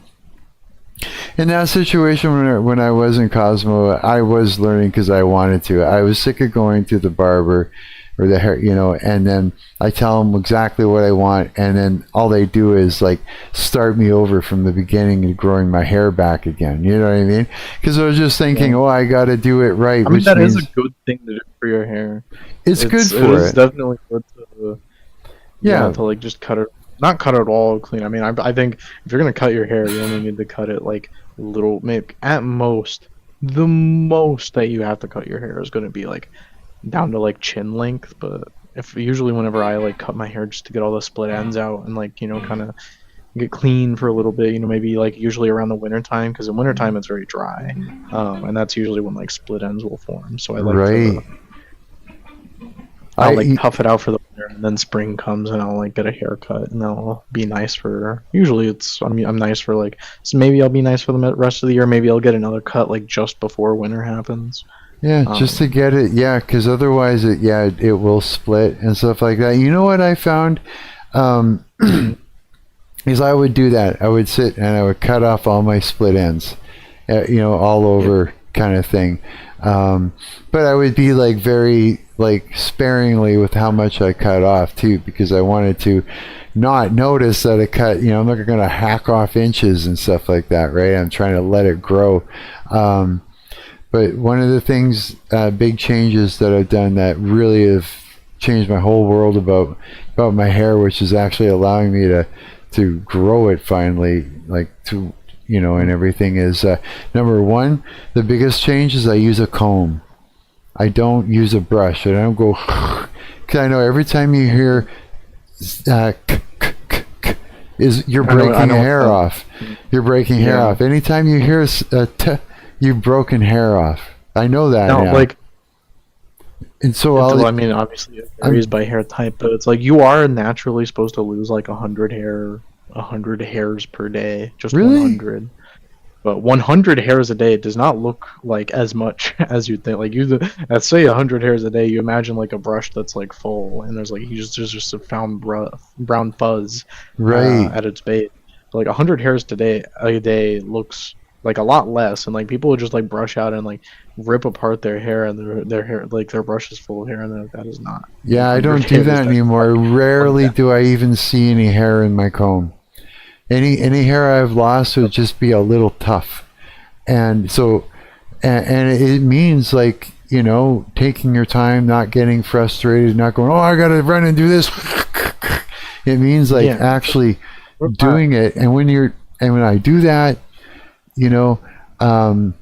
In that situation when I was in Cosmo, I was learning because I wanted to. I was sick of going to the barber or the hair, and then I tell them exactly what I want, and then all they do is like start me over from the beginning and growing my hair back again. You know what I mean? Because I was just thinking, I got to do it right. I mean, that is a good thing to do for your hair. It's good for it. It's definitely good to to like just cut it. Not cut it all clean. I mean, I think if you're gonna cut your hair, you only need to cut it like little, maybe at most. The most that you have to cut your hair is gonna be like down to like chin length. But usually whenever I like cut my hair just to get all the split ends out and like kind of get clean for a little bit, maybe like usually around the winter time, because in winter time it's very dry, and that's usually when like split ends will form. So I like to. I'll like puff it out for the winter, and then spring comes, and I'll like get a haircut, and that'll be nice for. Usually, I'm nice for like. So maybe I'll be nice for the rest of the year. Maybe I'll get another cut like just before winter happmes. Yeah, just to get it. Yeah, because otherwise, it will split and stuff like that. You know what I found? Is I would do that. I would sit and I would cut off all my split ends, all over kind of thing. But I would be like very like sparingly with how much I cut off too, because I wanted to not notice that I cut, I'm not going to hack off inches and stuff like that, right? I'm trying to let it grow. But one of the things, big changes that I've done that really have changed my whole world about my hair, which is actually allowing me to grow it finally, like to, and everything is, number one, the biggest change is I use a comb. I don't use a brush. I don't go, because I know every time you hear, you're breaking hair off. You're breaking hair off. Anytime you hear you've broken hair off. I know that now. And so I mean, obviously it varies by hair type, but it's like you are naturally supposed to lose like 100 hairs per day, just really? 100. But 100 hairs a day does not look like as much as you'd think. Like let's say 100 hairs a day, you imagine like a brush that's like full, and there's just a found brown fuzz at its base. Like 100 hairs a day looks like a lot less, and like people would just like brush out and like rip apart their hair, and their hair, like their brush is full of hair, and that is not. Yeah, I don't do that anymore. Rarely do I even see any hair in my comb. Any hair I've lost would just be a little tough, and so and it means like taking your time, not getting frustrated, not going, I gotta run and do this. It means like actually doing it, and when I do that, I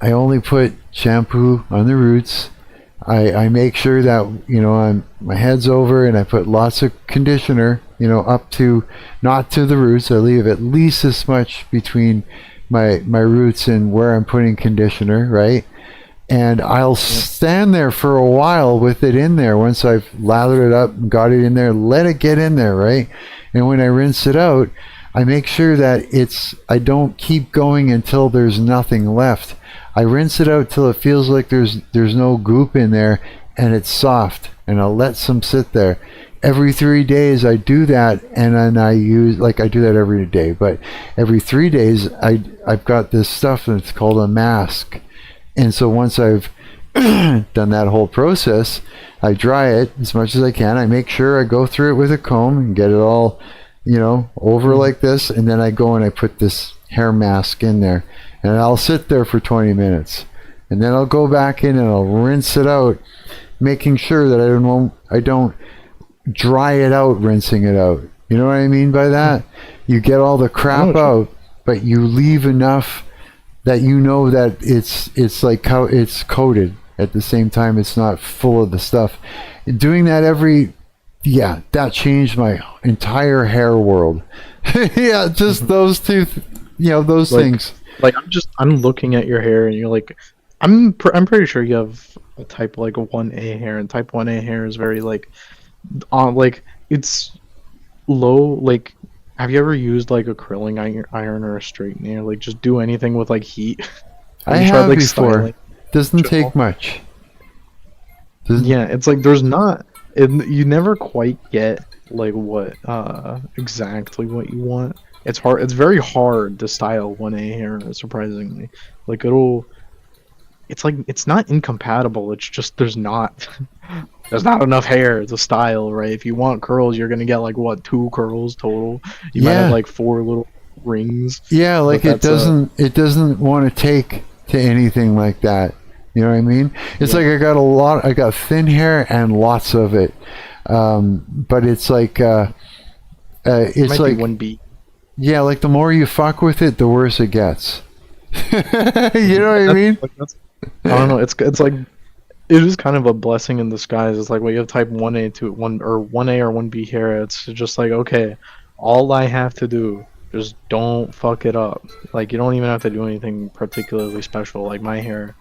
only put shampoo on the roots. I make sure that my head's over, and I put lots of conditioner up to, not to the roots. I leave at least this much between my roots and where I'm putting conditioner, right? And I'll stand there for a while with it in there. Once I've lathered it up and got it in there, let it get in there, right? And when I rinse it out, I make sure that I don't keep going until there's nothing left. I rinse it out till it feels like there's no goop in there, and it's soft, and I'll let some sit there. Every 3 days I do that, and then I do that every day, but every 3 days I've got this stuff that's called a mask. And so once I've done that whole process, I dry it as much as I can. I make sure I go through it with a comb and get it all, over like this, and then I go and I put this hair mask in there, and I'll sit there for 20 minutes, and then I'll go back in and I'll rinse it out, making sure that I don't dry it out, rinsing it out. You know what I mean by that? You get all the crap out, but you leave enough that you know that it's like how it's coated. At the same time, it's not full of the stuff. Doing that that changed my entire hair world. Yeah, just those two, those things. Like I'm looking at your hair, and you're like, I'm pretty sure you have a type like a 1A hair, and type 1A hair is very like it's low. Like, have you ever used like a curling iron or a straightener? Like, just do anything with like heat. I have before. Styling? Doesn't take much. Yeah, it's like there's not. You never quite get like what exactly what you want. It's hard. It's very hard to style 1A hair, surprisingly. Like it's like it's not incompatible. It's just there's not enough hair to style, right? If you want curls, you're gonna get like what 2 curls total. You might have like 4 little rings. Yeah, like it doesn't want to take to anything like that. You know what I mean? It's like I got thin hair and lots of it. But it's like it's like 1B. Yeah, like the more you fuck with it, the worse it gets. You know what I mean? I don't know. It's like it is kind of a blessing in disguise. It's like when you have type 1A to 1A or 1B hair, it's just like, okay, all I have to do, just don't fuck it up. Like, you don't even have to do anything particularly special. Like my hair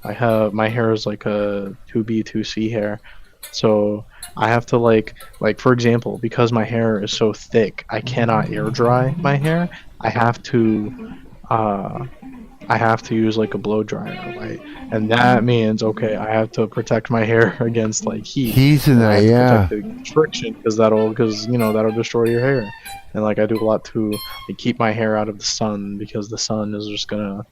is like a 2B 2C hair, so I have to like for example, because my hair is so thick, I cannot air dry my hair. I have to use like a blow dryer, right? And that means, okay, I have to protect my hair against like heat and that, yeah, friction, because that'll destroy your hair. And like I do a lot to like keep my hair out of the sun, because the sun is gonna,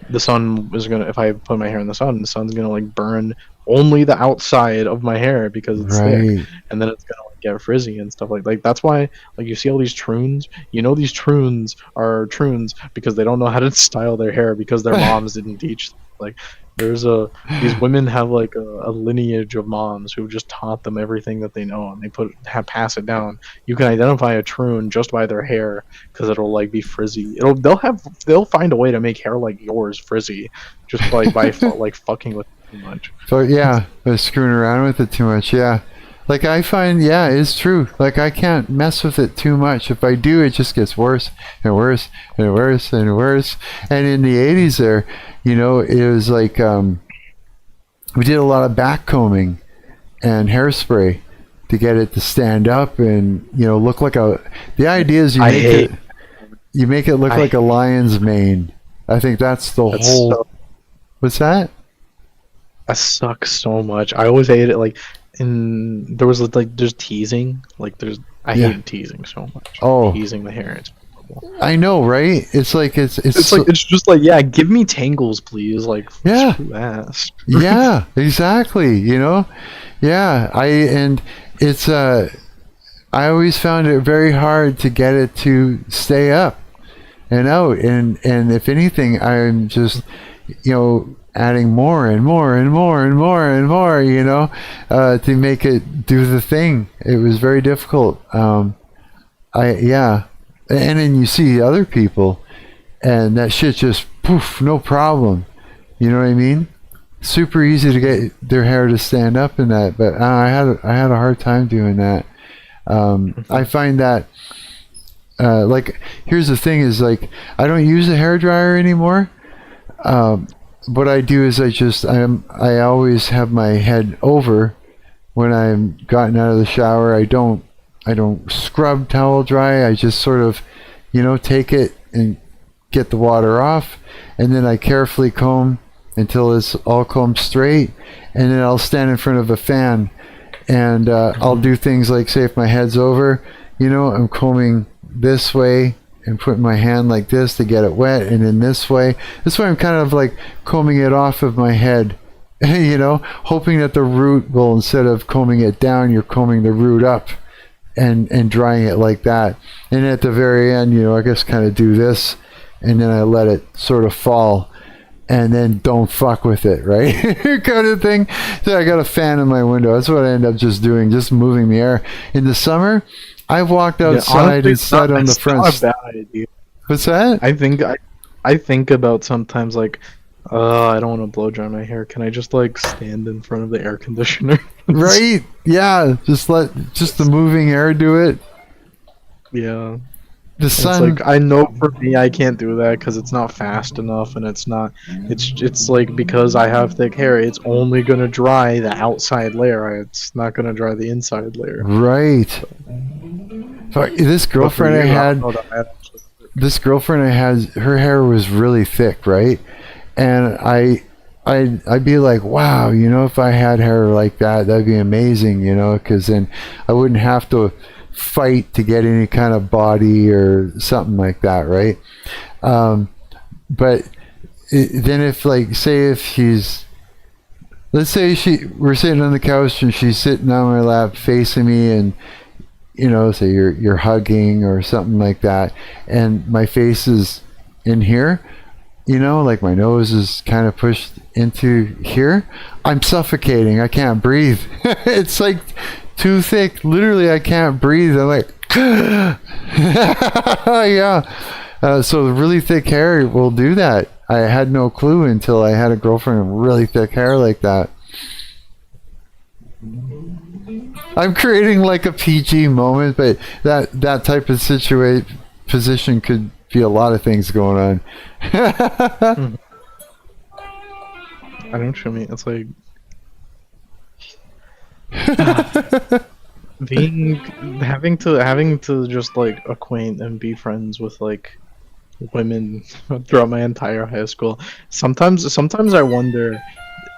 if I put my hair in the sun's gonna like burn only the outside of my hair because it's thick, and then it's gonna like get frizzy and stuff like that's why like you see all these troons. These troons are troons because they don't know how to style their hair because their moms didn't teach them. Like these women have like a lineage of moms who just taught them everything that they know, and they pass it down. You can identify a troon just by their hair because it'll like be frizzy. They'll find a way to make hair like yours frizzy just like by like fucking with it too much. So yeah, by screwing around with it too much. Yeah, like I find, yeah, it's true. Like I can't mess with it too much. If I do, it just gets worse and worse and worse and worse. And in the 80s there, it was like we did a lot of back combing and hairspray to get it to stand up and look like the idea is you make it look like a lion's mane. I think that's the whole. What's that? That sucks so much. I always hated it. Like there's teasing. Like I hate teasing so much. Oh, teasing the hair. It's I know, right? It's like it's just like, yeah, give me tangles, please. Like, yeah, ass. Yeah, exactly. Yeah, I always found it very hard to get it to stay up and out, and if anything, I'm just adding more and more and more and more and more, to make it do the thing. It was very difficult. And then you see other people, and that shit just poof, no problem. You know what I mean? Super easy to get their hair to stand up in that, but I had a hard time doing that. I find that like here's the thing is like I don't use a hair dryer anymore. What I do is I always have my head over when I'm gotten out of the shower. I don't scrub towel dry. I just sort of, take it and get the water off, and then I carefully comb until it's all combed straight, and then I'll stand in front of a fan, and I'll do things like, say if my head's over, I'm combing this way and putting my hand like this to get it wet, and then this way. This way I'm kind of like combing it off of my head, hoping that the root will, instead of combing it down, you're combing the root up. And drying it like that, and at the very end, I guess kind of do this, and then I let it sort of fall, and then don't fuck with it, right? Kind of thing. So I got a fan in my window. That's what I end up just doing, just moving the air. In the summer, I've walked outside and sat on the front. It's not a bad idea. What's that? I think about sometimes like, I don't want to blow dry my hair. Can I just like stand in front of the air conditioner? Right? Yeah. Just the moving air do it. Yeah. The sun. It's like, I know for me I can't do that because it's not fast enough, and it's like because I have thick hair, it's only gonna dry the outside layer. It's not gonna dry the inside layer. Right. So this girlfriend I had, her hair was really thick, right? And I'd be like, wow, you know, if I had hair like that, that'd be amazing, you know, because then I wouldn't have to fight to get any kind of body or something like that, right? But then if, like, say if she's, let's say we're sitting on the couch and she's sitting on my lap facing me, and you know, say you're hugging or something like that, and my face is in here, you know, like my nose is kind of pushed into here, I'm suffocating. I can't breathe. It's like too thick. Literally, I can't breathe. I'm like, yeah. So the really thick hair will do that. I had no clue until I had a girlfriend with really thick hair like that. I'm creating like a PG moment, but that type of position could be a lot of things going on. I don't know what you mean. It's like having to just like acquaint and be friends with like women throughout my entire high school. Sometimes I wonder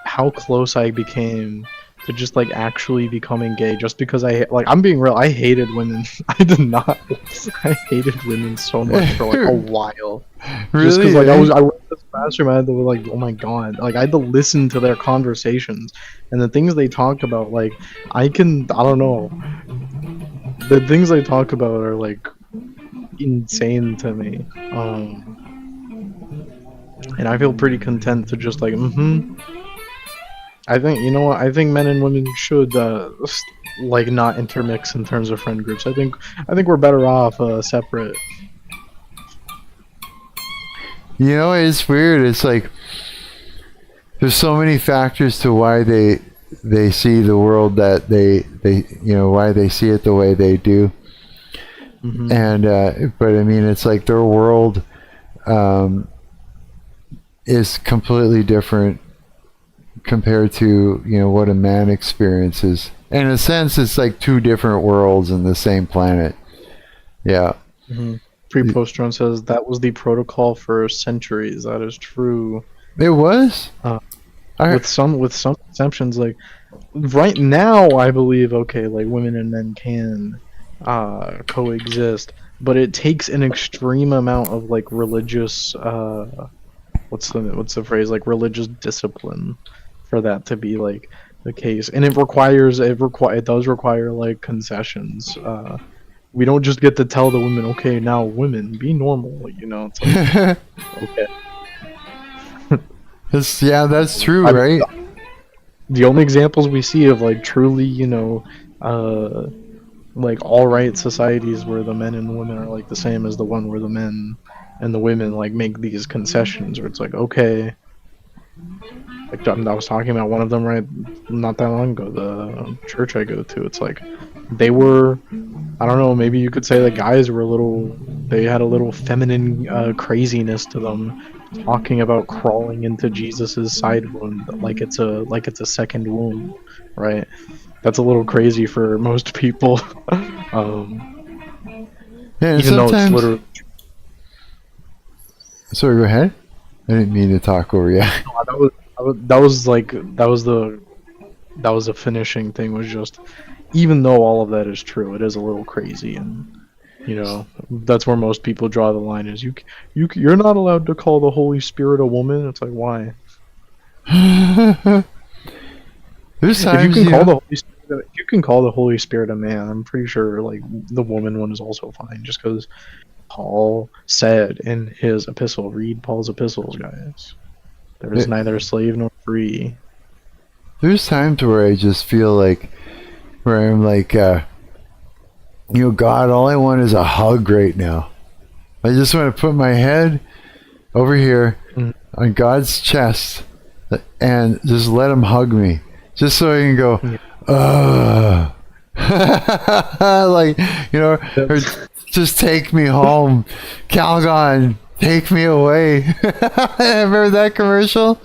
how close I became to just like actually becoming gay just because I'm being real, I hated women. I hated women so much for like a while. Really? Just because like I went to this classroom, I had to like, oh my god, like I had to listen to their conversations and the things they talk about. Like I don't know, the things they talk about are like insane to me. And I feel pretty content to just like I think, you know what, I think men and women should like not intermix in terms of friend groups. I think we're better off separate. You know, it's weird. It's like there's so many factors to why they see the world that they you know, why they see it the way they do. And but I mean, it's like their world is completely different compared to, you know, what a man experiences. In a sense, it's like two different worlds in the same planet. Yeah. Pre-Postron says that was the protocol for centuries. That is true. It was? With some exceptions, like right now I believe, okay, like women and men can coexist, but it takes an extreme amount of like religious what's the phrase, like religious discipline for that to be like the case, and it does require like concessions. We don't just get to tell the women, okay, now women be normal, you know. It's like, okay. Yeah, that's true, right? The only examples we see of like truly, you know, like all right societies where the men and the women are like the same as the one where the men and the women like make these concessions, where it's like, okay. Like I was talking about one of them right not that long ago, the church I go to. It's like they were, I don't know, maybe you could say the guys were they had a little feminine craziness to them, talking about crawling into Jesus's side wound like it's a second womb, right? That's a little crazy for most people. Yeah, even though it's literally. Sorry, go ahead. I didn't mean to talk over you. No, that was the finishing thing, was just, even though all of that is true, it is a little crazy, and you know, that's where most people draw the line, is you're not allowed to call the Holy Spirit a woman. It's like, why? There's If times you can call the Holy Spirit a man, I'm pretty sure like the woman one is also fine, just because Paul said in his epistle, read Paul's epistles, guys. There is neither slave nor free. There's times where I just feel like, where I'm like, God, all I want is a hug right now. I just want to put my head over here on God's chest and just let him hug me. Just so I can go, like, or just take me home. Calgon, take me away. Remember that commercial?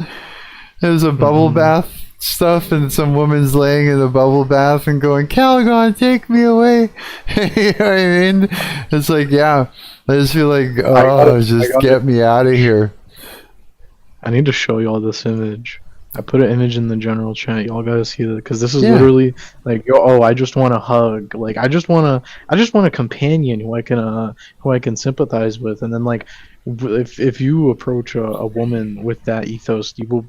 It was a bubble bath stuff, and some woman's laying in a bubble bath and going, Calgon, take me away. You know what I mean? It's like, yeah, I just feel like, get me out of here. I need to show y'all this image. I put an image in the general chat. Y'all gotta see that, because this is literally like, I just want a hug. Like, I just want a companion who I can sympathize with. And then, like, if you approach a woman with that ethos, you will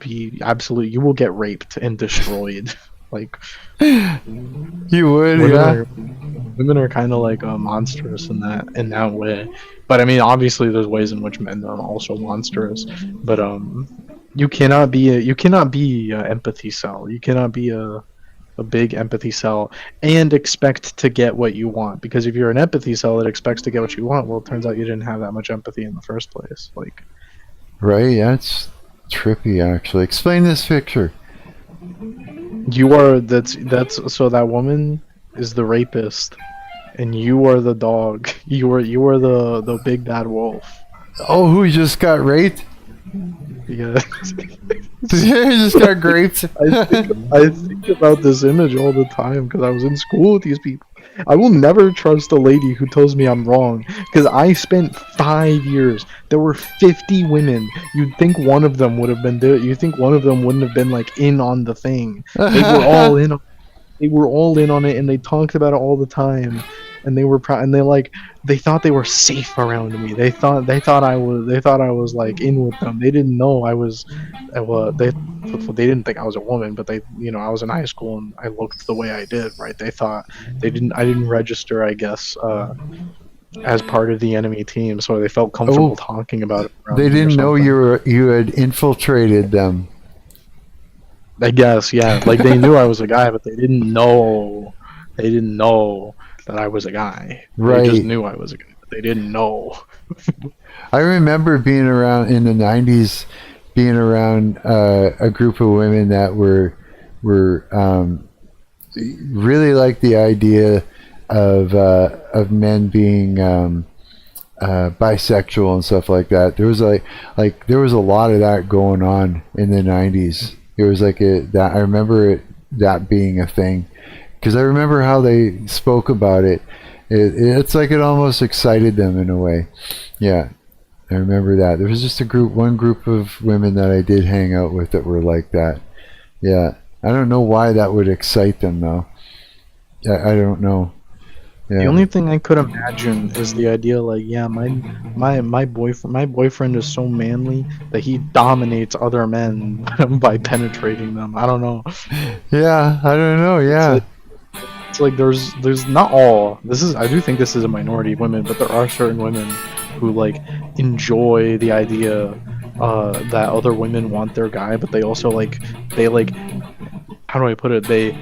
get raped and destroyed. Like, you would, women are kind of like monstrous in that way. But I mean, obviously, there's ways in which men are also monstrous. But you cannot be a empathy cell. You cannot be a big empathy cell and expect to get what you want. Because if you're an empathy cell that expects to get what you want, well, it turns out you didn't have that much empathy in the first place. Like, right? That's trippy, actually. Explain this picture. So that woman is the rapist, and you are the dog. You are the big bad wolf. Oh, who just got raped? Yeah. He just got raped. I think about this image all the time because I was in school with these people. I will never trust a lady who tells me I'm wrong, because I spent 5 years. There were 50 women. You'd think one of them would have been there. You think one of them wouldn't have been like in on the thing. They were all in. They were all in on it, and they talked about it all the time. And they were proud, and they thought they were safe around me. They thought I was like in with them. They didn't know I was. They didn't think I was a woman, but I was in high school and I looked the way I did. Right? They thought I didn't register, I guess, as part of the enemy team, so they felt comfortable talking about it. They didn't know you had infiltrated them. I guess, yeah. Like, they knew I was a guy, but they didn't know. That I was a guy. Right. They just knew I was a guy, but they didn't know. I remember being around in the 90s, being around a group of women that were really like the idea of men being bisexual and stuff like that. There was there was a lot of that going on in the 90s. It was like I remember that being a thing. Because I remember how they spoke about it. It's like it almost excited them in a way. Yeah, I remember that. There was just one group of women that I did hang out with that were like that. Yeah, I don't know why that would excite them though. I don't know. Yeah. The only thing I could imagine is the idea, like, yeah, my boyfriend is so manly that he dominates other men by penetrating them. I don't know. Yeah, I don't know. Yeah. It's like there's not all. I do think this is a minority of women, but there are certain women who like enjoy the idea that other women want their guy, but they also how do I put it? They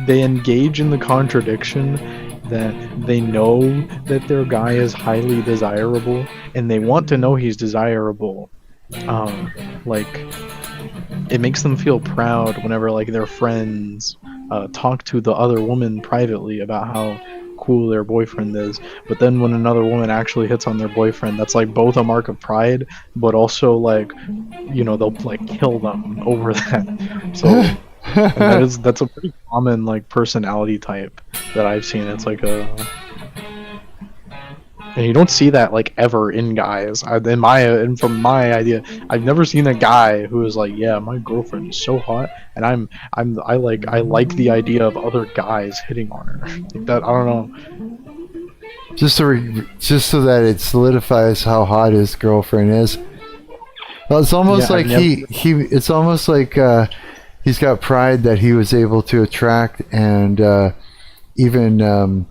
they engage in the contradiction that they know that their guy is highly desirable and they want to know he's desirable. It makes them feel proud whenever like their friends talk to the other woman privately about how cool their boyfriend is, but then when another woman actually hits on their boyfriend, that's like both a mark of pride, but also like, they'll like kill them over that. So that's a pretty common like personality type that I've seen. It's like and you don't see that like ever in guys. From my idea, I've never seen a guy who is like, yeah, my girlfriend is so hot, and I like the idea of other guys hitting on her. Like that, I don't know. Just so that it solidifies how hot his girlfriend is. Well, it's almost like it's almost like he's got pride that he was able to attract and even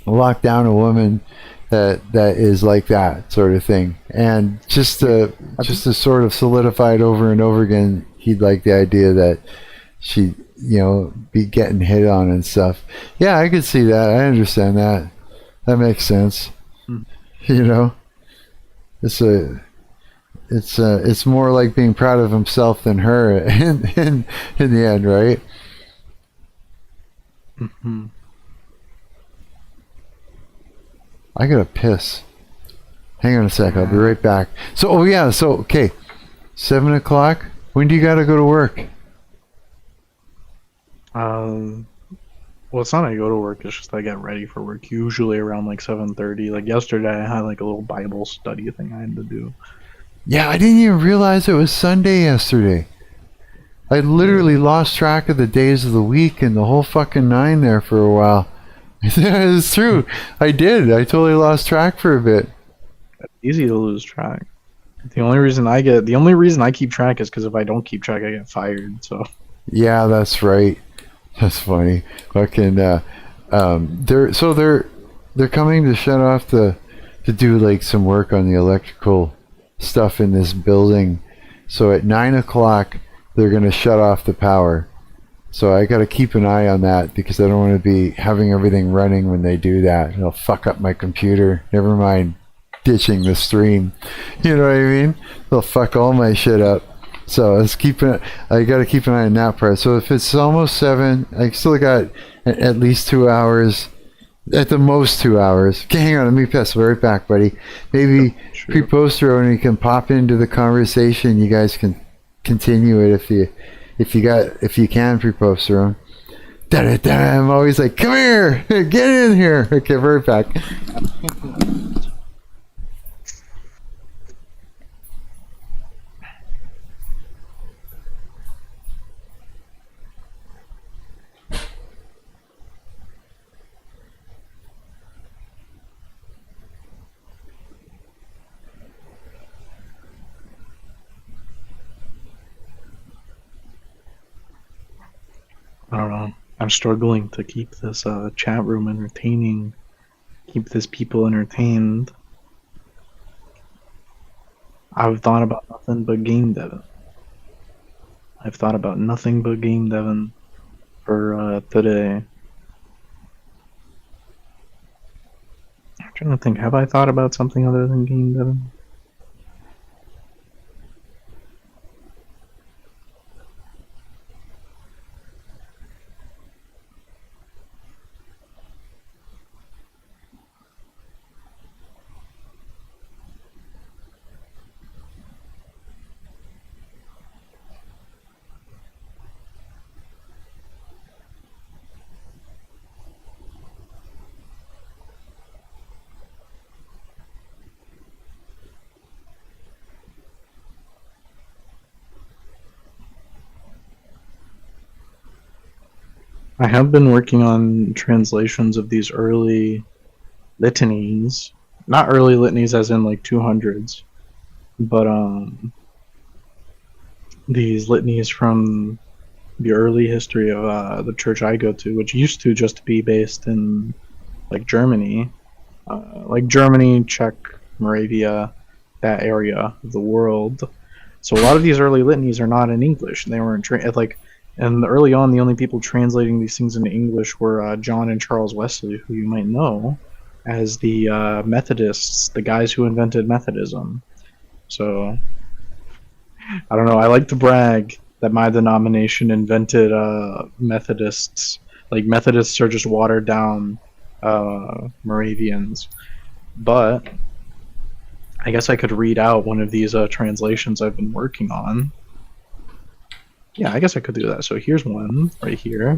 lock down a woman that is like that sort of thing. And just to sort of solidify it over and over again, he'd like the idea that she, be getting hit on and stuff. Yeah, I could see that. I understand that. That makes sense. It's more like being proud of himself than her in the end, right? Mm-hmm. I gotta piss. Hang on a sec, I'll be right back. Okay, 7 o'clock. When do you gotta go to work? Well, it's not I go to work, it's just I get ready for work, usually around like 7:30. Like yesterday, I had like a little Bible study thing I had to do. Yeah, I didn't even realize it was Sunday yesterday. I literally lost track of the days of the week and the whole fucking 9 there for a while. It's true. I did. I totally lost track for a bit. It's easy to lose track. The only reason I keep track is because if I don't keep track, I get fired. So. Yeah, that's right. That's funny. Fucking. They're coming to shut off to do like some work on the electrical stuff in this building. So at 9 o'clock, they're gonna shut off the power. So I got to keep an eye on that because I don't want to be having everything running when they do that. It'll fuck up my computer. Never mind ditching the stream. You know what I mean? They'll fuck all my shit up. So I got to keep an eye on that part. So if it's almost 7, I still got at least 2 hours. At the most 2 hours. Okay, hang on, let me pass. I'll be right back, buddy. Maybe pre-poster and you can pop into the conversation. You guys can continue it if you can pre-post your own. I'm always like, come here, get in here. Okay, right back. I don't know. I'm struggling to keep this chat room entertaining, keep this people entertained. I've thought about nothing but game devin. For today. I'm trying to think, have I thought about something other than game devin? I have been working on translations of these early litanies. Not early litanies as in like 200s, but these litanies from the early history of the church I go to, which used to just be based in like Germany, Czech, Moravia, that area of the world. So a lot of these early litanies are not in English. They were and early on, the only people translating these things into English were John and Charles Wesley, who you might know as the Methodists, the guys who invented Methodism. So, I don't know, I like to brag that my denomination invented Methodists. Like, Methodists are just watered down Moravians. But, I guess I could read out one of these translations I've been working on. Yeah, I guess I could do that. So here's one right here.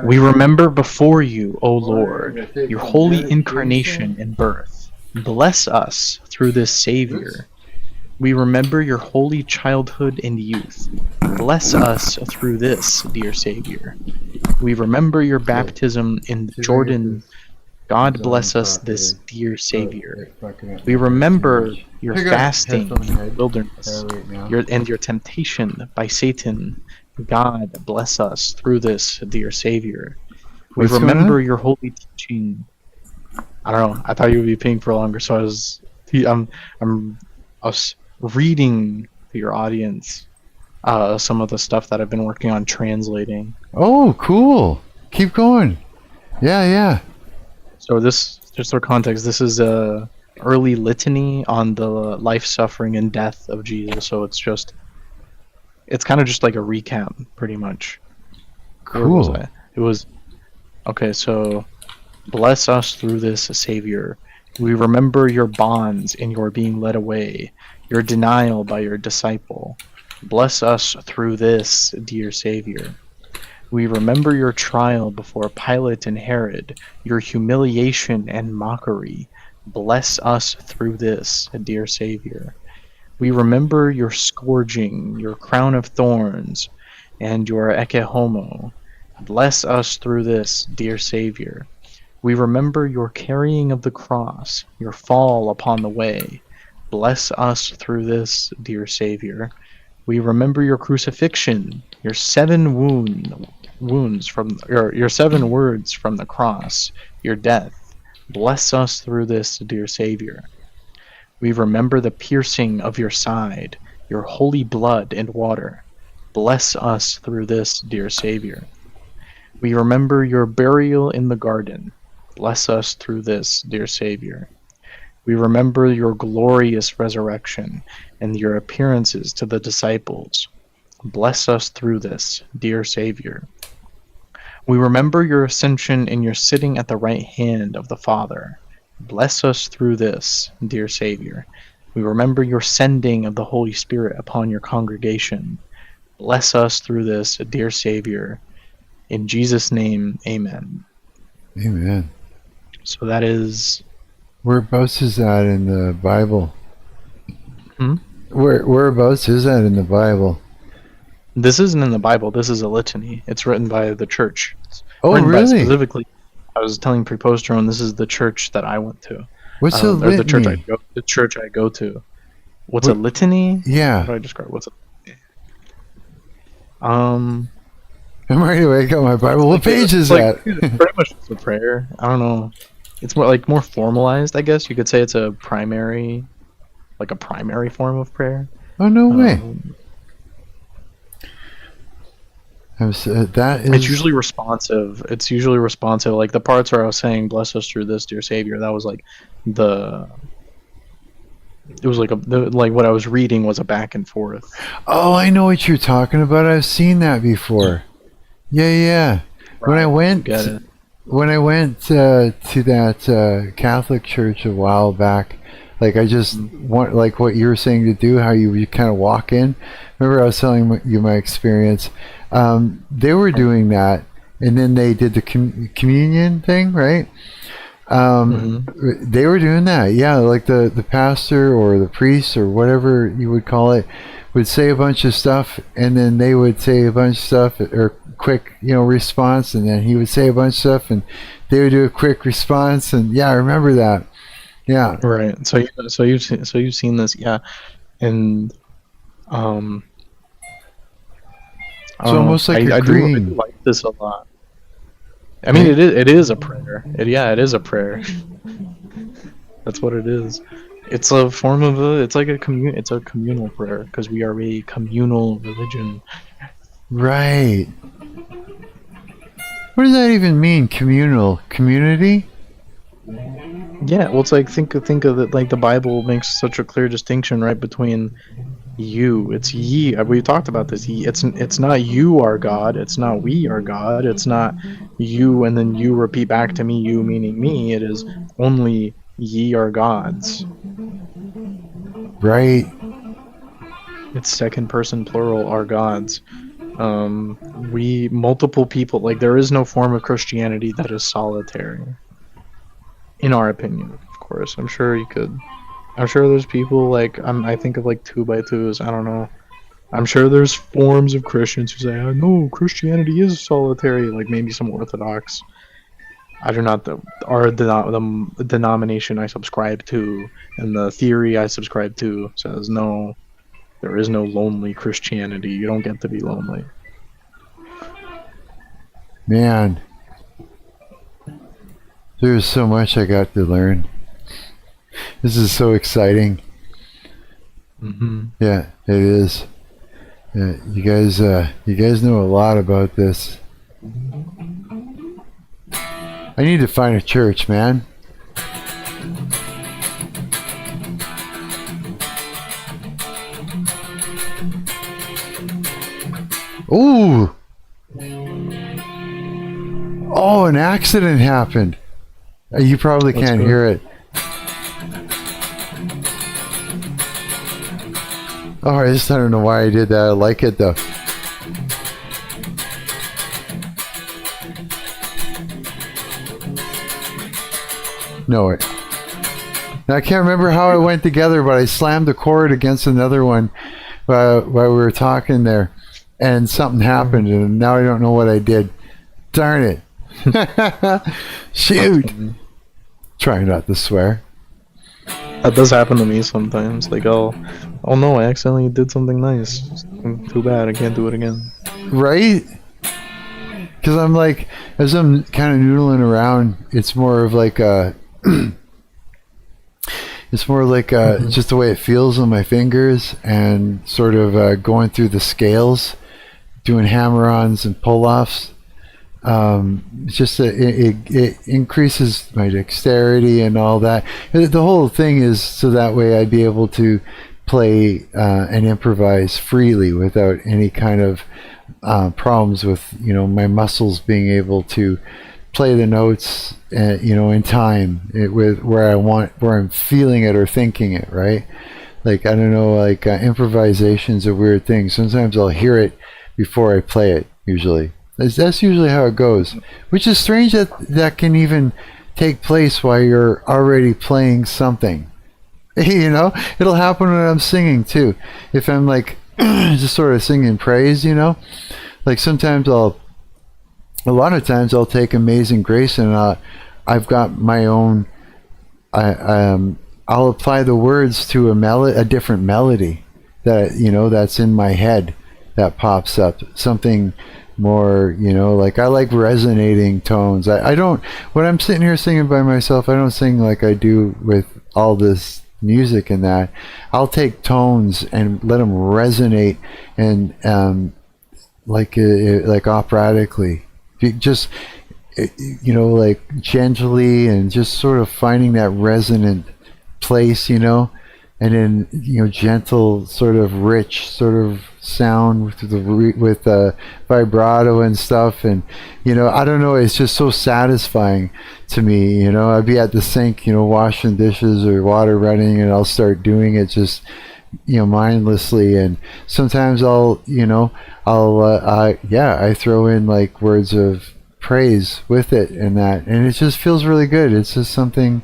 We remember before you, O Lord, your holy incarnation and birth. Bless us through this Savior. We remember your holy childhood and youth. Bless us through this, dear Savior. We remember your baptism in the Jordan. God bless us, this dear Savior. We remember your fasting in the wilderness, your temptation by Satan. God bless us through this, dear Savior. We What's going remember on? your holy teaching. I don't know. I thought you would be paying for longer, so I was reading to your audience some of the stuff that I've been working on translating. Oh, cool. Keep going. Yeah. So this, just for context, this is a early litany on the life, suffering, and death of Jesus. So it's kind of just like a recap, pretty much. Where was Cool. I? It was okay. So, bless us through this, Savior. We remember your bonds in your being led away, your denial by your disciple. Bless us through this, dear Savior. We remember your trial before Pilate and Herod, your humiliation and mockery. Bless us through this, dear Savior. We remember your scourging, your crown of thorns, and your ecce homo. Bless us through this, dear Savior. We remember your carrying of the cross, your fall upon the way. Bless us through this, dear Savior. We remember your crucifixion, your 7 wounds from your 7 words from the cross, your death. Bless us through this, dear Savior. We remember the piercing of your side, your holy blood and water. Bless us through this, dear Savior. We remember your burial in the garden. Bless us through this, dear Savior. We remember your glorious resurrection and your appearances to the disciples. Bless us through this, dear Savior. We remember your ascension and your sitting at the right hand of the Father. Bless us through this, dear Savior. We remember your sending of the Holy Spirit upon your congregation. Bless us through this, dear Savior. In Jesus' name, amen. Amen. So that is... Whereabouts is that in the Bible? Hmm? Whereabouts is that in the Bible? This isn't in the Bible. This is a litany. It's written by the church. Oh, really? Specifically, I was telling Preposterone, this is the church that I went to. What's a litany? The church I go to. What's a litany? Yeah. How do I describe what's a litany? I'm ready to wake up my Bible. What page is that? It's pretty much just a prayer. I don't know. It's more formalized, I guess. You could say it's a primary form of prayer. Oh, no way. That is... It's usually responsive. Like the parts where I was saying, "Bless us through this, dear Savior." That was like like what I was reading was a back and forth. Oh, I know what you're talking about. I've seen that before. Yeah. Right. When I went Get it. when I went to that Catholic church a while back, like I just want, like what you were saying to do, how you kind of walk in. Remember I was telling you my experience. They were doing that, and then they did the communion thing, right? They were doing that, yeah. Like the pastor or the priest or whatever you would call it would say a bunch of stuff, and then they would say a bunch of stuff, or quick, response, and then he would say a bunch of stuff, and they would do a quick response, and yeah, I remember that. Yeah. Right. So you've seen this, yeah, and it's almost like I do like this a lot. I mean, it is a prayer. It is a prayer. That's what it is. It's a form of it's a communal prayer, because we are a communal religion. Right. What does that even mean? Communal? Community? Yeah, well, it's like think of it, like the Bible makes such a clear distinction, right, between you. It's ye. We talked about this. It's not you are God. It's not we are God. It's not you and then you repeat back to me, you meaning me. It is only ye are gods. Right. It's second person plural are gods. We multiple people, like there is no form of Christianity that is solitary. In our opinion, of course. I'm sure there's people like I think of like 2x2s. I don't know. I'm sure there's forms of Christians who say, "Oh no, Christianity is solitary." Like maybe some Orthodox. I do not. The denomination I subscribe to and the theory I subscribe to says no. There is no lonely Christianity. You don't get to be lonely. Man, There's so much I got to learn. This is so exciting. Yeah, it is. Yeah, you guys know a lot about this. I need to find a church, man. Ooh! Oh, an accident happened. You probably can't hear it. Oh, I don't know why I did that. I like it though. No, I can't remember how it went together, but I slammed the cord against another one while we were talking there, and something happened, and now I don't know what I did. Darn it. Shoot. Trying not to swear. That does happen to me sometimes. Like, oh no, I accidentally did something nice. Too bad, I can't do it again. Right? Because I'm like, as I'm kind of noodling around, it's more of like a... it's more like just the way it feels on my fingers, and sort of going through the scales, doing hammer-ons and pull-offs. It's just it increases my dexterity and all that. The whole thing is so that way I'd be able to play and improvise freely without any kind of problems with my muscles being able to play the notes in time with where I'm feeling it or thinking it, right? Like, I don't know, like improvisation's a weird thing. Sometimes I'll hear it before I play it, usually. That's usually how it goes, which is strange that can even take place while you're already playing something. It'll happen when I'm singing too. If I'm like just sort of singing praise, like sometimes a lot of times I'll take Amazing Grace and I've got my own. I'll apply the words to a different melody that that's in my head that pops up, something more, like I like resonating tones. I don't, when I'm sitting here singing by myself, I don't sing like I do with all this music and that. I'll take tones and let them resonate and like operatically, just like gently, and just sort of finding that resonant place, and then gentle, sort of rich sort of sound with vibrato and stuff, and I don't know, it's just so satisfying to me. I'd be at the sink washing dishes or water running, and I'll start doing it just mindlessly, and sometimes I throw in like words of praise with it and that, and it just feels really good. It's just something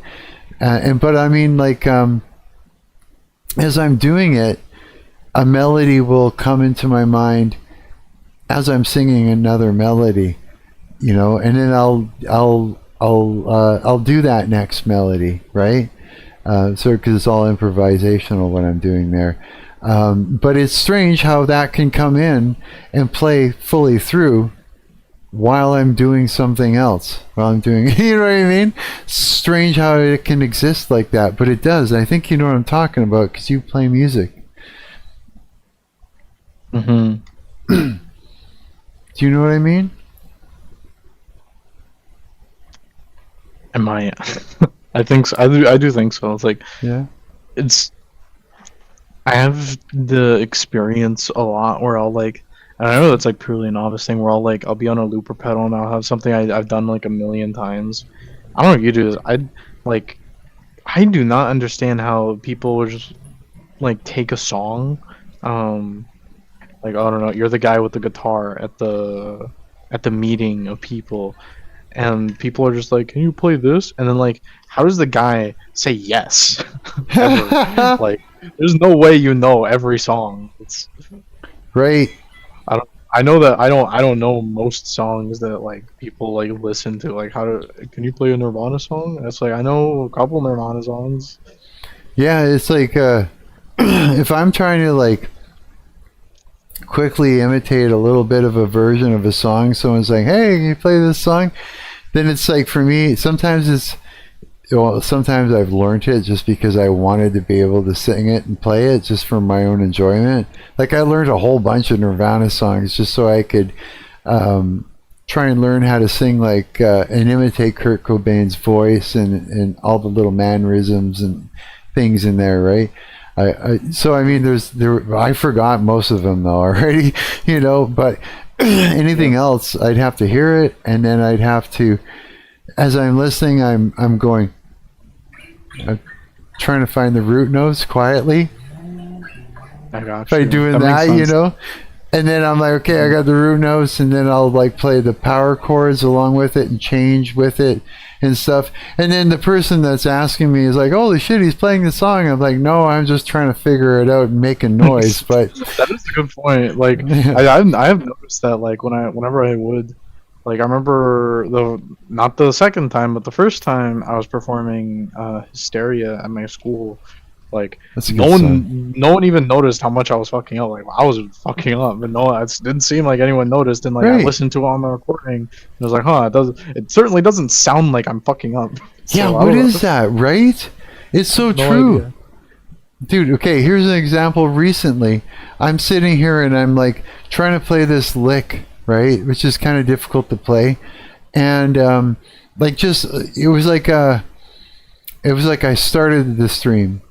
but I mean, like as I'm doing it, a melody will come into my mind as I'm singing another melody, and then I'll do that next melody, right? So because it's all improvisational what I'm doing there, but it's strange how that can come in and play fully through while I'm doing something else. While I'm doing, you know what I mean? Strange how it can exist like that, but it does. I think you know what I'm talking about because you play music. Do you know what I mean? Am I? I think so. I do think so. It's like, yeah. I have the experience a lot where I'll like, and I know that's like purely a novice thing, where I'll be on a looper pedal and I'll have something I've done like a million times. I don't know if you do this. I do not understand how people would just like take a song, like, I don't know, you're the guy with the guitar at the meeting of people, and people are just like, can you play this? And then like, how does the guy say yes? Ever? Like, there's no way every song. It's right. I know that I don't know most songs that like people like listen to. Like, can you play a Nirvana song? It's like, I know a couple Nirvana songs. Yeah, it's like if I'm trying to like quickly imitate a little bit of a version of a song, someone's like, hey, can you play this song? then it's like for me, sometimes I've learned it just because I wanted to be able to sing it and play it just for my own enjoyment. Like I learned a whole bunch of Nirvana songs just so I could try and learn how to sing like and imitate Kurt Cobain's voice and all the little mannerisms and things in there, right? So I mean, I forgot most of them though already, but anything else, I'd have to hear it, and then I'd have to, as I'm listening, I'm going. I'm trying to find the root notes quietly. I got by doing that, and then I'm like, okay, I got the root notes, and then I'll like play the power chords along with it and change with it and stuff. And then the person that's asking me is like, holy shit, he's playing the song. I'm like, no, I'm just trying to figure it out and make a noise. But that is a good point. Like I have noticed that like whenever I would. Like I remember not the second time, but the first time I was performing Hysteria at my school. Like no one even noticed how much I was fucking up. Like I was fucking up, but no, it didn't seem like anyone noticed. And like I listened to it on the recording, and I was like, it certainly doesn't sound like I'm fucking up. Yeah, so what is that, right? It's so true. Idea. Dude, okay, here's an example. Recently, I'm sitting here and I'm like trying to play this lick, right, which is kind of difficult to play, and it was like I started the stream,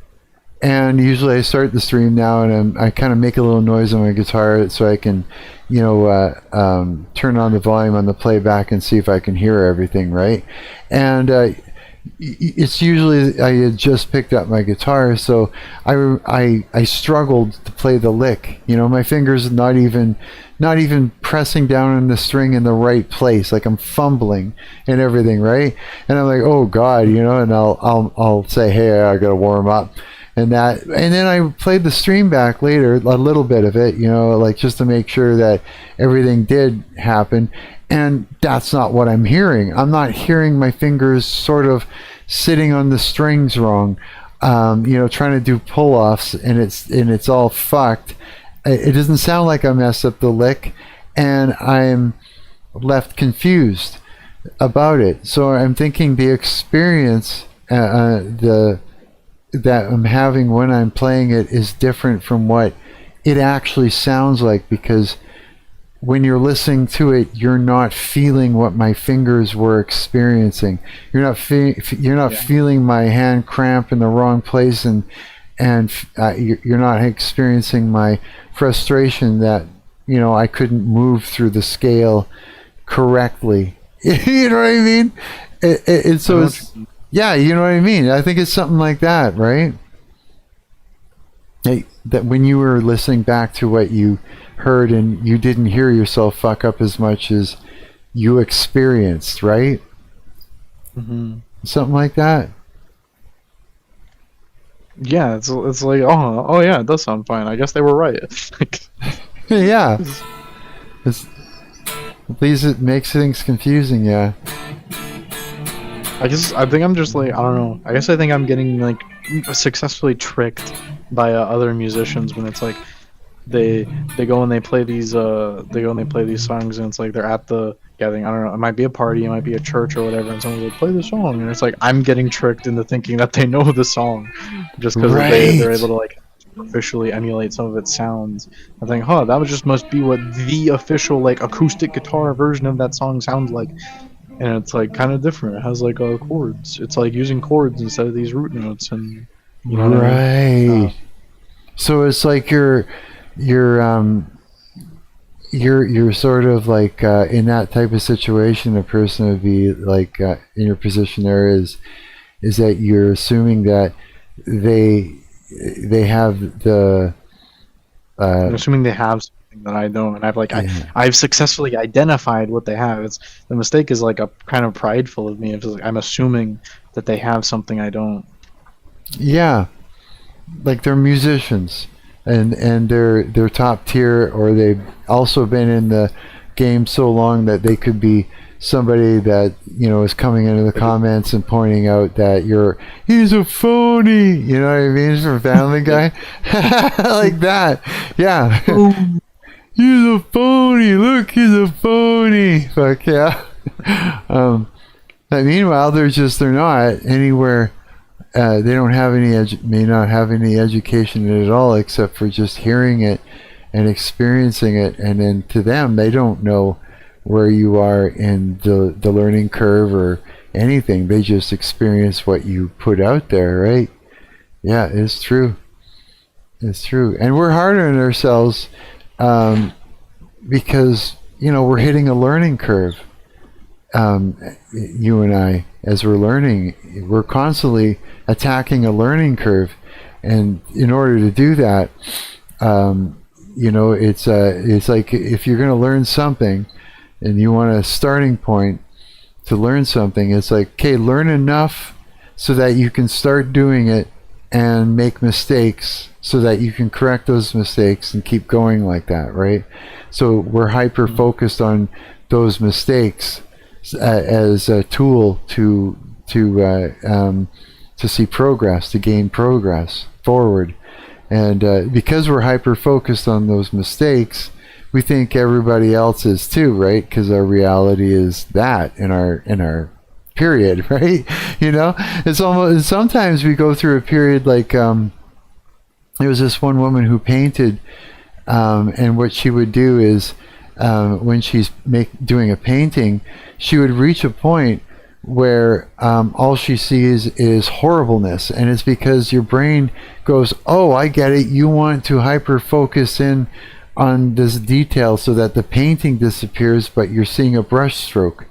and usually I start the stream now, and I kind of make a little noise on my guitar so I can, turn on the volume on the playback and see if I can hear everything, right, and it's usually I had just picked up my guitar, so I struggled to play the lick. My fingers not even pressing down on the string in the right place. Like I'm fumbling and everything, right? And I'm like, oh God, and I'll say, hey, I gotta warm up, and then I played the stream back later, a little bit of it, like just to make sure that everything did happen. And that's not what I'm hearing. I'm not hearing my fingers sort of sitting on the strings wrong, trying to do pull-offs, and it's all fucked. It doesn't sound like I messed up the lick, and I'm left confused about it. So I'm thinking the experience that I'm having when I'm playing it is different from what it actually sounds like, because when you're listening to it, you're not feeling what my fingers were experiencing. You're not feeling my hand cramp in the wrong place, and you're not experiencing my frustration that I couldn't move through the scale correctly. You know what I mean? Yeah, you know what I mean. I think it's something like that, right? That when you were listening back to what you heard and you didn't hear yourself fuck up as much as you experienced, right? Mm-hmm. Something like that. Yeah, it's like, oh yeah, it does sound fine. I guess they were right. Yeah. At least it makes things confusing, yeah. I think I'm just like, I don't know. I guess I think I'm getting like successfully tricked by other musicians when it's like they go and they play these songs, and it's like they're at the gathering. I don't know. It might be a party, it might be a church or whatever, and someone's like, play the song, and it's like I'm getting tricked into thinking that they know the song just because they're able to like officially emulate some of its sounds. I think, that must be what the official like acoustic guitar version of that song sounds like. And it's like kind of different. It has like chords. It's like using chords instead of these root notes, and right. So it's like you're sort of like in that type of situation, a person would be like in your position there is that you're assuming that they have the. I'm assuming they have something that I don't, and I've successfully identified what they have. It's the mistake is like a kind of prideful of me. It's like I'm assuming that they have something I don't. Yeah, like they're musicians, and they're top tier, or they've also been in the game so long that they could be somebody that is coming into the comments and pointing out that he's a phony, you know what I mean, from Family Guy. Like that. Yeah. He's a phony, look, he's a phony. Fuck yeah. But meanwhile, they're not anywhere. They don't have may not have any education at all, except for just hearing it and experiencing it. And then to them, they don't know where you are in the learning curve or anything. They just experience what you put out there, right? Yeah, it's true. It's true. And we're harder on ourselves because, we're hitting a learning curve. You and I, as we're learning, we're constantly attacking a learning curve. And in order to do that, it's like if you're going to learn something and you want a starting point to learn something, it's like, okay, learn enough so that you can start doing it and make mistakes so that you can correct those mistakes and keep going like that, right? So we're hyper focused on those mistakes as a tool to see progress, to gain progress forward. And because we're hyper focused on those mistakes, we think everybody else is too, right? Because our reality is that in our period, right? It's almost, sometimes we go through a period like there was this one woman who painted, and what she would do is when she's doing a painting, she would reach a point where all she sees is horribleness, and it's because your brain goes, oh, I get it, you want to hyper focus in on this detail so that the painting disappears, but you're seeing a brush stroke.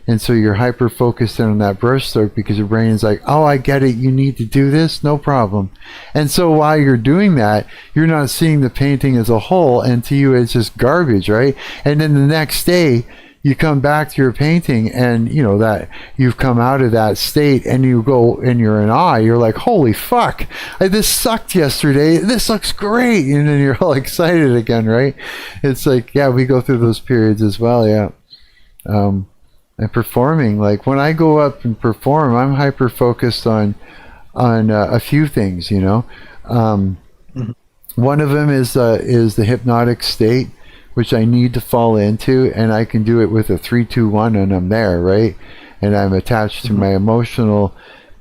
And so you're hyper focused in on that brush stroke because your brain is like, oh, I get it, you need to do this, no problem. And so while you're doing that, you're not seeing the painting as a whole, and to you it's just garbage, right? And then the next day you come back to your painting, and that you've come out of that state, and you go and you're in awe. You're like, holy fuck, this sucked yesterday, this looks great, and then you're all excited again, right? It's like, yeah, we go through those periods as well. Yeah. And performing, like when I go up and perform, I'm hyper focused on a few things. One of them is the hypnotic state, which I need to fall into, and I can do it with a 3-2-1, and I'm there, right? And I'm attached to my emotional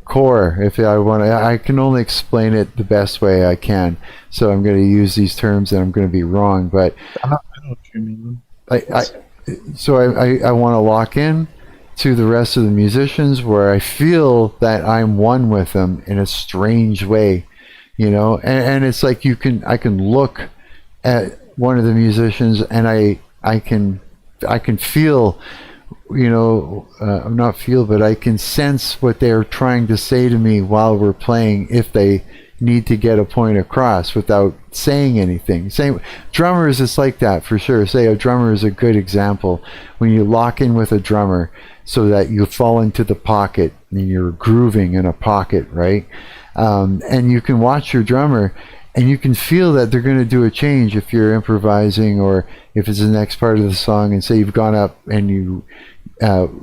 core. If I want to, I can only explain it the best way I can. So I'm going to use these terms, and I'm going to be wrong, but I know what you mean. I want to lock in to the rest of the musicians where I feel that I'm one with them in a strange way, and it's like I can look at one of the musicians and I can feel, not feel, but I can sense what they're trying to say to me while we're playing, if they need to get a point across without saying anything. Same drummers, it's like that for sure. Say a drummer is a good example. When you lock in with a drummer so that you fall into the pocket and you're grooving in a pocket, right? And you can watch your drummer and you can feel that they're going to do a change if you're improvising, or if it's the next part of the song, and say you've gone up and you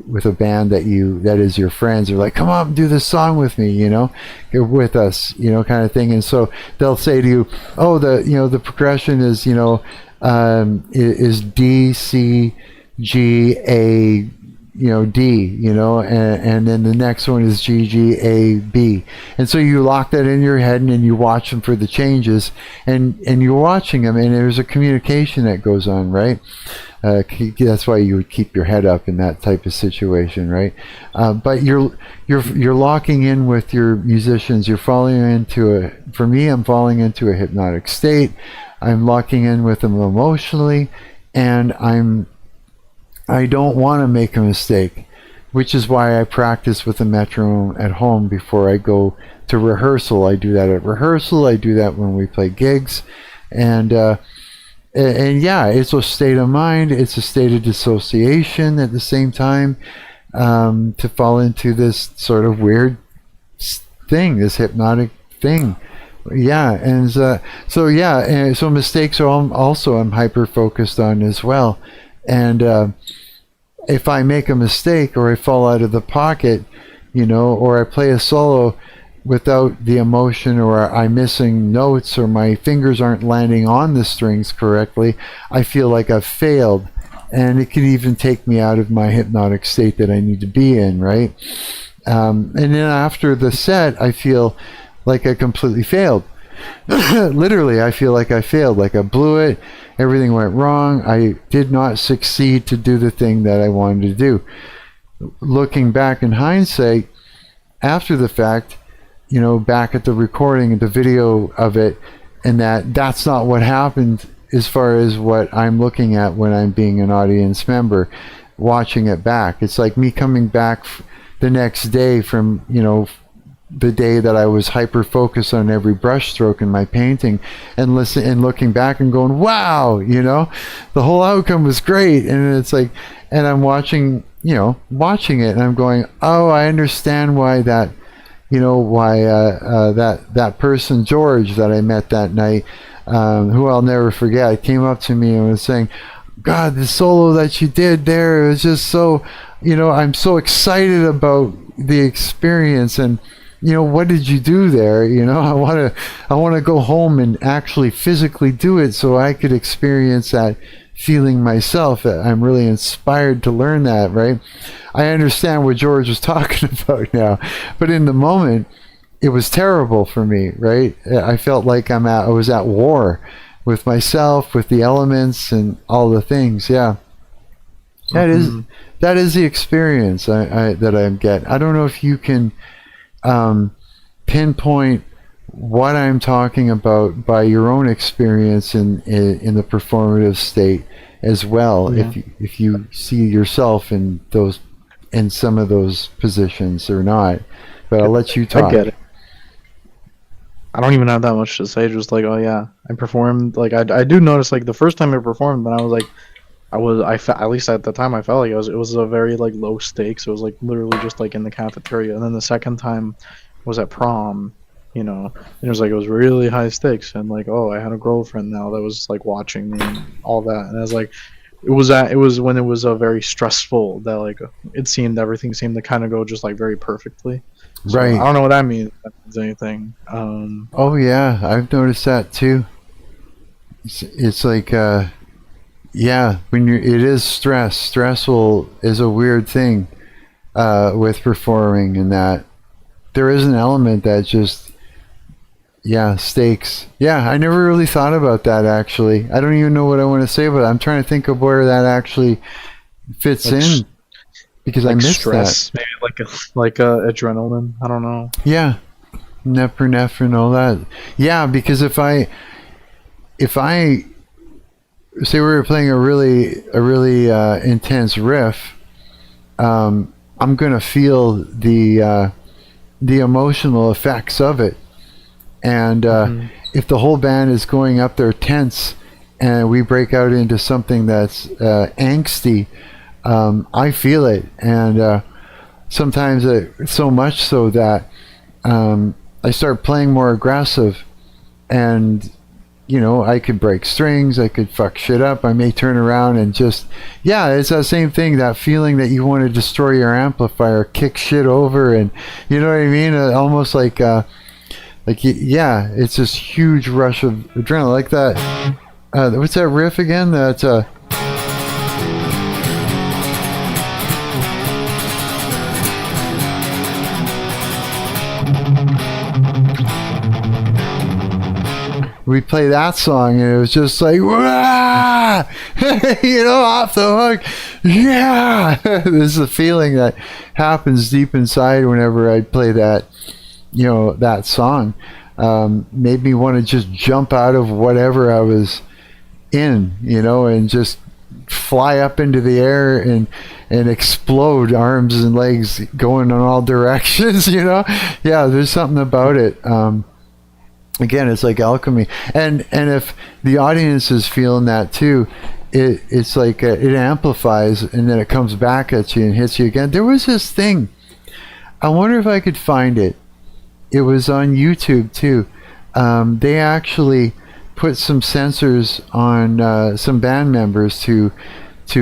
with a band that is your friends, are like, come on, do this song with me, you're with us, kind of thing. And so they'll say to you, oh, the progression is is D, C, G, A, D, and then the next one is G, G, A, B. And so you lock that in your head, and then you watch them for the changes, and you're watching them, and there's a communication that goes on, right? That's why you would keep your head up in that type of situation, right? But you're locking in with your musicians. You're falling into for me, I'm falling into a hypnotic state. I'm locking in with them emotionally, and I don't want to make a mistake, which is why I practice with a metronome at home before I go to rehearsal. I do that at rehearsal. I do that when we play gigs, and yeah, it's a state of mind. It's a state of dissociation at the same time, to fall into this sort of weird thing, this hypnotic thing. Yeah, and so mistakes are also I'm hyper focused on as well. And if I make a mistake, or I fall out of the pocket, or I play a solo without the emotion, or I'm missing notes, or my fingers aren't landing on the strings correctly, I feel like I've failed. and it can even take me out of my hypnotic state that I need to be in, right? And then after the set, I feel like I completely failed. Literally, I feel like I failed, like I blew it. Everything went wrong. I did not succeed to do the thing that I wanted to do. Looking back in hindsight, after the fact, you know, back at the recording, the video of it, and that's not what happened as far as what I'm looking at when I'm being an audience member, watching it back. It's like me coming back the next day from, you know, the day that I was hyper focused on every brush stroke in my painting, and looking back and going, wow, you know, the whole outcome was great. And it's like, and I'm watching it, and I'm going, oh, I understand why that, you know, why that person, George, that I met that night, who I'll never forget, came up to me and was saying, God, the solo that you did there, it was just so, you know, I'm so excited about the experience, and, you know, what did you do there? You know, I want to go home and actually physically do it so I could experience that feeling myself. I'm really inspired to learn that, right? I understand what George was talking about now, but in the moment, it was terrible for me, right? I felt like I was at war with myself, with the elements, and all the things. Yeah, that is the experience that I get. I don't know if you can pinpoint what I'm talking about by your own experience in the performative state as well. Yeah. If you see yourself in some of those positions or not, but I'll let you talk. I get it. I don't even have that much to say. Just like, oh yeah, I performed. Like I do notice, like the first time I performed, then I was like, at least at the time I felt like it was a very like low stakes. It was like literally just like in the cafeteria. And then the second time was at prom, you know, and it was really high stakes, and like, oh, I had a girlfriend now that was like watching me and all that. And I was like, it was when it was a very stressful, that like everything seemed to kind of go just like very perfectly. So, right. I don't know what that means. If that means anything. Oh yeah, I've noticed that too. It's like, yeah, when it is stress. Stressful is a weird thing with performing, in that there is an element that just, yeah, stakes. Yeah, I never really thought about that, actually. I don't even know what I want to say, but I'm trying to think of where that actually fits in, because like I missed stress, that. Maybe like adrenaline. I don't know. Yeah, nephrine and all that. Yeah, because if I say we were playing a really intense riff, I'm gonna feel the emotional effects of it. And if the whole band is going up there tense, and we break out into something that's angsty, I feel it. And sometimes so much so that I start playing more aggressive, and you know, I could break strings, I could fuck shit up, I may turn around and just, yeah, it's that same thing, that feeling that you want to destroy your amplifier, kick shit over, and you know what I mean? Almost like, yeah, it's this huge rush of adrenaline, like that, what's that riff again? That's, we play that song, and it was just like, wah! You know, off the hook. Yeah. There's a feeling that happens deep inside whenever I play that, you know, that song. Made me want to just jump out of whatever I was in, you know, and just fly up into the air and explode, arms and legs going in all directions, you know. Yeah, there's something about it. Again, it's like alchemy, and if the audience is feeling that too, it's like it amplifies, and then it comes back at you and hits you again. There was this thing, I wonder if I could find it. It was on YouTube too. They actually put some sensors on some band members to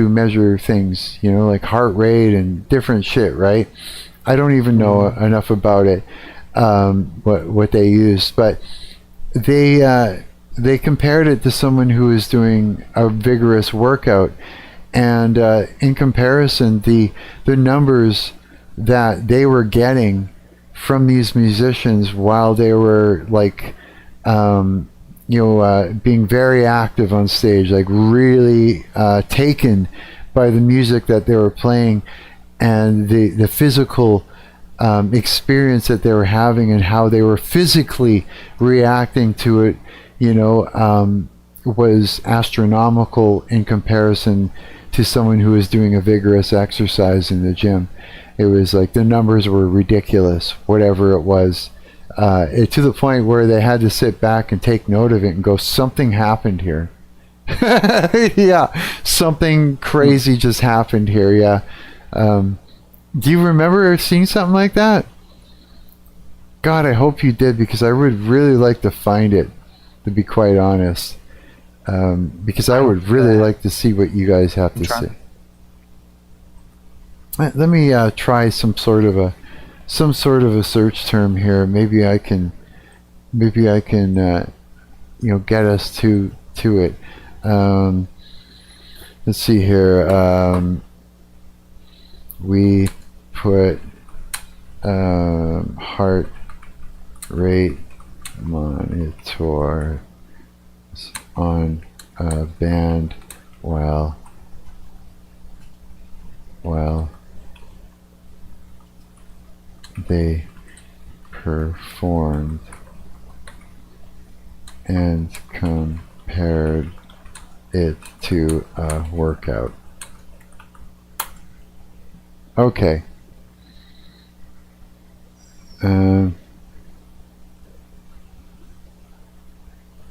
measure things, you know, like heart rate and different shit, right? I don't even know enough about it, what they used, but they compared it to someone who was doing a vigorous workout, And in comparison, the numbers that they were getting from these musicians while they were like being very active on stage, like really taken by the music that they were playing and the physical experience that they were having and how they were physically reacting to it, was astronomical in comparison to someone who was doing a vigorous exercise in the gym. It was like the numbers were ridiculous, whatever it was, to the point where they had to sit back and take note of it and go, something happened here. Yeah, something crazy just happened here. Yeah. Do you remember seeing something like that? God, I hope you did, because I would really like to find it, to be quite honest. Because I would really like to see what you guys have to say. Let me try some sort of a search term here. Maybe I can get us to it. Let's see here. We put heart rate monitor on a band while they performed and compared it to a workout. Okay.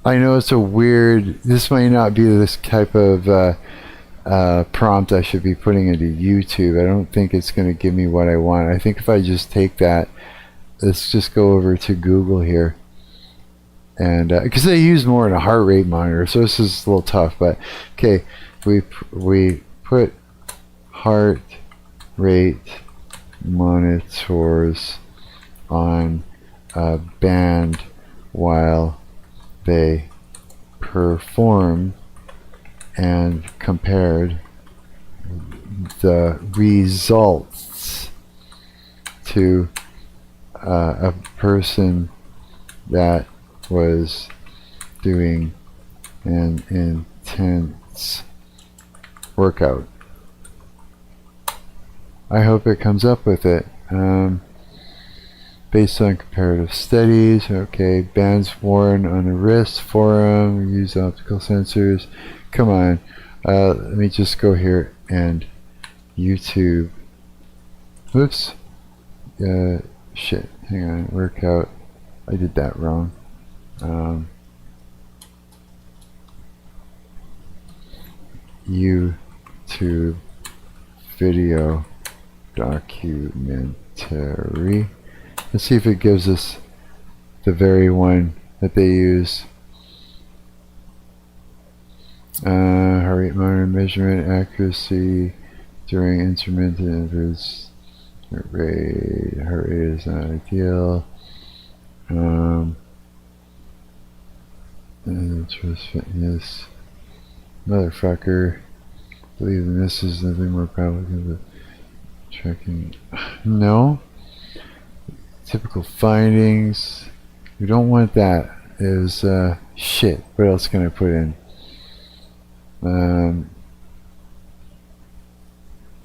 I know it's a weird, this might not be this type of prompt I should be putting into YouTube. I don't think it's going to give me what I want. I think if I just take that, let's just go over to Google here. And because they use more in a heart rate monitor, so this is a little tough, but okay, we put heart rate monitors on a band while they performed and compared the results to a person that was doing an intense workout. I hope it comes up with it. Based on comparative studies, okay, bands worn on the wrist, forearm, use optical sensors. Come on, let me just go here and YouTube. Oops. Shit, hang on, workout. I did that wrong. YouTube video documentary. Let's see if it gives us the very one that they use. Heart rate monitor measurement accuracy during intermittent intervals. Heart rate is not ideal. Trust fitness. Motherfucker. Believe this is nothing more probable than tracking. No. Typical findings. We don't want that. Is shit. What else can I put in?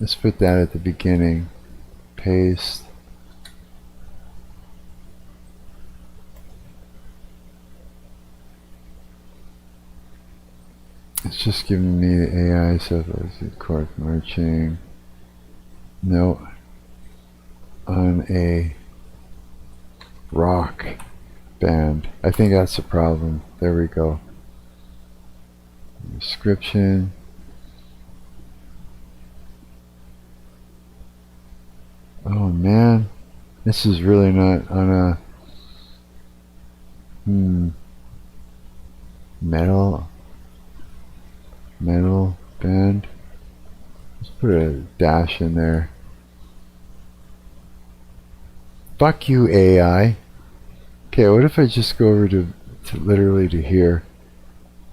Let's put that at the beginning. Paste. It's just giving me the AI stuff. Let's see, court marching. No. On a rock band. I think that's the problem. There we go. Description. Oh man, this is really not on a metal band. Let's put a dash in there. Fuck you, AI. Okay, what if I just go over to literally to here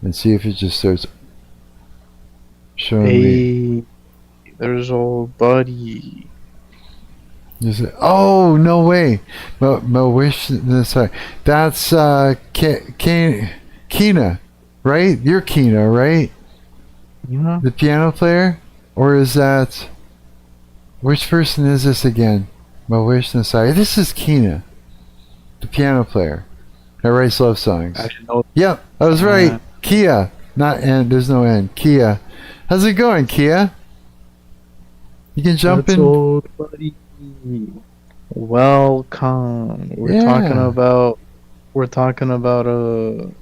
and see if it just starts. Show me. There's old buddy. Is it? Oh, no way. My wish. Sorry. That's Kina, right? You're Kina, right? Yeah. The piano player? Or is that... Which person is this again? My wish. Sorry. This is Kina, the piano player that writes love songs. Yep, I was right. Kia. Not N. There's no N. Kia. How's it going, Kia? You can jump in. Old buddy. Welcome. We're talking about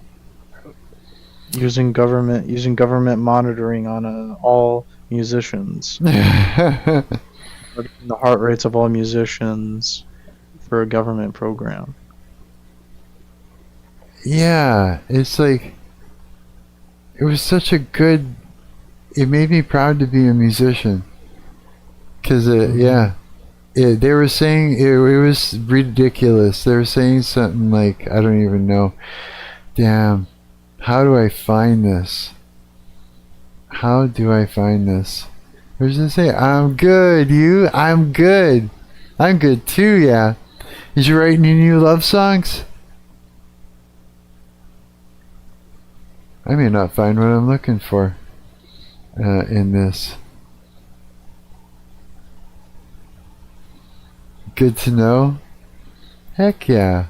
using government monitoring on all musicians. The heart rates of all musicians for a government program. Yeah, it's like it was such a good. It made me proud to be a musician. Cause they were saying it was ridiculous. They were saying something like, I don't even know. Damn, how do I find this? How do I find this? What does it say? I'm good. You? I'm good. I'm good too. Yeah. Is you writing any new love songs? I may not find what I'm looking for in this. Good to know. Heck yeah.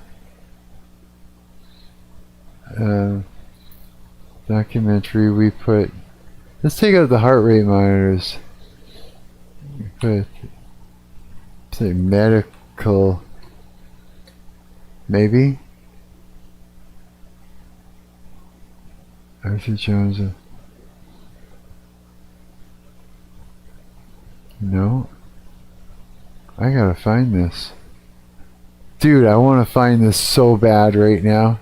Documentary we put. Let's take out the heart rate monitors. Put say medical. Maybe. Arthur Jones. No. I gotta find this. Dude, I want to find this so bad right now.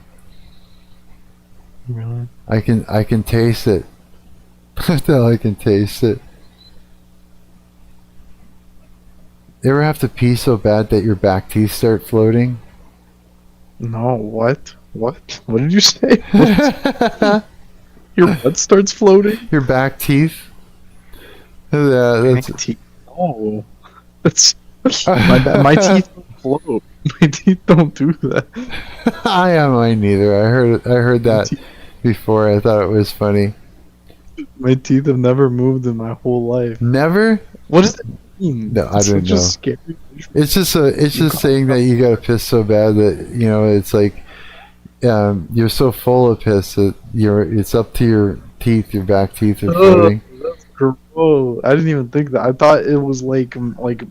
Really? I can taste it. I tell I can taste it. You ever have to pee so bad that your back teeth start floating? No, what? What? What did you say? Your butt starts floating? Your back teeth? Back teeth. Oh. That's my teeth don't float. My teeth don't do that. I am mine neither. I heard that before. I thought it was funny. My teeth have never moved in my whole life. Never? What does that mean? No, I don't know. Scary. It's just saying that you gotta piss so bad that it's like you're so full of piss that it's up to your teeth. Your back teeth are floating. Oh, I didn't even think that. I thought it was like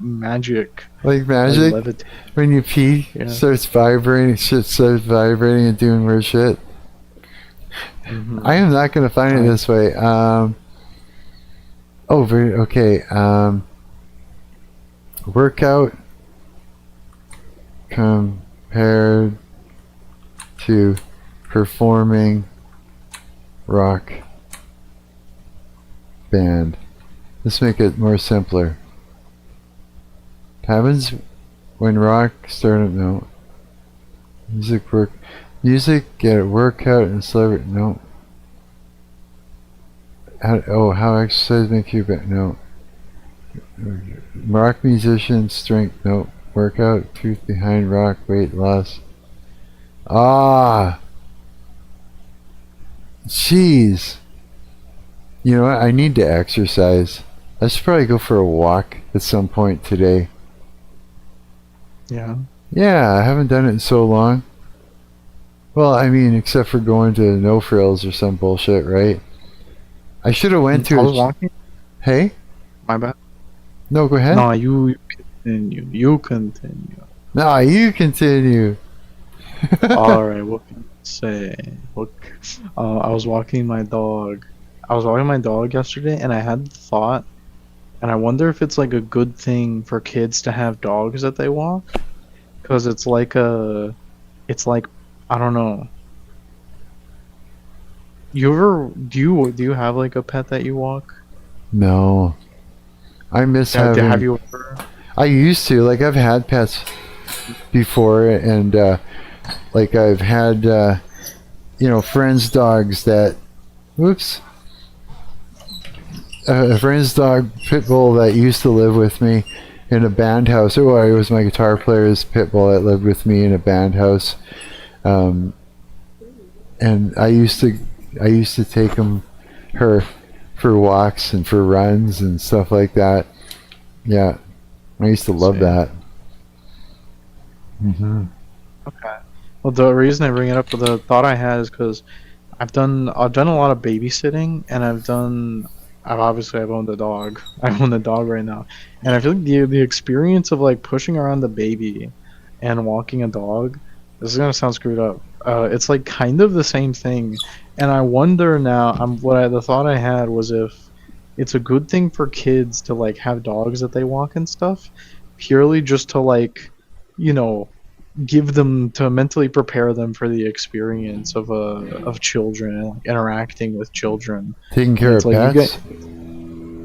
magic. Like magic? Like when you pee, it starts vibrating, shit starts vibrating and doing weird shit. Mm-hmm. I am not going to find it this way. Okay. Workout compared to performing rock band. Let's make it more simpler. Happens when rock started. No. Music, get a workout and celebrate. No. How exercise make you better. No. Rock musician strength. No. Workout, truth behind rock, weight loss. Jeez. You know what? I need to exercise. I should probably go for a walk at some point today. Yeah. Yeah, I haven't done it in so long. Well, I mean, except for going to No Frills or some bullshit, right? I should have went to. I was walking. Hey. My bad. No, go ahead. No, you continue. You continue. No, you continue. All right. What can I say? I was walking my dog. Yesterday, and I had the thought, and I wonder if it's like a good thing for kids to have dogs that they walk, because it's like I don't know. Do you have like a pet that you walk? No, I miss having. Have you ever? I used to. Like, I've had pets before, and like I've had friends' dogs that. Whoops. a friend's dog, pit bull, that used to live with me in a band house. Oh, it was my guitar player's pit bull that lived with me in a band house. And I used to take her for walks and for runs and stuff like that. Yeah, I used to love that. Mm-hmm. Okay. Well, the reason I bring it up, the thought I had is because I've done a lot of babysitting, and I've owned a dog. I own a dog right now, and I feel like the experience of like pushing around the baby and walking a dog. This is gonna sound screwed up. It's like kind of the same thing, and I wonder now. The thought I had was if it's a good thing for kids to like have dogs that they walk and stuff, purely just to like, give them, to mentally prepare them for the experience of children and like, interacting with children. Taking care of like pets.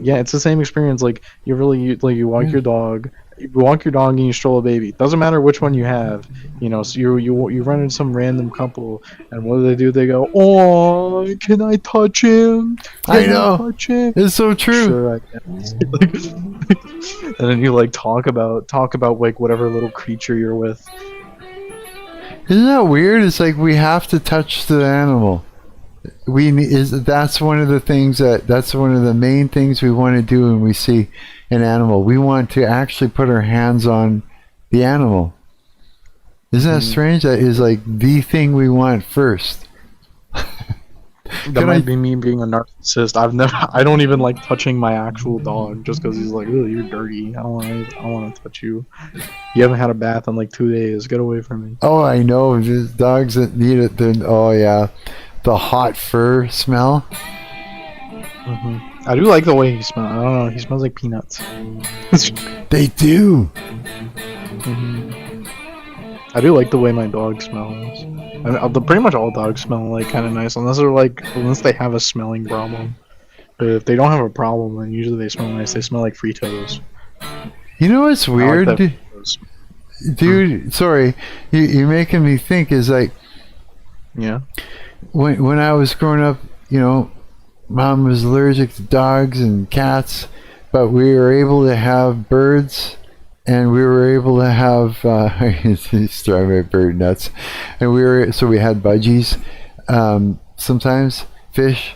Yeah, it's the same experience. Like you walk your dog. You walk your dog and you stroll a baby. Doesn't matter which one you have, So you run into some random couple, and what do? They go, "Oh, can I touch him? I know. It's so true." Sure, I can. And then you like talk about like whatever little creature you're with. Isn't that weird? It's like we have to touch the animal. That's one of the main things we want to do when we see an animal. We want to actually put our hands on the animal. Isn't that strange? That is like the thing we want first. That might be me being a narcissist. I don't even like touching my actual dog just because he's like, "Oh, you're dirty. I don't want to touch you. You haven't had a bath in like 2 days. Get away from me." Oh, I know. There's dogs that need it. Oh yeah, the hot fur smell. I do like the way he smells. I don't know. He smells like peanuts. They do. I do like the way my dog smells. Pretty much all dogs smell like kind of nice, unless they have a smelling problem. But if they don't have a problem, then usually they smell nice. They smell like Fritos. You know what's weird, dude? Sorry, you're making me think. Is like, yeah. When I was growing up, Mom was allergic to dogs and cats, but we were able to have birds, and we were able to have he's driving my bird nuts, and we had budgies, sometimes fish,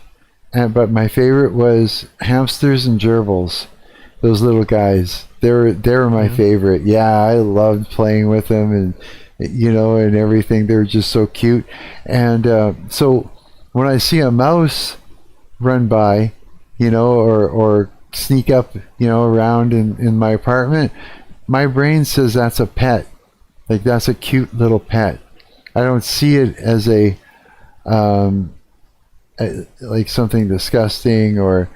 but my favorite was hamsters and gerbils. Those little guys, they were my favorite. Yeah, I loved playing with them, and and everything. They were just so cute, and so when I see a mouse run by, or sneak up, around in my apartment, my brain says that's a pet. Like that's a cute little pet. I don't see it as like something disgusting or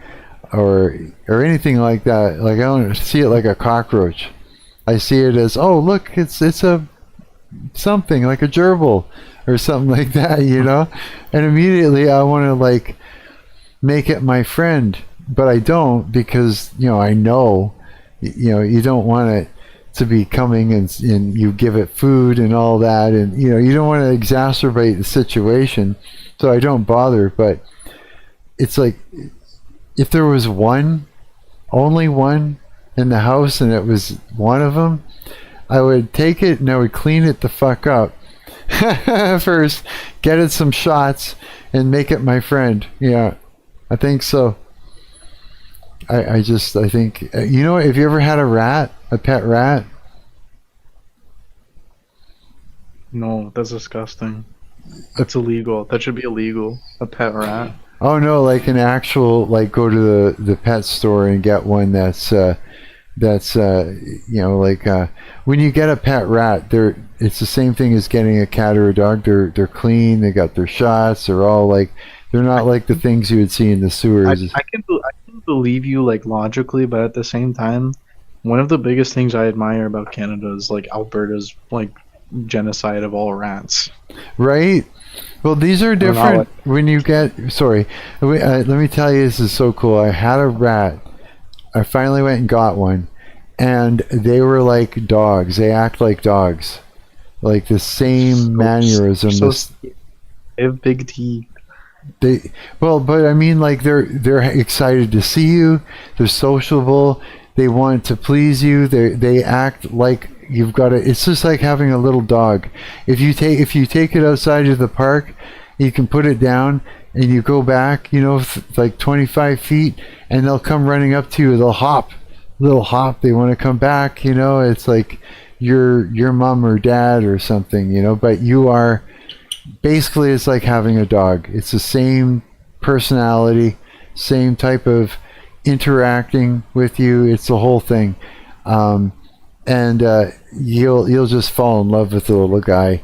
anything like that. Like I don't see it like a cockroach. I see it as, oh look, it's a something like a gerbil or something like that, and immediately I want to like make it my friend, but I don't, because I know you don't want it to be coming and you give it food and all that, and you don't want to exacerbate the situation, so I don't bother. But it's like if there was only one in the house and it was one of them, I would take it and I would clean it the fuck up first, get it some shots, and make it my friend. Yeah, I think so. I think, have you ever had a pet rat? No, that's disgusting. That's illegal. That should be illegal. A pet rat. Oh no, like an actual, like go to the pet store and get one that's when you get a pet rat, it's the same thing as getting a cat or a dog. They're clean, they got their shots, they're all like, they're not like the things you would see in the sewers. I can believe you like logically, but at the same time, one of the biggest things I admire about Canada is like Alberta's like genocide of all rats. Right? Well, these are different. When you get, let me tell you, this is so cool. I had a rat. I finally went and got one, and they were like dogs. They act like dogs, like the same mannerism. They have big teeth. But I mean, like they're excited to see you. They're sociable. They want to please you. They act like you've got to. It's just like having a little dog. If you take it outside of the park, you can put it down and you go back, like 25 feet, and they'll come running up to you. They'll hop, little hop. They want to come back. It's like your mom or dad or something. But you are. Basically, it's like having a dog. It's the same personality, same type of interacting with you. It's the whole thing, and you'll just fall in love with the little guy.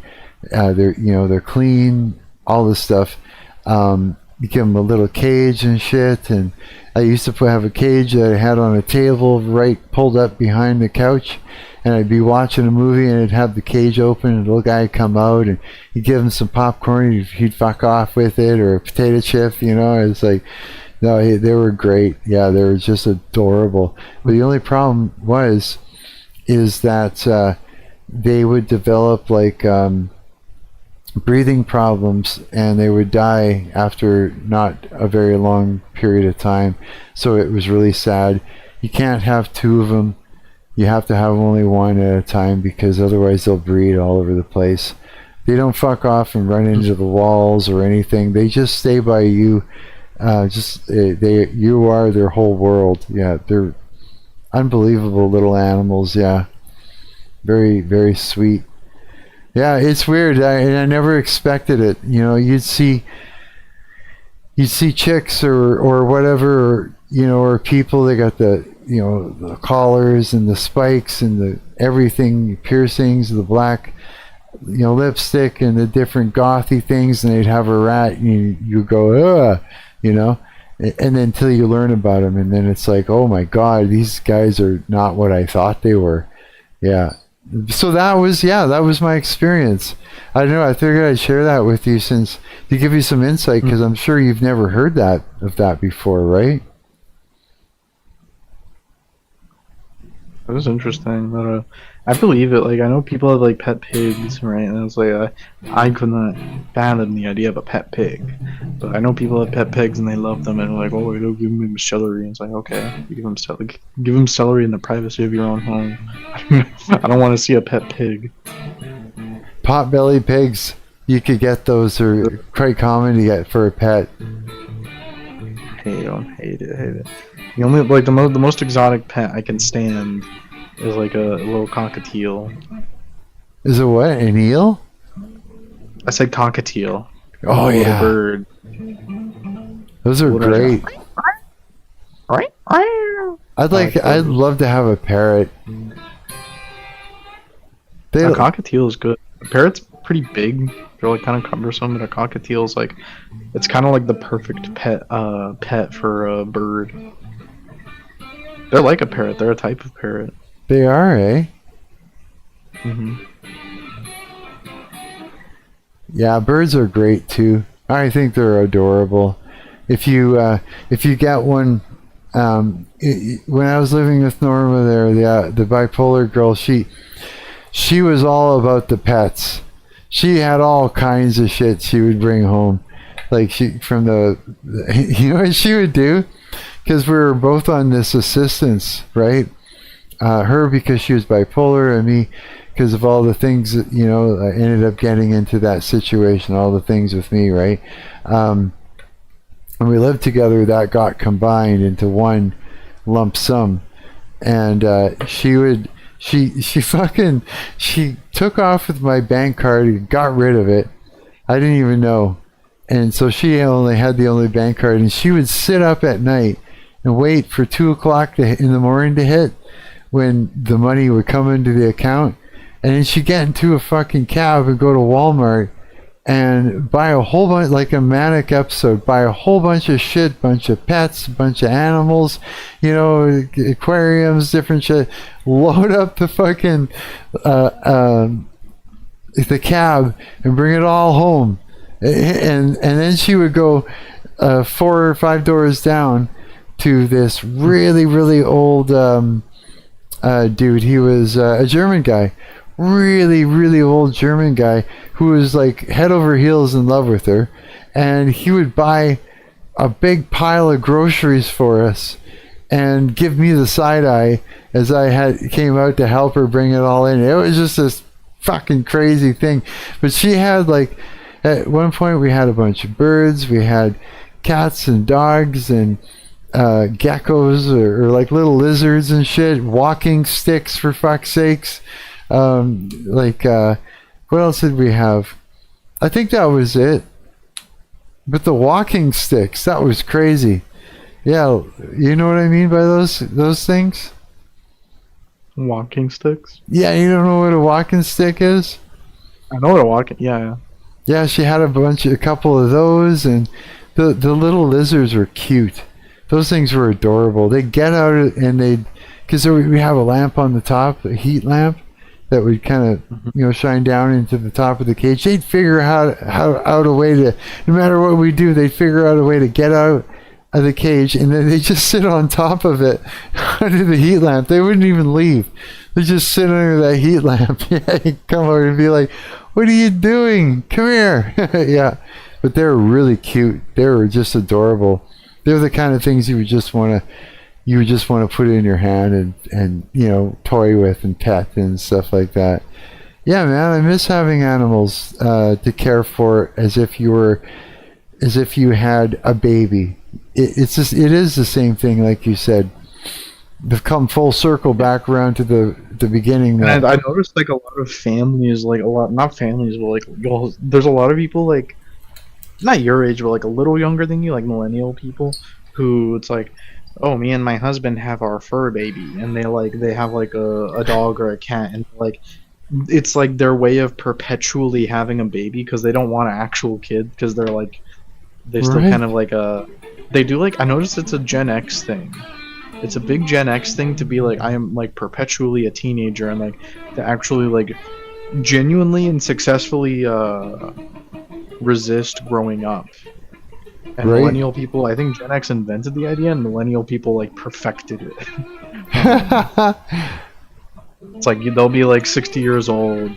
They're clean, all this stuff. You give them a little cage and shit. And I used to have a cage that I had on a table right pulled up behind the couch. And I'd be watching a movie and I'd have the cage open and the little guy would come out and he'd give him some popcorn and he'd fuck off with it, or a potato chip, It's like, no, they were great. Yeah, they were just adorable. But the only problem is that they would develop like breathing problems and they would die after not a very long period of time. So it was really sad. You can't have two of them. You have to have only one at a time because otherwise they'll breed all over the place. They don't fuck off and run into the walls or anything. They just stay by you. You are their whole world. Yeah, they're unbelievable little animals. Yeah, very, very sweet. Yeah, it's weird. I never expected it. You'd see chicks or whatever, or people. They got the collars and the spikes and the everything, piercings, the black, lipstick and the different gothy things, and they'd have a rat and you go, ugh, and then until you learn about them, and then it's like, oh my God, these guys are not what I thought they were. Yeah. So that was my experience. I don't know, I figured I'd share that with you to give you some insight, because I'm sure you've never heard of that before, right? That was interesting. But I believe it. Like, I know people have like pet pigs, right? And it's like I could not fathom the idea of a pet pig. But I know people have pet pigs and they love them and like, oh, don't give them celery. And it's like, okay, you give them celery in the privacy of your own home. I don't want to see a pet pig. Pot-bellied pigs, you could get those. Are quite common to get for a pet. Hate it. The only the most exotic pet I can stand is like a little cockatiel. Is it what? An eel? I said cockatiel. Oh yeah. Bird. Those are great. I'd love to have a parrot. A cockatiel is good. A parrot's pretty big. They're like kind of cumbersome, but a cockatiel's like, it's kind of like the perfect pet for a bird. They're like a parrot. They're a type of parrot. They are, eh? Mhm. Yeah, birds are great too. I think they're adorable. If you get one, when I was living with Norma there, the bipolar girl, she was all about the pets. She had all kinds of shit she would bring home, like you know what she would do, because we were both on this assistance, right? Her because she was bipolar, and me because of all the things that, I ended up getting into that situation, all the things with me, right? When we lived together, that got combined into one lump sum, and she took off with my bank card and got rid of it. I didn't even know. And so she only had the only bank card, and she would sit up at night and wait for 2 o'clock in the morning to hit, when the money would come into the account. And then she'd get into a fucking cab and go to Walmart and buy a whole bunch, like a manic episode, buy a whole bunch of shit, bunch of pets, bunch of animals, aquariums, different shit, load up the fucking the cab and bring it all home. And then she would go 4 or 5 doors down to this really, really old dude. He was a German guy, really, really old German guy, who was like head over heels in love with her. and he would buy a big pile of groceries for us and give me the side eye as I came out to help her bring it all in. It was just this fucking crazy thing. But she had, like, at one point we had a bunch of birds, we had cats and dogs and geckos or like little lizards and shit, walking sticks, for fuck's sakes. What else did we have? I think that was it. But the walking sticks, that was crazy. Yeah, you know what I mean by those things? Walking sticks? Yeah, you don't know what a walking stick is? I know what a walking... Yeah. Yeah, she had a couple of those, and the little lizards were cute. Those things were adorable. They'd get out and because we have a lamp on the top, a heat lamp, that would kind of, shine down into the top of the cage. They'd figure out a way to, no matter what we do, they'd figure out a way to get out of the cage, and then they just sit on top of it under the heat lamp. They wouldn't even leave. They just sit under that heat lamp. Yeah, you'd come over and be like, "What are you doing? Come here." Yeah, but they were really cute. They were just adorable. They're the kind of things you would just want to put in your hand and toy with and pet and stuff like that. Yeah, man, I miss having animals to care for as if you had a baby. It is the same thing, like you said. They've come full circle back around to the beginning. And I noticed like a lot of families, not families, but there's a lot of people like, not your age, but like a little younger than you, like millennial people, who it's like, oh, me and my husband have our fur baby, and they have like a dog or a cat, and like it's like their way of perpetually having a baby because they don't want an actual kid because they're like they still kind of like they do like I noticed it's a Gen X thing. It's a big Gen X thing to be like I am like perpetually a teenager and like to actually like genuinely and successfully resist growing up. And millennial people, I think Gen X invented the idea, and millennial people like perfected it. It's like they'll be like 60 years old.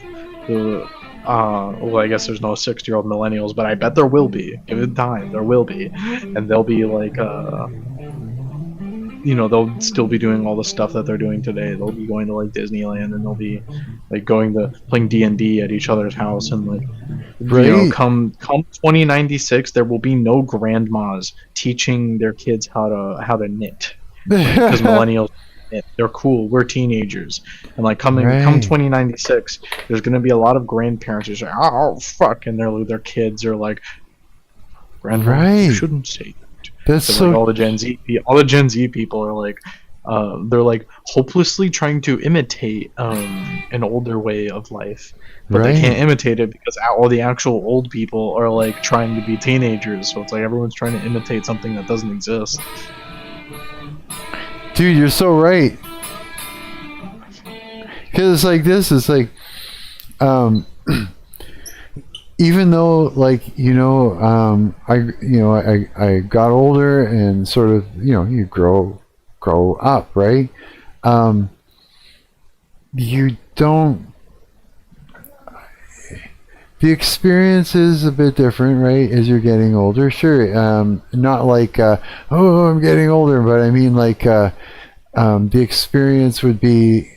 Well, I guess there's no 60-year-old millennials, but I bet there will be. Give it time, there will be, and they'll be like, they'll still be doing all the stuff that they're doing today. They'll be going to like Disneyland, and they'll be like playing D&D at each other's house, and like, come 2096, there will be no grandmas teaching their kids how to knit because millennials. They're cool. We're teenagers, and like come 2096, there's gonna be a lot of grandparents who say, "Oh fuck," and their kids are like, "Grandma, you shouldn't say that." That's so. Like, all the Gen Z people are like, they're like hopelessly trying to imitate an older way of life, but they can't imitate it because all the actual old people are like trying to be teenagers. So it's like everyone's trying to imitate something that doesn't exist. Dude, you're so right. Because it's like this, it's like, even though like I got older and sort of you grow up, right? You don't. The experience is a bit different, right? As you're getting older, sure. Not like, oh, I'm getting older, but I mean like, the experience would be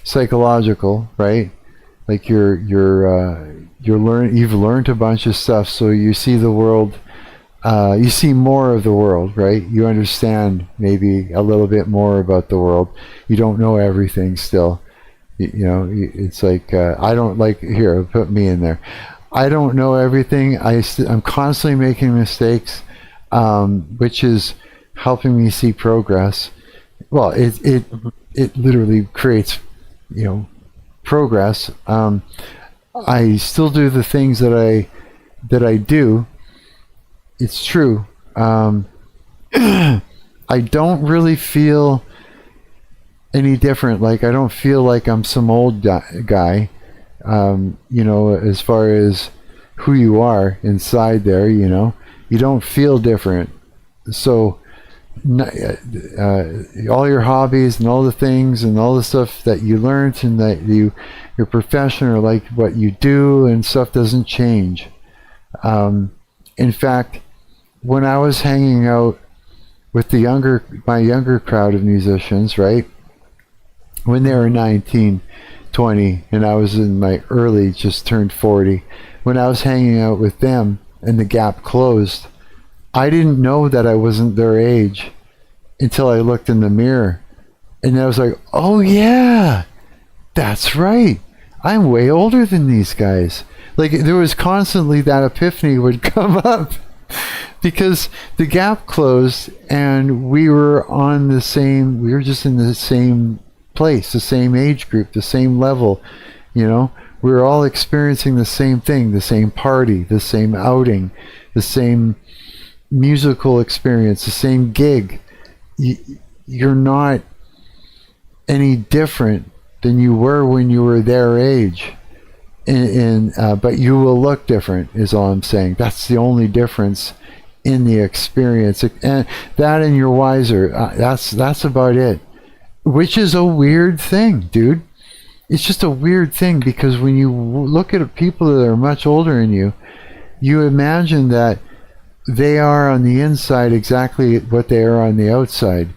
psychological, right? Like you've learned a bunch of stuff, so you see the world, you see more of the world, right? You understand maybe a little bit more about the world. You don't know everything still. It's like I don't like here. Put me in there. I don't know everything. I'm constantly making mistakes, which is helping me see progress. Well, it literally creates progress. I still do the things that I do. It's true. I don't really feel any different. Like I don't feel like I'm some old guy, as far as who you are inside there, you don't feel different. So all your hobbies and all the things and all the stuff that you learned and that your profession or like what you do and stuff doesn't change. In fact, when I was hanging out with my younger crowd of musicians, right, when they were 19, 20, and I was in my early, just turned 40, when I was hanging out with them and the gap closed, I didn't know that I wasn't their age until I looked in the mirror. And I was like, oh yeah, that's right. I'm way older than these guys. Like, there was constantly that epiphany would come up because the gap closed and we were just in the same place, the same age group, the same level, we were all experiencing the same thing, the same party, the same outing, the same musical experience, the same gig. You're not any different than you were when you were their age, but you will look different is all I'm saying. That's the only difference in the experience, and that, and you're wiser. That's about it, which is a weird thing, dude. It's just a weird thing, because when you look at people that are much older than you, you imagine that they are on the inside exactly what they are on the outside,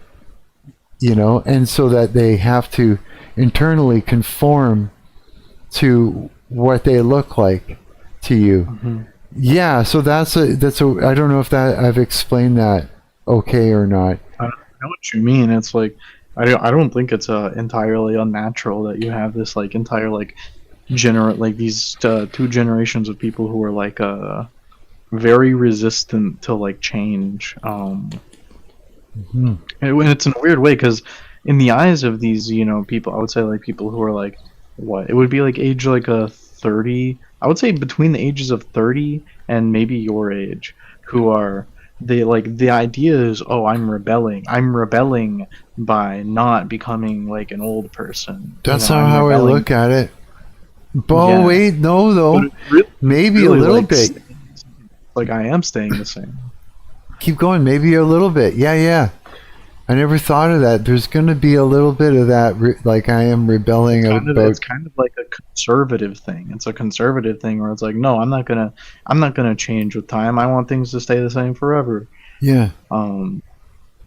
and so that they have to internally conform to what they look like to you. Mm-hmm. Yeah, so that's a I don't know if that I've explained that okay or not. I know what you mean. It's like I don't think it's entirely unnatural that you have this like entire like these two generations of people who are like very resistant to like change. Mm-hmm. And it's in a weird way, because in the eyes of these people, I would say like people who are like, what, it would be like age like 30. I would say between the ages of 30 and maybe your age, who are the idea is, oh, I'm rebelling by not becoming like an old person. That's not how I look at it. But yeah. Wait, no, though. Maybe really a little bit. Like, I am staying the same. Keep going. Maybe a little bit. Yeah. I never thought of that. There's going to be a little bit of that, like I am rebelling about. It's kind of like a conservative thing. It's a conservative thing where it's like, no, I'm not gonna change with time. I want things to stay the same forever. Yeah. And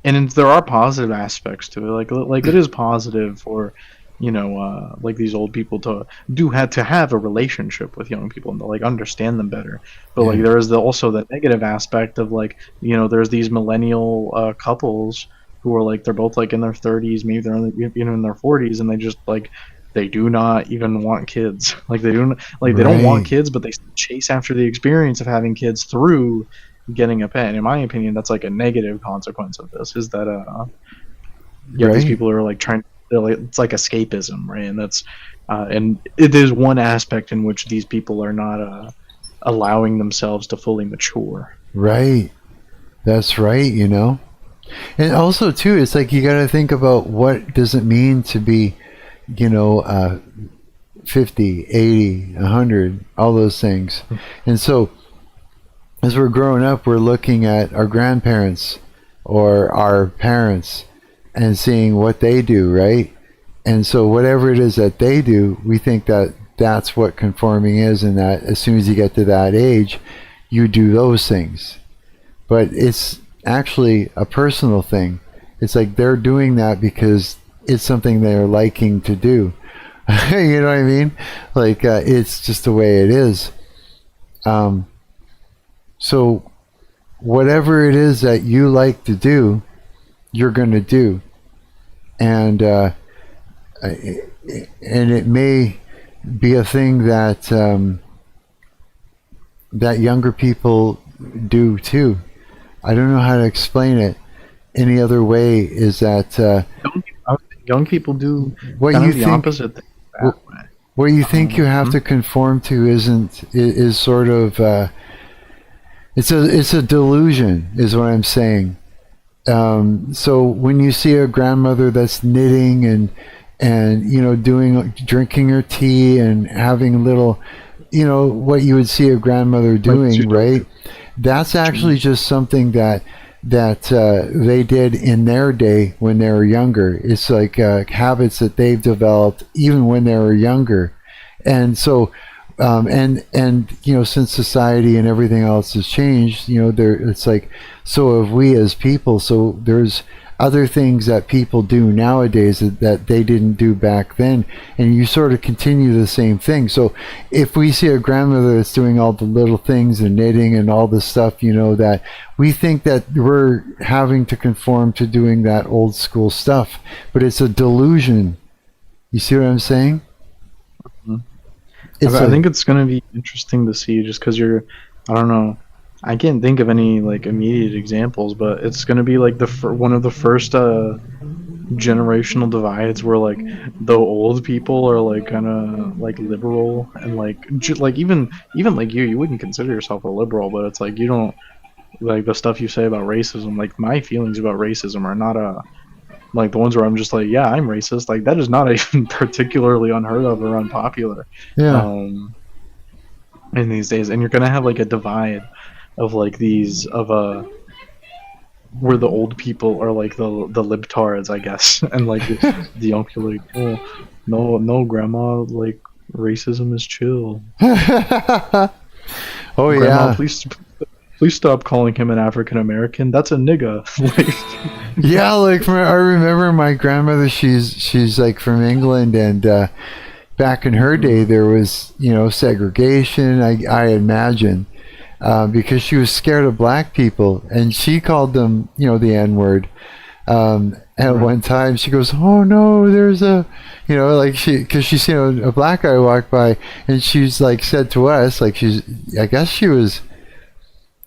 there are positive aspects to it. Like it is positive for, like these old people to have a relationship with young people and to like understand them better. But like there is also the negative aspect of like, there's these millennial couples who are like, they're both like in their 30s, maybe they're in their 40s, and they just like, they do not even want kids. Like they don't want kids, but they chase after the experience of having kids through getting a pet. And in my opinion, that's like a negative consequence of this, is that these people are like trying, it's like escapism, right? And that's and it is one aspect in which these people are not allowing themselves to fully mature. Right. That's right, And also too, it's like you got to think about what does it mean to be 50, 80, 100, all those things. And so as we're growing up, we're looking at our grandparents or our parents and seeing what they do, right? And so whatever it is that they do, we think that that's what conforming is, and that as soon as you get to that age, you do those things. But it's actually a personal thing. It's like they're doing that because it's something they're liking to do. You know what I mean? Like it's just the way it is. So whatever it is that you like to do, you're going to do. And it may be a thing that that younger people do too. I don't know how to explain it any other way. Is that young people do what you the think? Opposite thing what you think you have to conform to is sort of it's a delusion, is what I'm saying. So when you see a grandmother that's knitting and drinking her tea and having little, what you would see a grandmother doing, right? That's actually just something that they did in their day when they were younger. It's like habits that they've developed even when they were younger. And so and since society and everything else has changed, it's like, so have we as people. So there's other things that people do nowadays that they didn't do back then, and you sort of continue the same thing. So if we see a grandmother that's doing all the little things and knitting and all this stuff, that we think that we're having to conform to doing that old school stuff, but it's a delusion. You see what I'm saying? I think it's going to be interesting to see, just because I don't know, I can't think of any like immediate examples, but it's going to be like one of the first generational divides where like the old people are like kind of like liberal, and like even like you wouldn't consider yourself a liberal, but it's like you don't like the stuff you say about racism. Like my feelings about racism are not like the ones where I'm just like, yeah, I'm racist. Like that is not even particularly unheard of or unpopular. Yeah. In these days, and you're gonna have like a divide of like these where the old people are like the libtards, I guess, and like the young people are like, oh no, grandma, like racism is chill. Oh Grandma, yeah. Please stop calling him an African American. That's a nigga. Yeah, like I remember my grandmother. She's like from England, and back in her day there was segregation. I imagine because she was scared of black people, and she called them the N-word. At one time, she goes, "Oh no, there's a," because she's seen a black guy walk by, and she's like said to us, like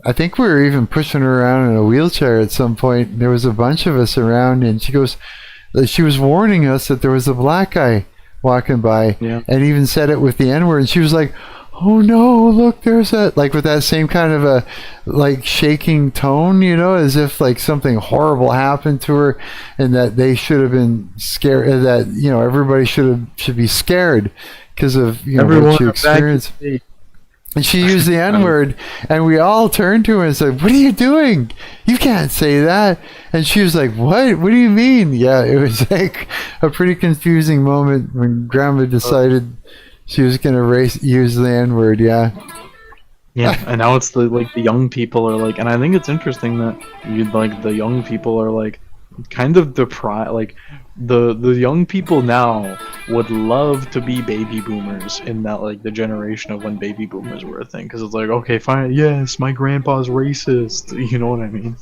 I think we were even pushing her around in a wheelchair at some point. There was a bunch of us around, and she was warning us that there was a black guy walking by, and even said it with the N-word. And she was like, "Oh no, look, there's that," like with that same kind of a like shaking tone, as if like something horrible happened to her, and that they should have been scared. That everybody should be scared because of what you experienced. And she used the N-word, and we all turned to her and said, "What are you doing? You can't say that." And she was like, "What? What do you mean?" Yeah, it was like a pretty confusing moment when Grandma decided she was going to use the N-word, yeah. Yeah, and now it's the young people are like, and I think it's interesting that the young people are like kind of deprived, like the young people now would love to be baby boomers in that like the generation of when baby boomers were a thing, because it's like, okay, fine, yes, my grandpa's racist, you know what I mean?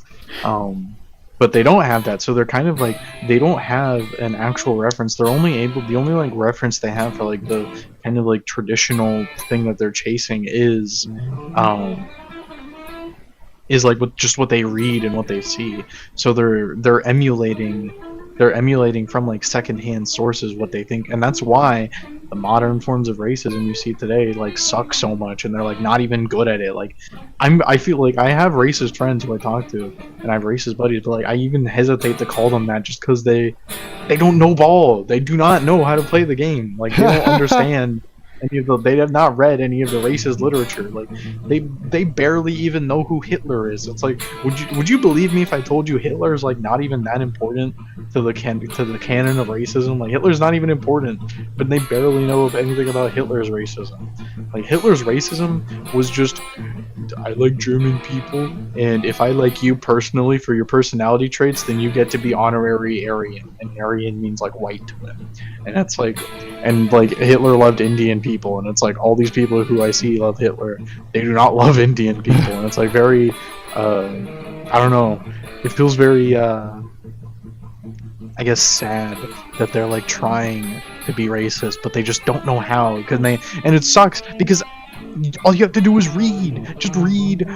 But they don't have that, so they're kind of like, they don't have an actual reference. The only like reference they have for like the kind of like traditional thing that they're chasing is like what they read and what they see. So they're emulating from like secondhand sources what they think, and that's why the modern forms of racism you see today like suck so much, and they're like not even good at it. Like I feel like I have racist friends who I talk to, and I have racist buddies, but like I even hesitate to call them that just because they don't know ball. They do not know how to play the game. Like they don't understand they have not read any of the racist literature. Like they barely even know who Hitler is. It's like, would you believe me if I told you Hitler is like not even that important to the canon of racism? Like Hitler's not even important, but they barely know anything about Hitler's racism. Like Hitler's racism was just, I like German people, and if I like you personally for your personality traits, then you get to be honorary Aryan, and Aryan means like white to him. And that's like, and like Hitler loved Indian people, and it's like all these people who I see love Hitler, they do not love Indian people, and it's like very I don't know, it feels very I guess sad that they're like trying to be racist, but they just don't know how, and it sucks because all you have to do is just read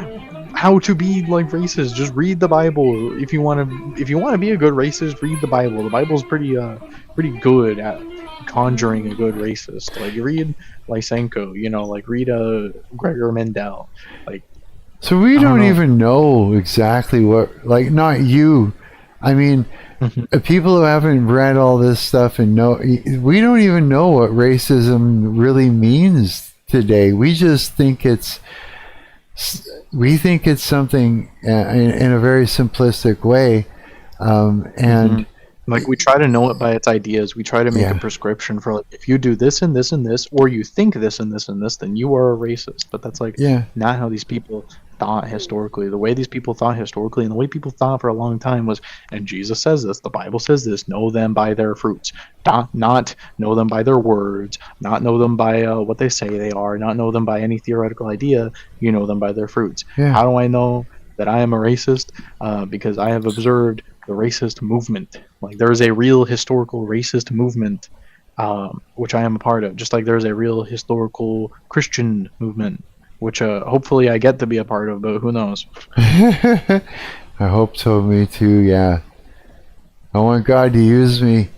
how to be like racist. Just read the Bible. If you want to be a good racist, read the Bible. The Bible's pretty good at conjuring a good racist. Like you read Lysenko, like read Gregor Mendel. Like, so we don't even know exactly what, like, not you, I mean, people who haven't read all this stuff and we don't even know what racism really means today. We just think it's something in a very simplistic way, and Like, we try to know it by its ideas. We try to make a prescription for, like, if you do this and this and this, or you think this and this and this, then you are a racist. But that's, like, not how these people thought historically. The way these people thought historically, and the way people thought for a long time was, and Jesus says this, the Bible says this, know them by their fruits. Not know them by their words, not know them by what they say they are, not know them by any theoretical idea. You know them by their fruits. How do I know that I am a racist? Because I have observed the racist movement. Like, there is a real historical racist movement, which I am a part of, just like there's a real historical Christian movement, which hopefully I get to be a part of, but who knows? I hope so, me too, yeah. I want God to use me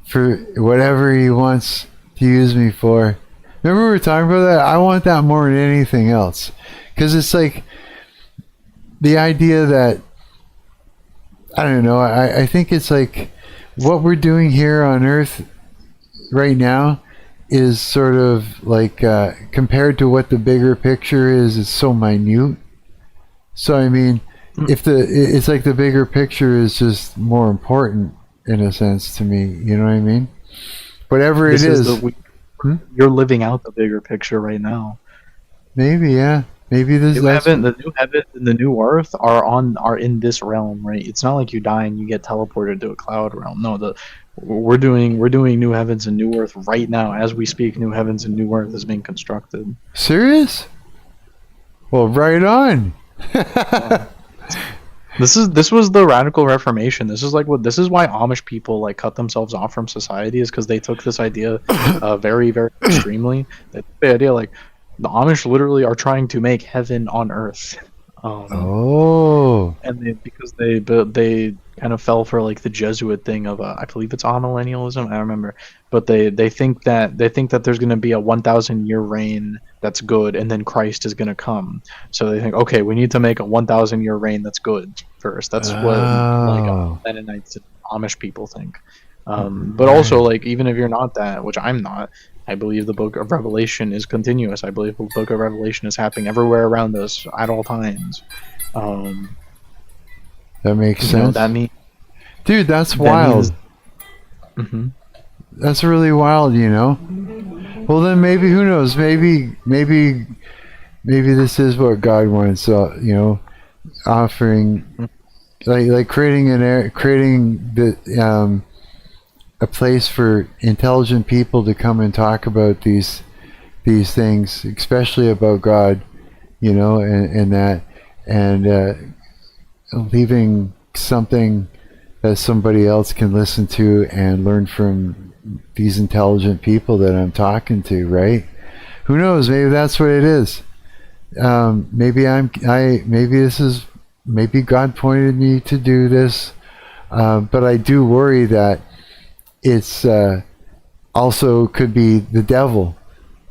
for whatever he wants to use me for. Remember we were talking about that? I want that more than anything else. Because it's like the idea that, I don't know, I think it's like what we're doing here on Earth right now is sort of like compared to what the bigger picture is, it's so minute. So I mean, it's like the bigger picture is just more important in a sense to me. You know what I mean? Whatever it is. You're living out the bigger picture right now. Maybe, yeah. Maybe this the new heaven and the new earth are in this realm, right? It's not like you die and you get teleported to a cloud realm. No, we're doing new heavens and new earth right now as we speak. New heavens and new earth is being constructed. Serious? Well, right on. This was the radical reformation. This is why Amish people like cut themselves off from society, is because they took this idea very, very extremely. They took the idea like the Amish literally are trying to make heaven on earth. And because they kind of fell for like the Jesuit thing of I believe it's amillennialism. I don't remember, but they think that there's going to be a 1,000-year reign that's good, and then Christ is going to come. So they think, okay, we need to make a 1,000-year reign that's good first. That's what like Mennonites and Amish people think. But also, like, even if you're not that, which I'm not, I believe the book of Revelation is continuous. I believe the book of Revelation is happening everywhere around us at all times. That makes sense. Dude, that's wild. That's really wild, you know? Well, then maybe, who knows? Maybe this is what God wants, you know, offering, like creating a place for intelligent people to come and talk about these things, especially about God, you know, and leaving something that somebody else can listen to and learn from these intelligent people that I'm talking to, right? Who knows? Maybe that's what it is. Maybe God pointed me to do this, but I do worry that it's also could be the devil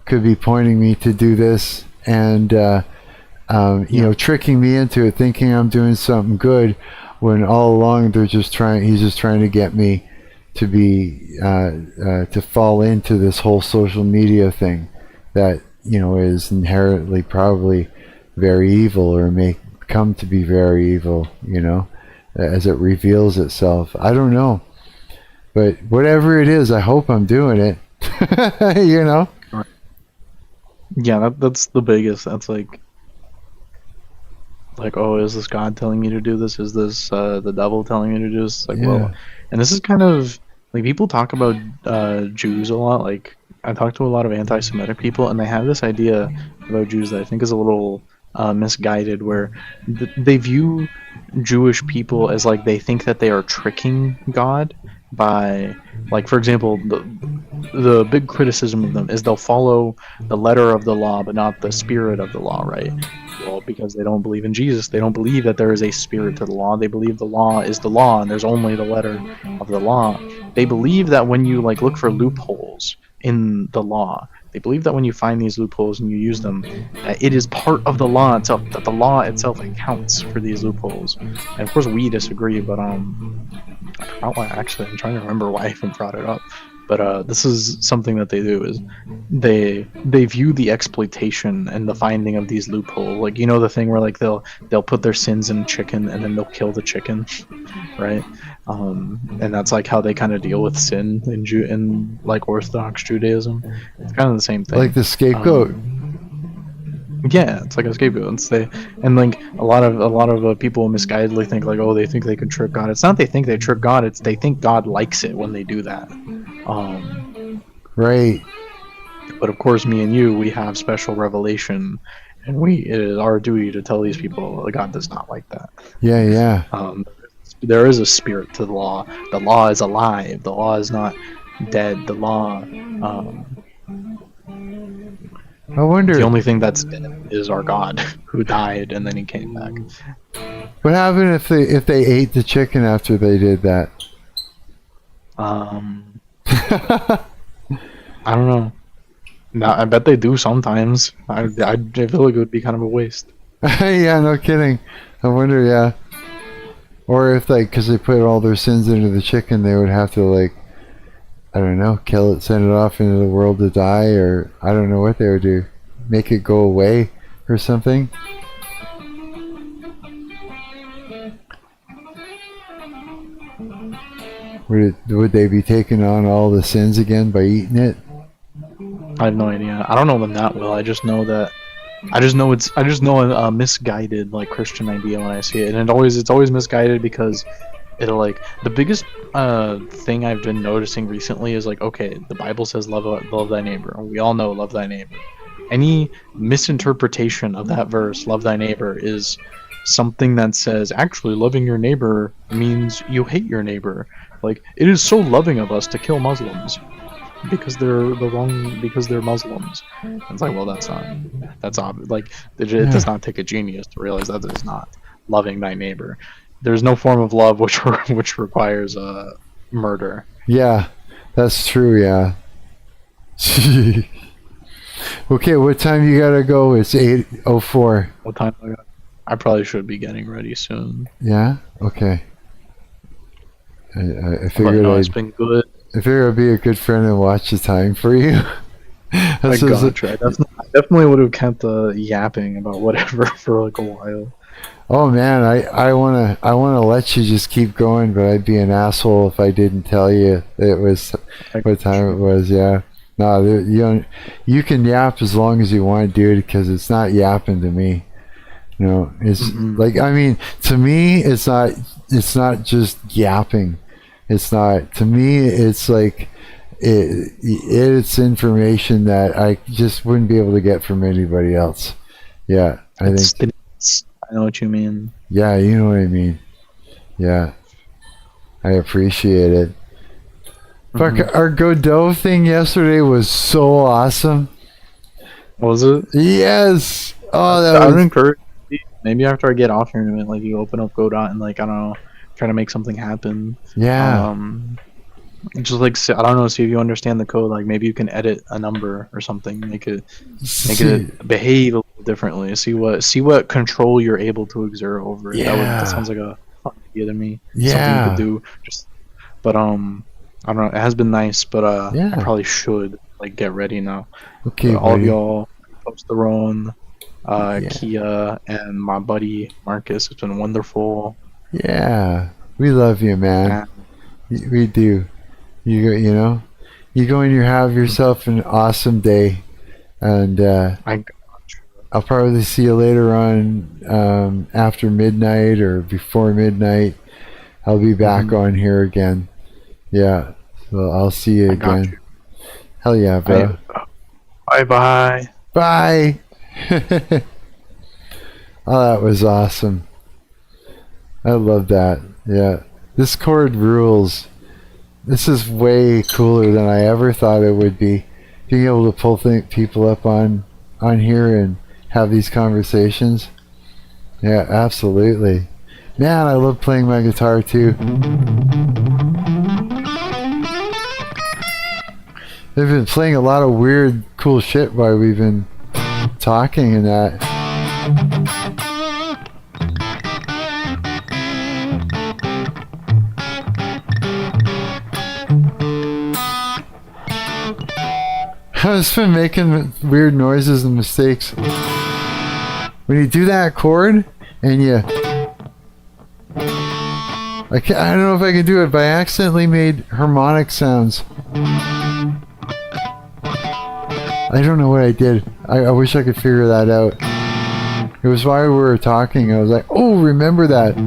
could be pointing me to do this and you know, tricking me into it, thinking I'm doing something good, when all along he's just trying to get me to be to fall into this whole social media thing that, you know, is inherently probably very evil, or may come to be very evil, you know, as it reveals itself. I don't know. But whatever it is, I hope I'm doing it. You know? Yeah, that's the biggest. That's like, oh, is this God telling me to do this? Is this the devil telling me to do this? Like, well, and this is kind of like, people talk about Jews a lot. Like, I talk to a lot of anti-Semitic people, and they have this idea about Jews that I think is a little misguided, where they view Jewish people as like, they think that they are tricking God by, like, for example, the big criticism of them is they'll follow the letter of the law but not the spirit of the law, right? Well, because they don't believe in Jesus. They don't believe that there is a spirit to the law. They believe the law is the law and there's only the letter of the law. They believe that when you like look for loopholes in the law, they believe that when you find these loopholes and you use them, it is part of the law itself, that the law itself accounts for these loopholes. And of course we disagree, but actually I'm trying to remember why I even brought it up. But this is something that they do, is they view the exploitation and the finding of these loopholes. Like, you know, the thing where like they'll put their sins in chicken and then they'll kill the chicken, right? And that's like how they kind of deal with sin in like Orthodox Judaism. It's kind of the same thing. Like the scapegoat. Yeah, it's like a scapegoat. And like a lot of people misguidedly think like, oh, they think they can trick God. It's not they think they trick God. It's they think God likes it when they do that. Right. But of course, me and you, we have special revelation, and it is our duty to tell these people that God does not like that. Yeah, yeah. There is a spirit to the law. The law is alive. The law is not dead. The law. I wonder. The only thing that's dead is our God, who died and then he came back. What happened if they ate the chicken after they did that? I don't know. No, I bet they do sometimes. I feel like it would be kind of a waste. Yeah, no kidding. I wonder, yeah. Or if, like, because they put all their sins into the chicken, they would have to, like, I don't know, kill it, send it off into the world to die, or I don't know what they would do. Make it go away or something. Would they be taking on all the sins again by eating it? I have no idea. I don't know them that well. I just know a misguided like Christian idea when I see it, and it's always misguided because it'll like the biggest thing I've been noticing recently is like, okay, the Bible says love thy neighbor. We all know love thy neighbor. Any misinterpretation of that verse, love thy neighbor, is something that says actually loving your neighbor means you hate your neighbor. Like, it is so loving of us to kill Muslims because they're Muslims. And it's like, well, that's obvious. Like, it does not take a genius to realize that is not loving thy neighbor. There's no form of love which requires murder. Yeah, that's true. Yeah. Okay, what time you gotta go? It's 8:04. What time? I probably should be getting ready soon. Yeah. Okay. I figured it's been good. I figured I'd be a good friend and watch the time for you. I definitely would have kept yapping about whatever for like a while. Oh man, I wanna let you just keep going, but I'd be an asshole if I didn't tell you it was what time it was. Yeah. No, you can yap as long as you want, dude, because it's not yapping to me. You know, it's like, I mean, to me, it's not just yapping. It's not, to me, it's like, it's information that I just wouldn't be able to get from anybody else. Yeah, I know what you mean. Yeah, you know what I mean. Yeah, I appreciate it. Fuck, our Godot thing yesterday was so awesome. Was it? Yes. Oh, I would encourage. Maybe after I get off here in a minute, like you open up Godot and like I don't know, try to make something happen. Yeah. Just like I don't know, see if you understand the code. Like maybe you can edit a number or something, make it behave a little differently. See what control you're able to exert over it. Yeah. That sounds like a fun idea to me. Yeah. Something you could do. But I don't know. It has been nice, but I probably should like get ready now. Okay. All of y'all, Post the Roan, Kia, and my buddy Marcus. It's been wonderful. Yeah, we love you, man. We do. You know, you go and you have yourself an awesome day, and I'll probably see you later on after midnight or before midnight. I'll be back on here again. Yeah, so I'll see you again. Hell yeah, bro. Bye. Bye. Oh, that was awesome. I love that. Yeah, this chord rules. This is way cooler than I ever thought it would be. Being able to pull people up on here and have these conversations. Yeah, absolutely. Man, I love playing my guitar too. They've been playing a lot of weird, cool shit while we've been talking and that. I've just been making weird noises and mistakes. When you do that chord and you I don't know if I can do it, but I accidentally made harmonic sounds. I don't know what I did. I wish I could figure that out. It was while we were talking. I was like, oh, remember that.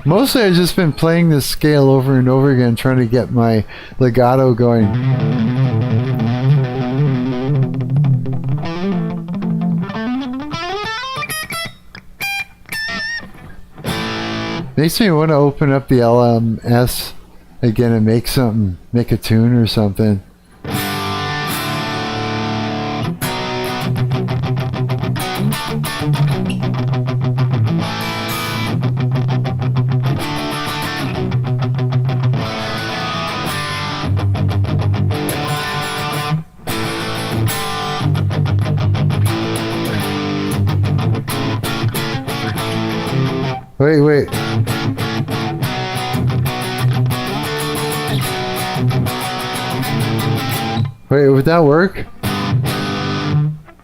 Mostly I've just been playing this scale over and over again, trying to get my legato going. Makes me want to open up the LMS again and make a tune or something. Wait. Wait, would that work?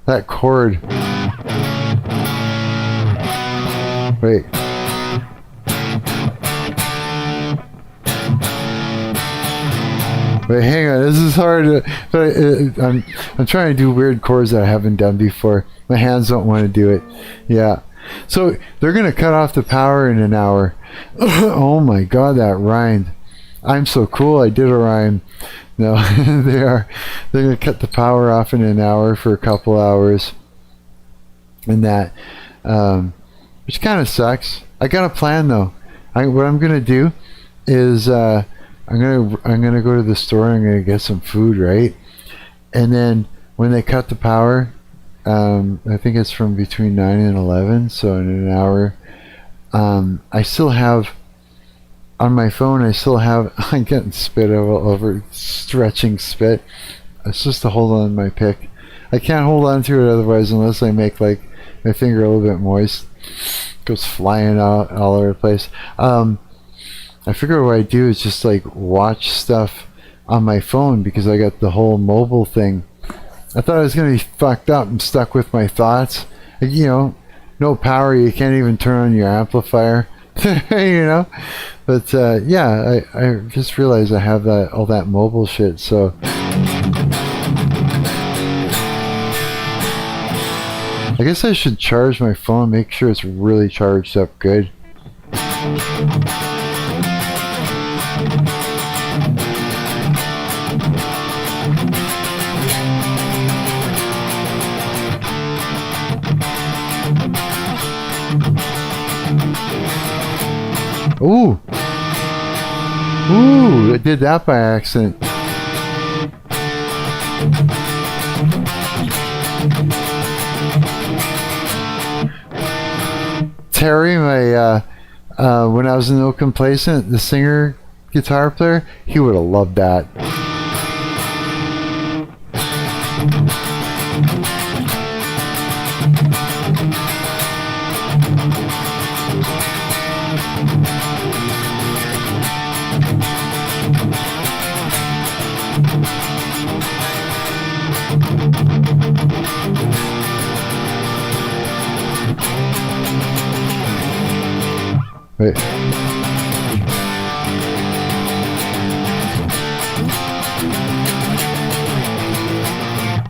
That chord. Wait. Wait, hang on. This is hard. I'm trying to do weird chords that I haven't done before. My hands don't want to do it. Yeah. So they're gonna cut off the power in an hour. Oh my god, that rhymed. I'm so cool. I did a rhyme. No, they're gonna cut the power off in an hour for a couple hours, and that, which kind of sucks. I got a plan though. What I'm gonna do is I'm gonna go to the store. I'm gonna get some food, right? And then when they cut the power, I think it's from between 9 and 11, so in an hour, I still have on my phone. I'm getting spit over stretching spit. It's just to hold on to my pick. I can't hold on to it otherwise, unless I make like my finger a little bit moist. It goes flying out all over the place. I figure what I do is just like watch stuff on my phone, because I got the whole mobile thing. I thought I was gonna be fucked up and stuck with my thoughts. You know, no power, you can't even turn on your amplifier. You know, but yeah, I just realized I have all that mobile shit. So I guess I should charge my phone, make sure it's really charged up good. Ooh! Ooh! I did that by accident. Terry, when I was in No Complacent, the singer, guitar player, he would have loved that. Wait.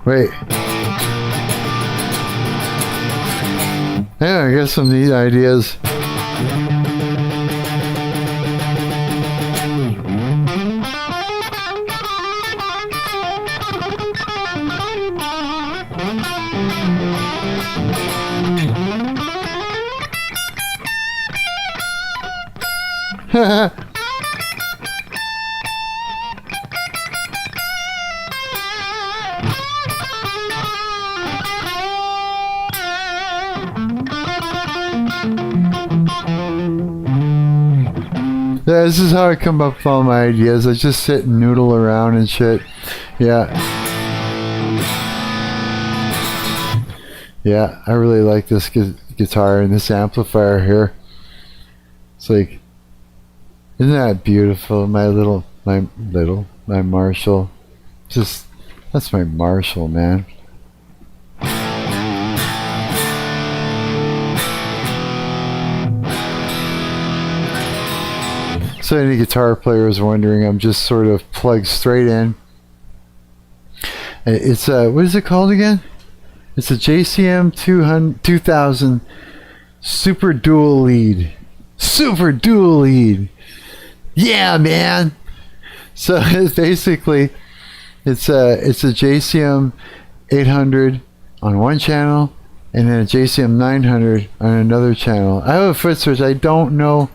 Wait. Yeah, I got some neat ideas. Yeah, this is how I come up with all my ideas. I just sit and noodle around and shit. Yeah. Yeah, I really like this guitar and this amplifier here. It's like, isn't that beautiful? My Marshall. Just, that's my Marshall, man. So any guitar player is wondering, I'm just sort of plugged straight in. It's what is it called again? It's a JCM 2000 Super Dual Lead. Super Dual Lead. Yeah, man. So it's basically it's a JCM 800 on one channel and then a JCM 900 on another channel. I have a foot switch. I don't know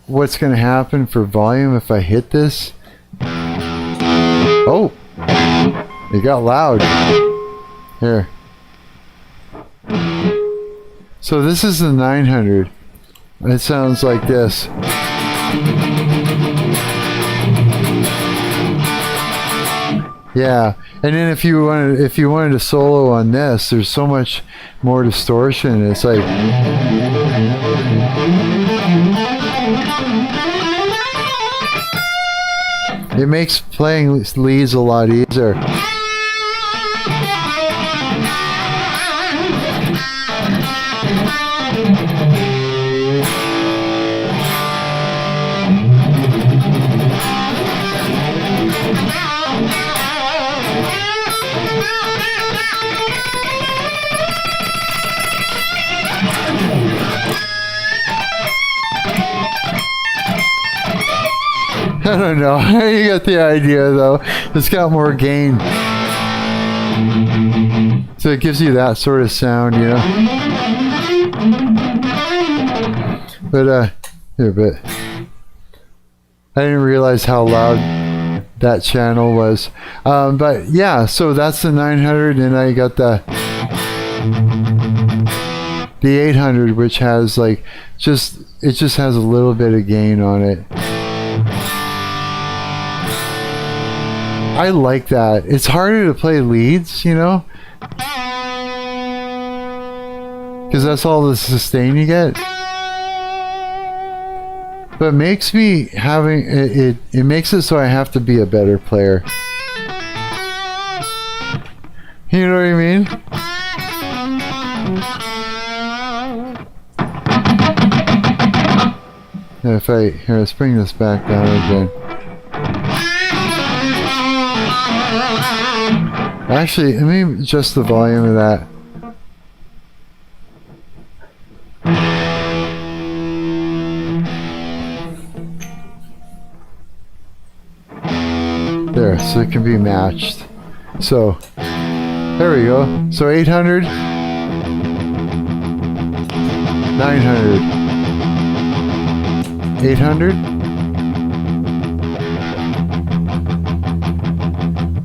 what's going to happen for volume if I hit this. Oh, it got loud. Here. So this is the 900. It sounds like this. Yeah, and then if you wanted to solo on this, there's so much more distortion. It's like it makes playing leads a lot easier. I don't know. You got the idea, though. It's got more gain. So it gives you that sort of sound, you know? But, here, but I didn't realize how loud that channel was. But, yeah, so that's the 900, and I got the 800, which has, like, it just has a little bit of gain on it. I like that. It's harder to play leads, you know? Because that's all the sustain you get. But it makes me having... It makes it so I have to be a better player. You know what I mean? Here, let's bring this back down again. Actually, let me adjust the volume of that. There, so it can be matched. So, there we go. So 800, 900, 800.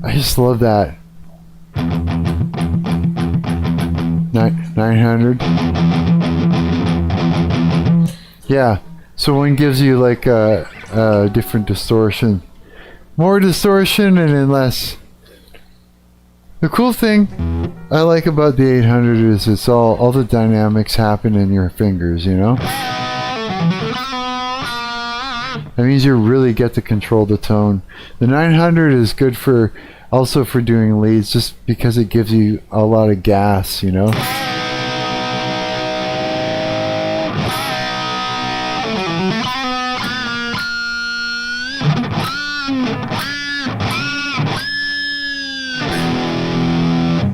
I just love that. 900. Yeah, so one gives you like a different distortion. More distortion and then less. The cool thing I like about the 800 is it's all the dynamics happen in your fingers, you know? That means you really get to control the tone. The 900 is good also for doing leads, just because it gives you a lot of gas, you know?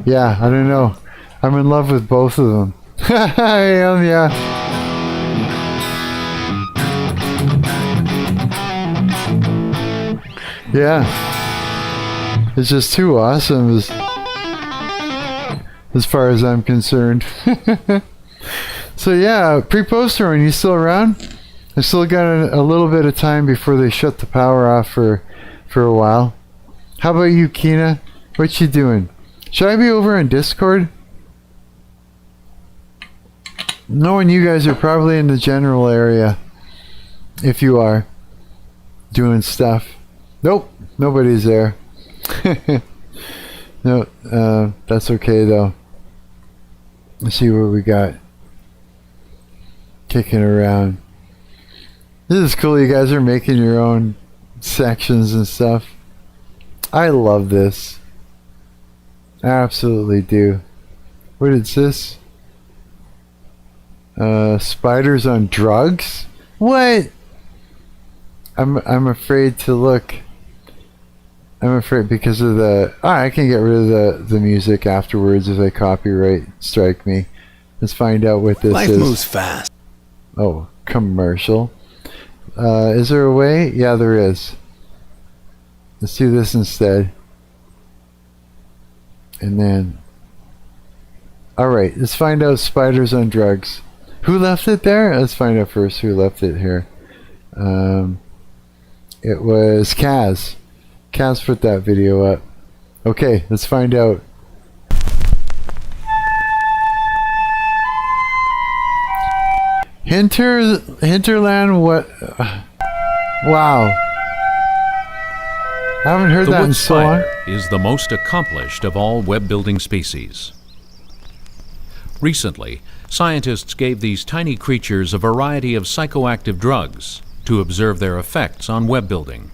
Yeah, I don't know. I'm in love with both of them. I am, yeah. Yeah. It's just too awesome as far as I'm concerned. So yeah, pre-poster, are you still around? I still got a little bit of time before they shut the power off for a while. How about you, Kina? What you doing? Should I be over on Discord? Knowing you guys are probably in the general area. If you are. Doing stuff. Nope, nobody's there. No, that's okay though. Let's see what we got. Kicking around. This is cool, you guys are making your own sections and stuff. I love this. I absolutely do. What is this? Spiders on drugs? What? I'm afraid to look. I'm afraid because of the. I can get rid of the music afterwards if they copyright strike me. Let's find out what this is. Life moves fast. Oh, commercial. Is there a way? Yeah, there is. Let's do this instead. And then. Alright, let's find out spiders on drugs. Who left it there? Let's find out first who left it here. It was Kaz. Kaz put that video up. Okay, let's find out. Hinterland, what? Wow. I haven't heard that in so long. The wood spider is the most accomplished of all web-building species. Recently, scientists gave these tiny creatures a variety of psychoactive drugs to observe their effects on web building.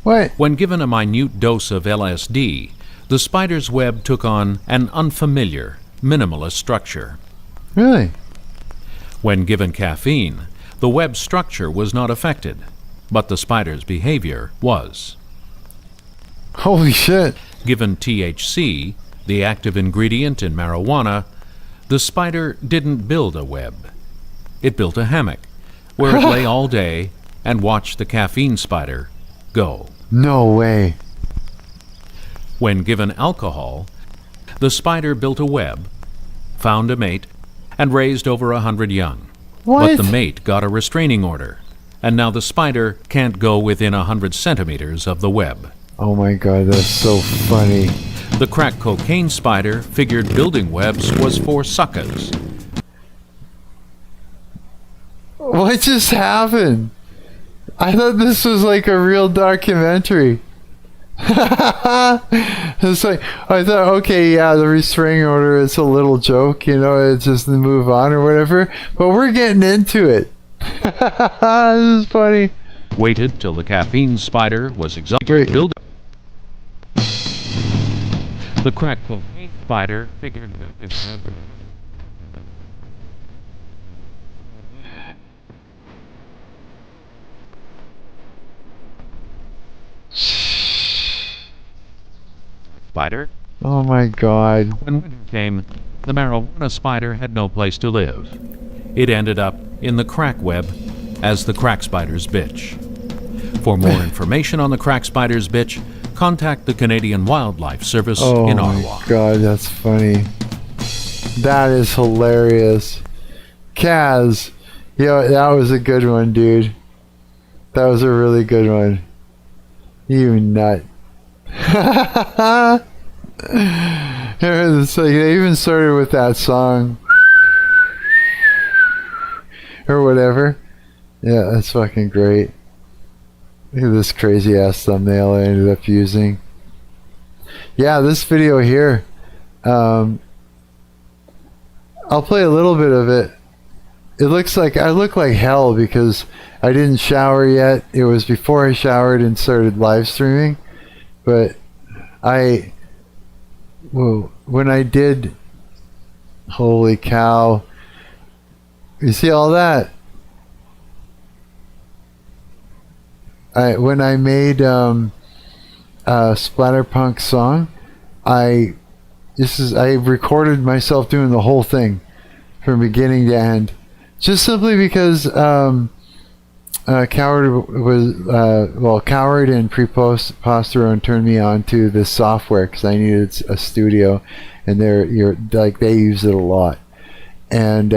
What? When given a minute dose of LSD, the spider's web took on an unfamiliar, minimalist structure. Really? When given caffeine, the web structure was not affected, but the spider's behavior was. Holy shit. Given THC, the active ingredient in marijuana, the spider didn't build a web. It built a hammock, where it lay all day and watched the caffeine spider go. No way. When given alcohol, the spider built a web, found a mate, and raised over 100 young. What? But the mate got a restraining order, and now the spider can't go within 100 centimeters of the web. Oh my god, that's so funny. The crack cocaine spider figured building webs was for suckers. What just happened? I thought this was like a real documentary. It's like, I thought, okay, yeah, the restraining order is a little joke, you know, it's just to move on or whatever, but we're getting into it. This is funny. Waited till the caffeine spider was exhausted. The crack cocaine spider figured spider. Oh my god. When winter came, the marijuana spider had no place to live. It ended up in the crack web as the crack spider's bitch. For more information on the crack spider's bitch, contact the Canadian Wildlife Service in Ottawa. Oh my god, that's funny. That is hilarious. Kaz, yo, that was a good one, dude. That was a really good one. You nut. It's like they even started with that song or whatever. Yeah, that's fucking great. Look at this crazy ass thumbnail I ended up using. Yeah, this video here, I'll play a little bit of it. It looks like I look like hell because I didn't shower yet. It was before I showered and started live streaming. But when I did, holy cow, you see all that? When I made a Splatterpunk song, I recorded myself doing the whole thing from beginning to end, just simply because Coward was Coward and Preposterone turned me on to this software because I needed a studio, and they use it a lot, and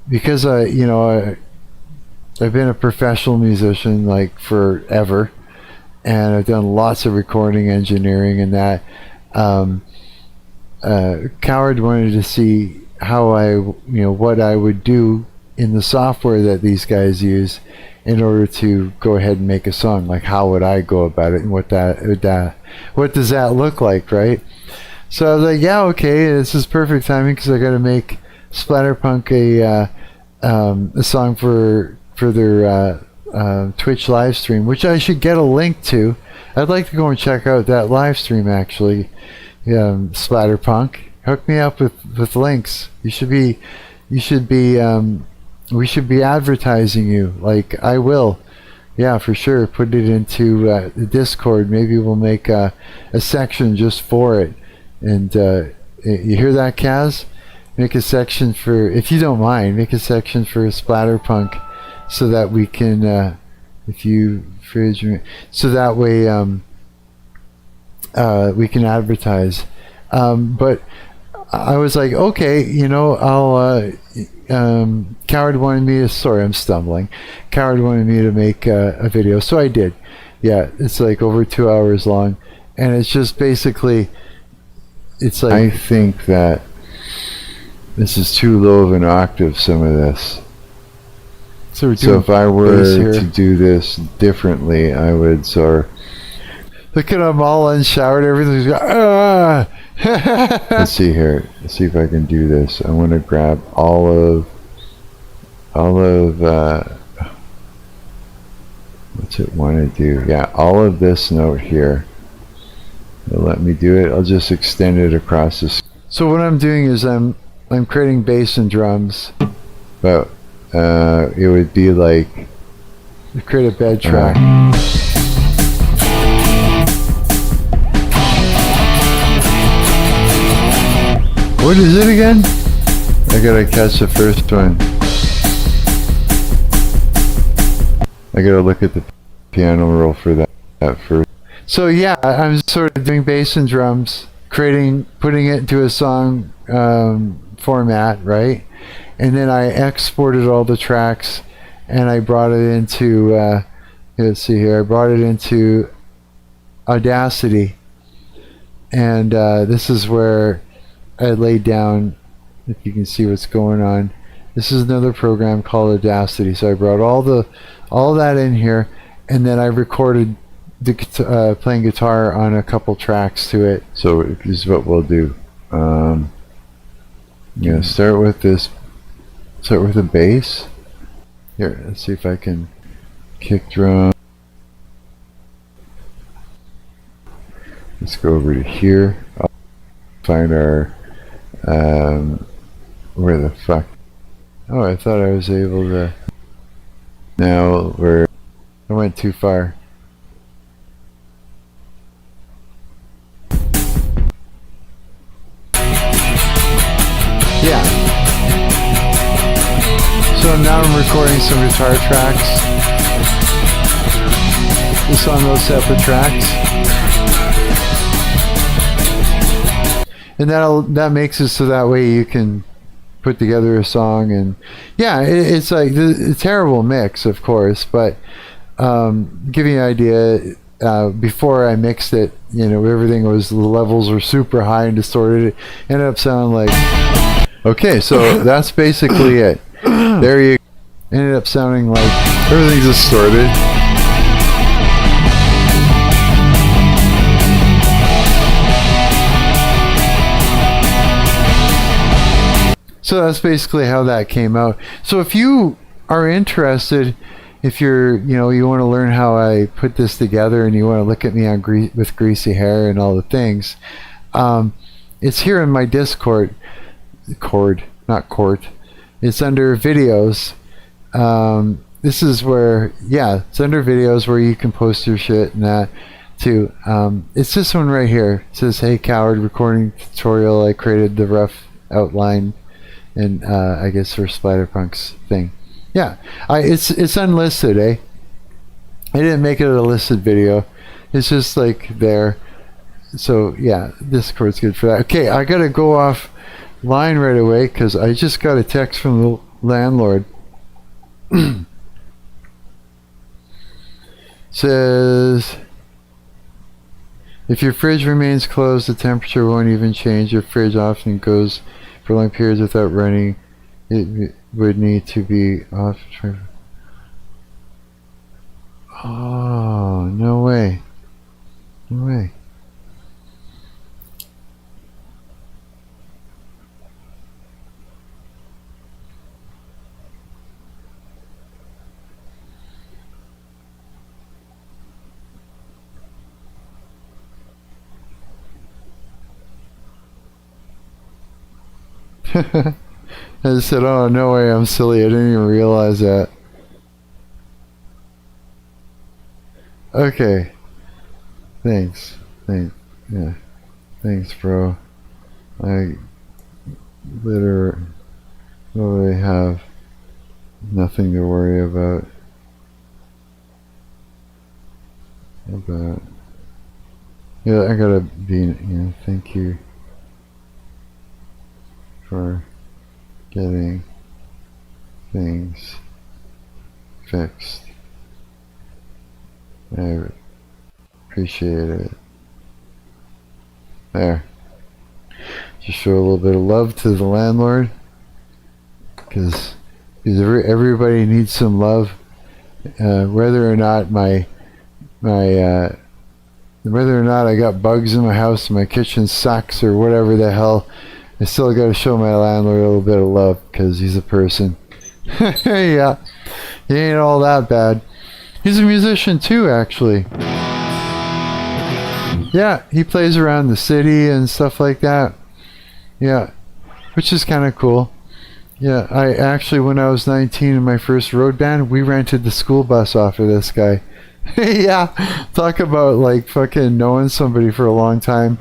because I've been a professional musician like forever, and I've done lots of recording engineering and that. Coward wanted to see how what I would do in the software that these guys use in order to go ahead and make a song. Like, how would I go about it, and what does that look like, right? So I was like, yeah, okay, this is perfect timing because I got to make Splatterpunk a song for their Twitch live stream, which I should get a link to. I'd like to go and check out that live stream actually. Splatterpunk, hook me up with links. You should be we should be advertising you. Like, I will. Yeah, for sure. Put it into the Discord. Maybe we'll make a section just for it. And you hear that, Kaz? Make a section for, if you don't mind, make a section for Splatterpunk so that we can, if you fridge, so that way we can advertise. But I was like, okay, you know, I'll, Coward wanted me to, sorry, I'm stumbling. Coward wanted me to make a video, so I did. Yeah, it's like over 2 hours long. And it's just basically, it's like, I think that this is too low of an octave, some of this. So if I were to do this differently, I would sort of, look at them all unshowered, everything's let's see here. Let's see if I can do this. I want to grab all of what's it want to do? Yeah, all of this note here. It'll let me do it. I'll just extend it across this. So what I'm doing is I'm creating bass and drums, but it would be like create a bed track. What is it again? I gotta catch the first one. I gotta look at the piano roll for that first. So yeah, I'm sort of doing bass and drums, putting it into a song format, right? And then I exported all the tracks, and I brought it into. Let's see here. I brought it into Audacity, and this is where I laid down, if you can see what's going on. This is another program called Audacity. So I brought all that in here, and then I recorded the playing guitar on a couple tracks to it. So this is what we'll do. Yeah, start with this. Start with a bass. Here, let's see if I can kick drum. Let's go over to here. I'll find our where the fuck? Oh, I thought I was able to. Now I went too far. Yeah. So now I'm recording some guitar tracks. Just on those separate tracks. And that makes it so that way you can put together a song. And yeah, it's like a terrible mix, of course, but give you an idea, before I mixed it, you know, everything was, the levels were super high and distorted. It ended up sounding like, okay, so that's basically it. There you ended up sounding like everything's distorted. So that's basically how that came out. So if you are interested, if you're, you know, you want to learn how I put this together and you want to look at me on with greasy hair and all the things, it's here in my Discord. Not court. It's under videos. This is where, yeah, it's under videos where you can post your shit and that too. It's this one right here. It says, "Hey Coward, recording tutorial. I created the rough outline." And I guess for Splatterpunk's thing. Yeah, it's unlisted, eh? I didn't make it a listed video. It's just like there. So yeah, Discord's good for that. Okay, I gotta go off line right away because I just got a text from the landlord. Says, if your fridge remains closed, the temperature won't even change. Your fridge often goes for long periods without running. It would need to be off. Oh, no way. No way. I said, oh, no way, I'm silly. I didn't even realize that. Okay. Thanks. Yeah. Thanks, bro. I literally have nothing to worry about. Yeah, I gotta be, thank you for getting things fixed. I appreciate it. There. Just show a little bit of love to the landlord, because everybody needs some love, whether or not whether or not I got bugs in my house and my kitchen sucks or whatever the hell. I still got to show my landlord a little bit of love, because he's a person. Yeah, he ain't all that bad. He's a musician too, actually. Yeah, he plays around the city and stuff like that. Yeah, which is kind of cool. Yeah, I actually, when I was 19 in my first road band, we rented the school bus off of this guy. Yeah, talk about like fucking knowing somebody for a long time.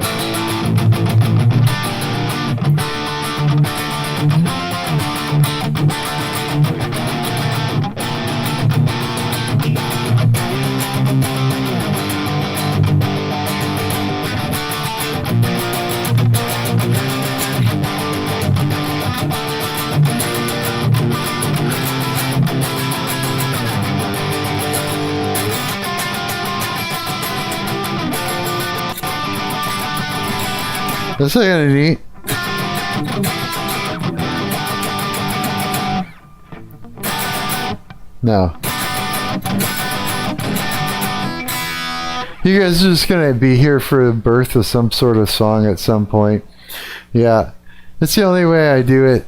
That's kind of neat. No. You guys are just gonna be here for the birth of some sort of song at some point. Yeah. That's the only way I do it.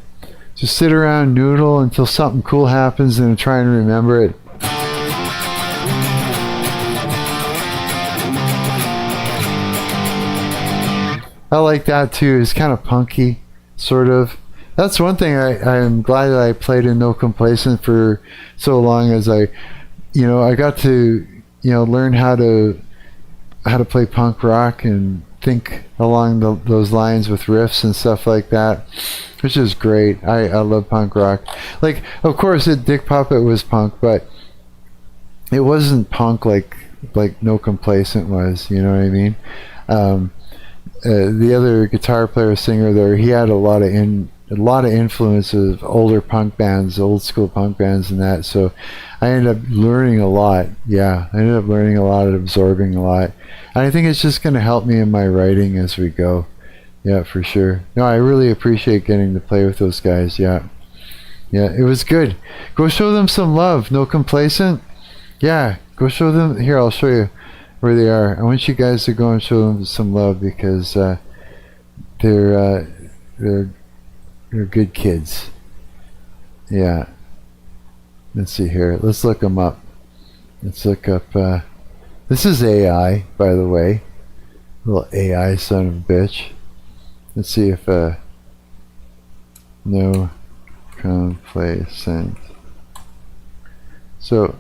Just sit around, noodle until something cool happens and try and remember it. I like that too. It's kind of punky, sort of. That's one thing I'm glad that I played in No Complacent for so long, as I got to, learn how to play punk rock and think along those lines with riffs and stuff like that, which is great. I love punk rock. Like, of course, Dick Puppet was punk, but it wasn't punk like No Complacent was. You know what I mean? The other guitar player singer there, he had a lot of influence of older punk bands, old school punk bands and that, so I ended up learning a lot. Yeah, I ended up learning a lot and absorbing a lot, and I think it's just going to help me in my writing as we go. Yeah, for sure. No, I really appreciate getting to play with those guys. Yeah, it was good. Go show them some love. No Complacent. Yeah, go show them. Here, I'll show you where they are. I want you guys to go and show them some love, because they're good kids. Yeah. Let's see here. Let's look them up. Let's look up. This is AI, by the way. Little AI son of a bitch. Let's see if No Complacent. So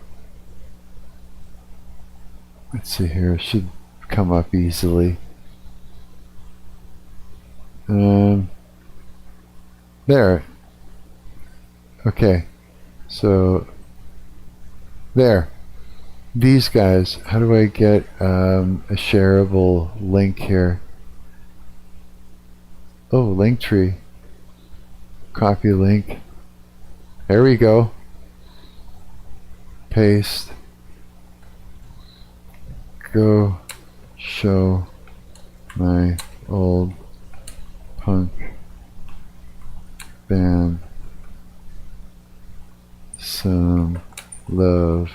let's see here. It should come up easily. There. Okay. So there. These guys. How do I get a shareable link here? Oh, Linktree. Copy link. There we go. Paste. Go show my old punk band some love,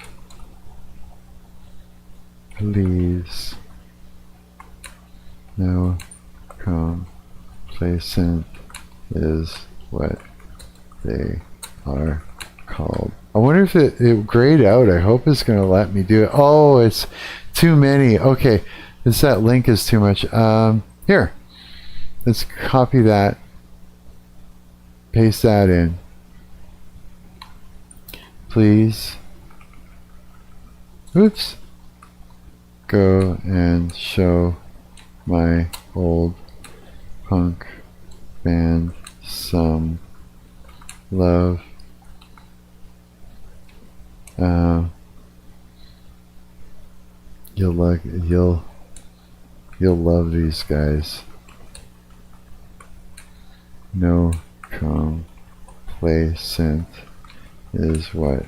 please. No Complacent is what they are called. I wonder if it grayed out. I hope it's going to let me do it. Oh, it's too many. Okay, that link is too much. Here, let's copy that. paste that in. Please, oops, go and show my old punk band some love. You'll love these guys. No complacent is what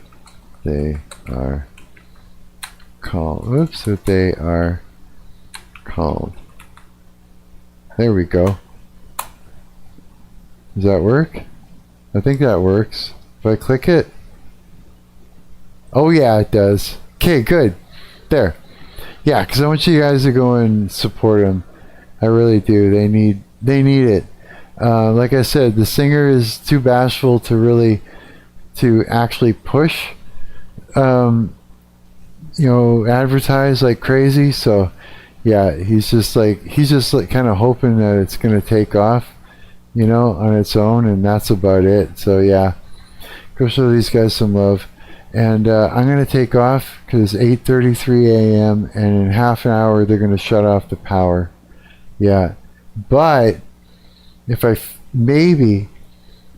they are called. Oops, what they are called. There we go. Does that work? I think that works. If I click it. Oh yeah, it does. Okay, good. There. Yeah, because I want you guys to go and support them. I really do. They need it. Like I said, the singer is too bashful to actually push, advertise like crazy. So yeah, he's just like kind of hoping that it's gonna take off, on its own, and that's about it. So yeah, go show these guys some love. And I'm going to take off because it's 8:33 a.m. and in half an hour they're going to shut off the power. Yeah. But if maybe,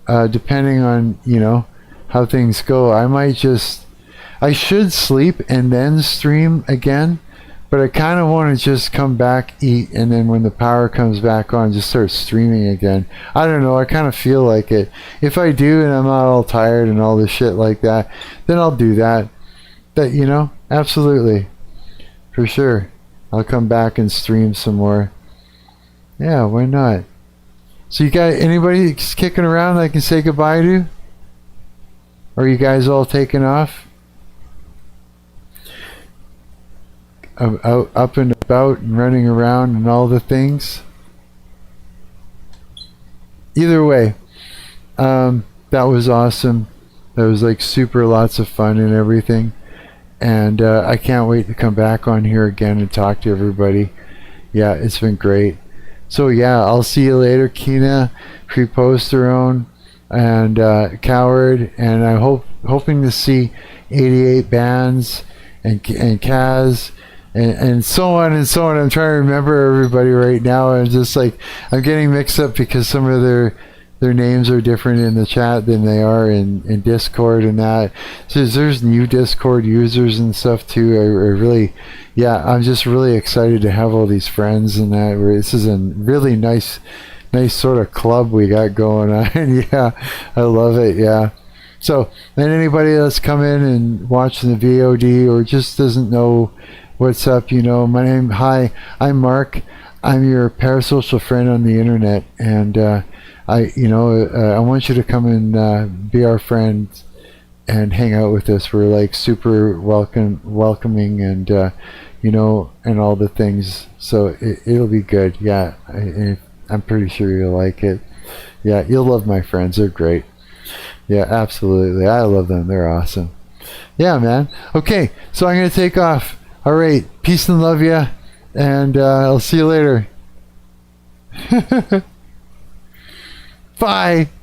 depending on, how things go, I should sleep and then stream again. But I kind of want to just come back, eat, and then when the power comes back on, just start streaming again. I don't know. I kind of feel like it. If I do and I'm not all tired and all this shit like that, then I'll do that. Absolutely. For sure. I'll come back and stream some more. Yeah, why not? So you got anybody kicking around that I can say goodbye to? Or are you guys all taking off? Out, up and about and running around and all the things. Either way, that was awesome. That was like super lots of fun and everything. And I can't wait to come back on here again and talk to everybody. Yeah, it's been great. So yeah, I'll see you later, Kina, Preposterone, and Coward, and I'm hoping to see 88 Bands and Kaz. And so on and so on. I'm trying to remember everybody right now. I'm just like, I'm getting mixed up because some of their names are different in the chat than they are in Discord and that. So there's new Discord users and stuff too. I'm just really excited to have all these friends and that. This is a really nice sort of club we got going on. Yeah, I love it. Yeah. So, and anybody that's come in and watching the VOD or just doesn't know what's up, hi, I'm Mark. I'm your parasocial friend on the internet, and I want you to come and be our friend and hang out with us. We're like super welcoming, and and all the things. So it'll be good. Yeah, I'm pretty sure you'll like it. Yeah, you'll love my friends. They're great. Yeah, absolutely. I love them. They're awesome. Yeah, man. Okay, so I'm gonna take off. All right, peace and love ya, and I'll see you later. Bye.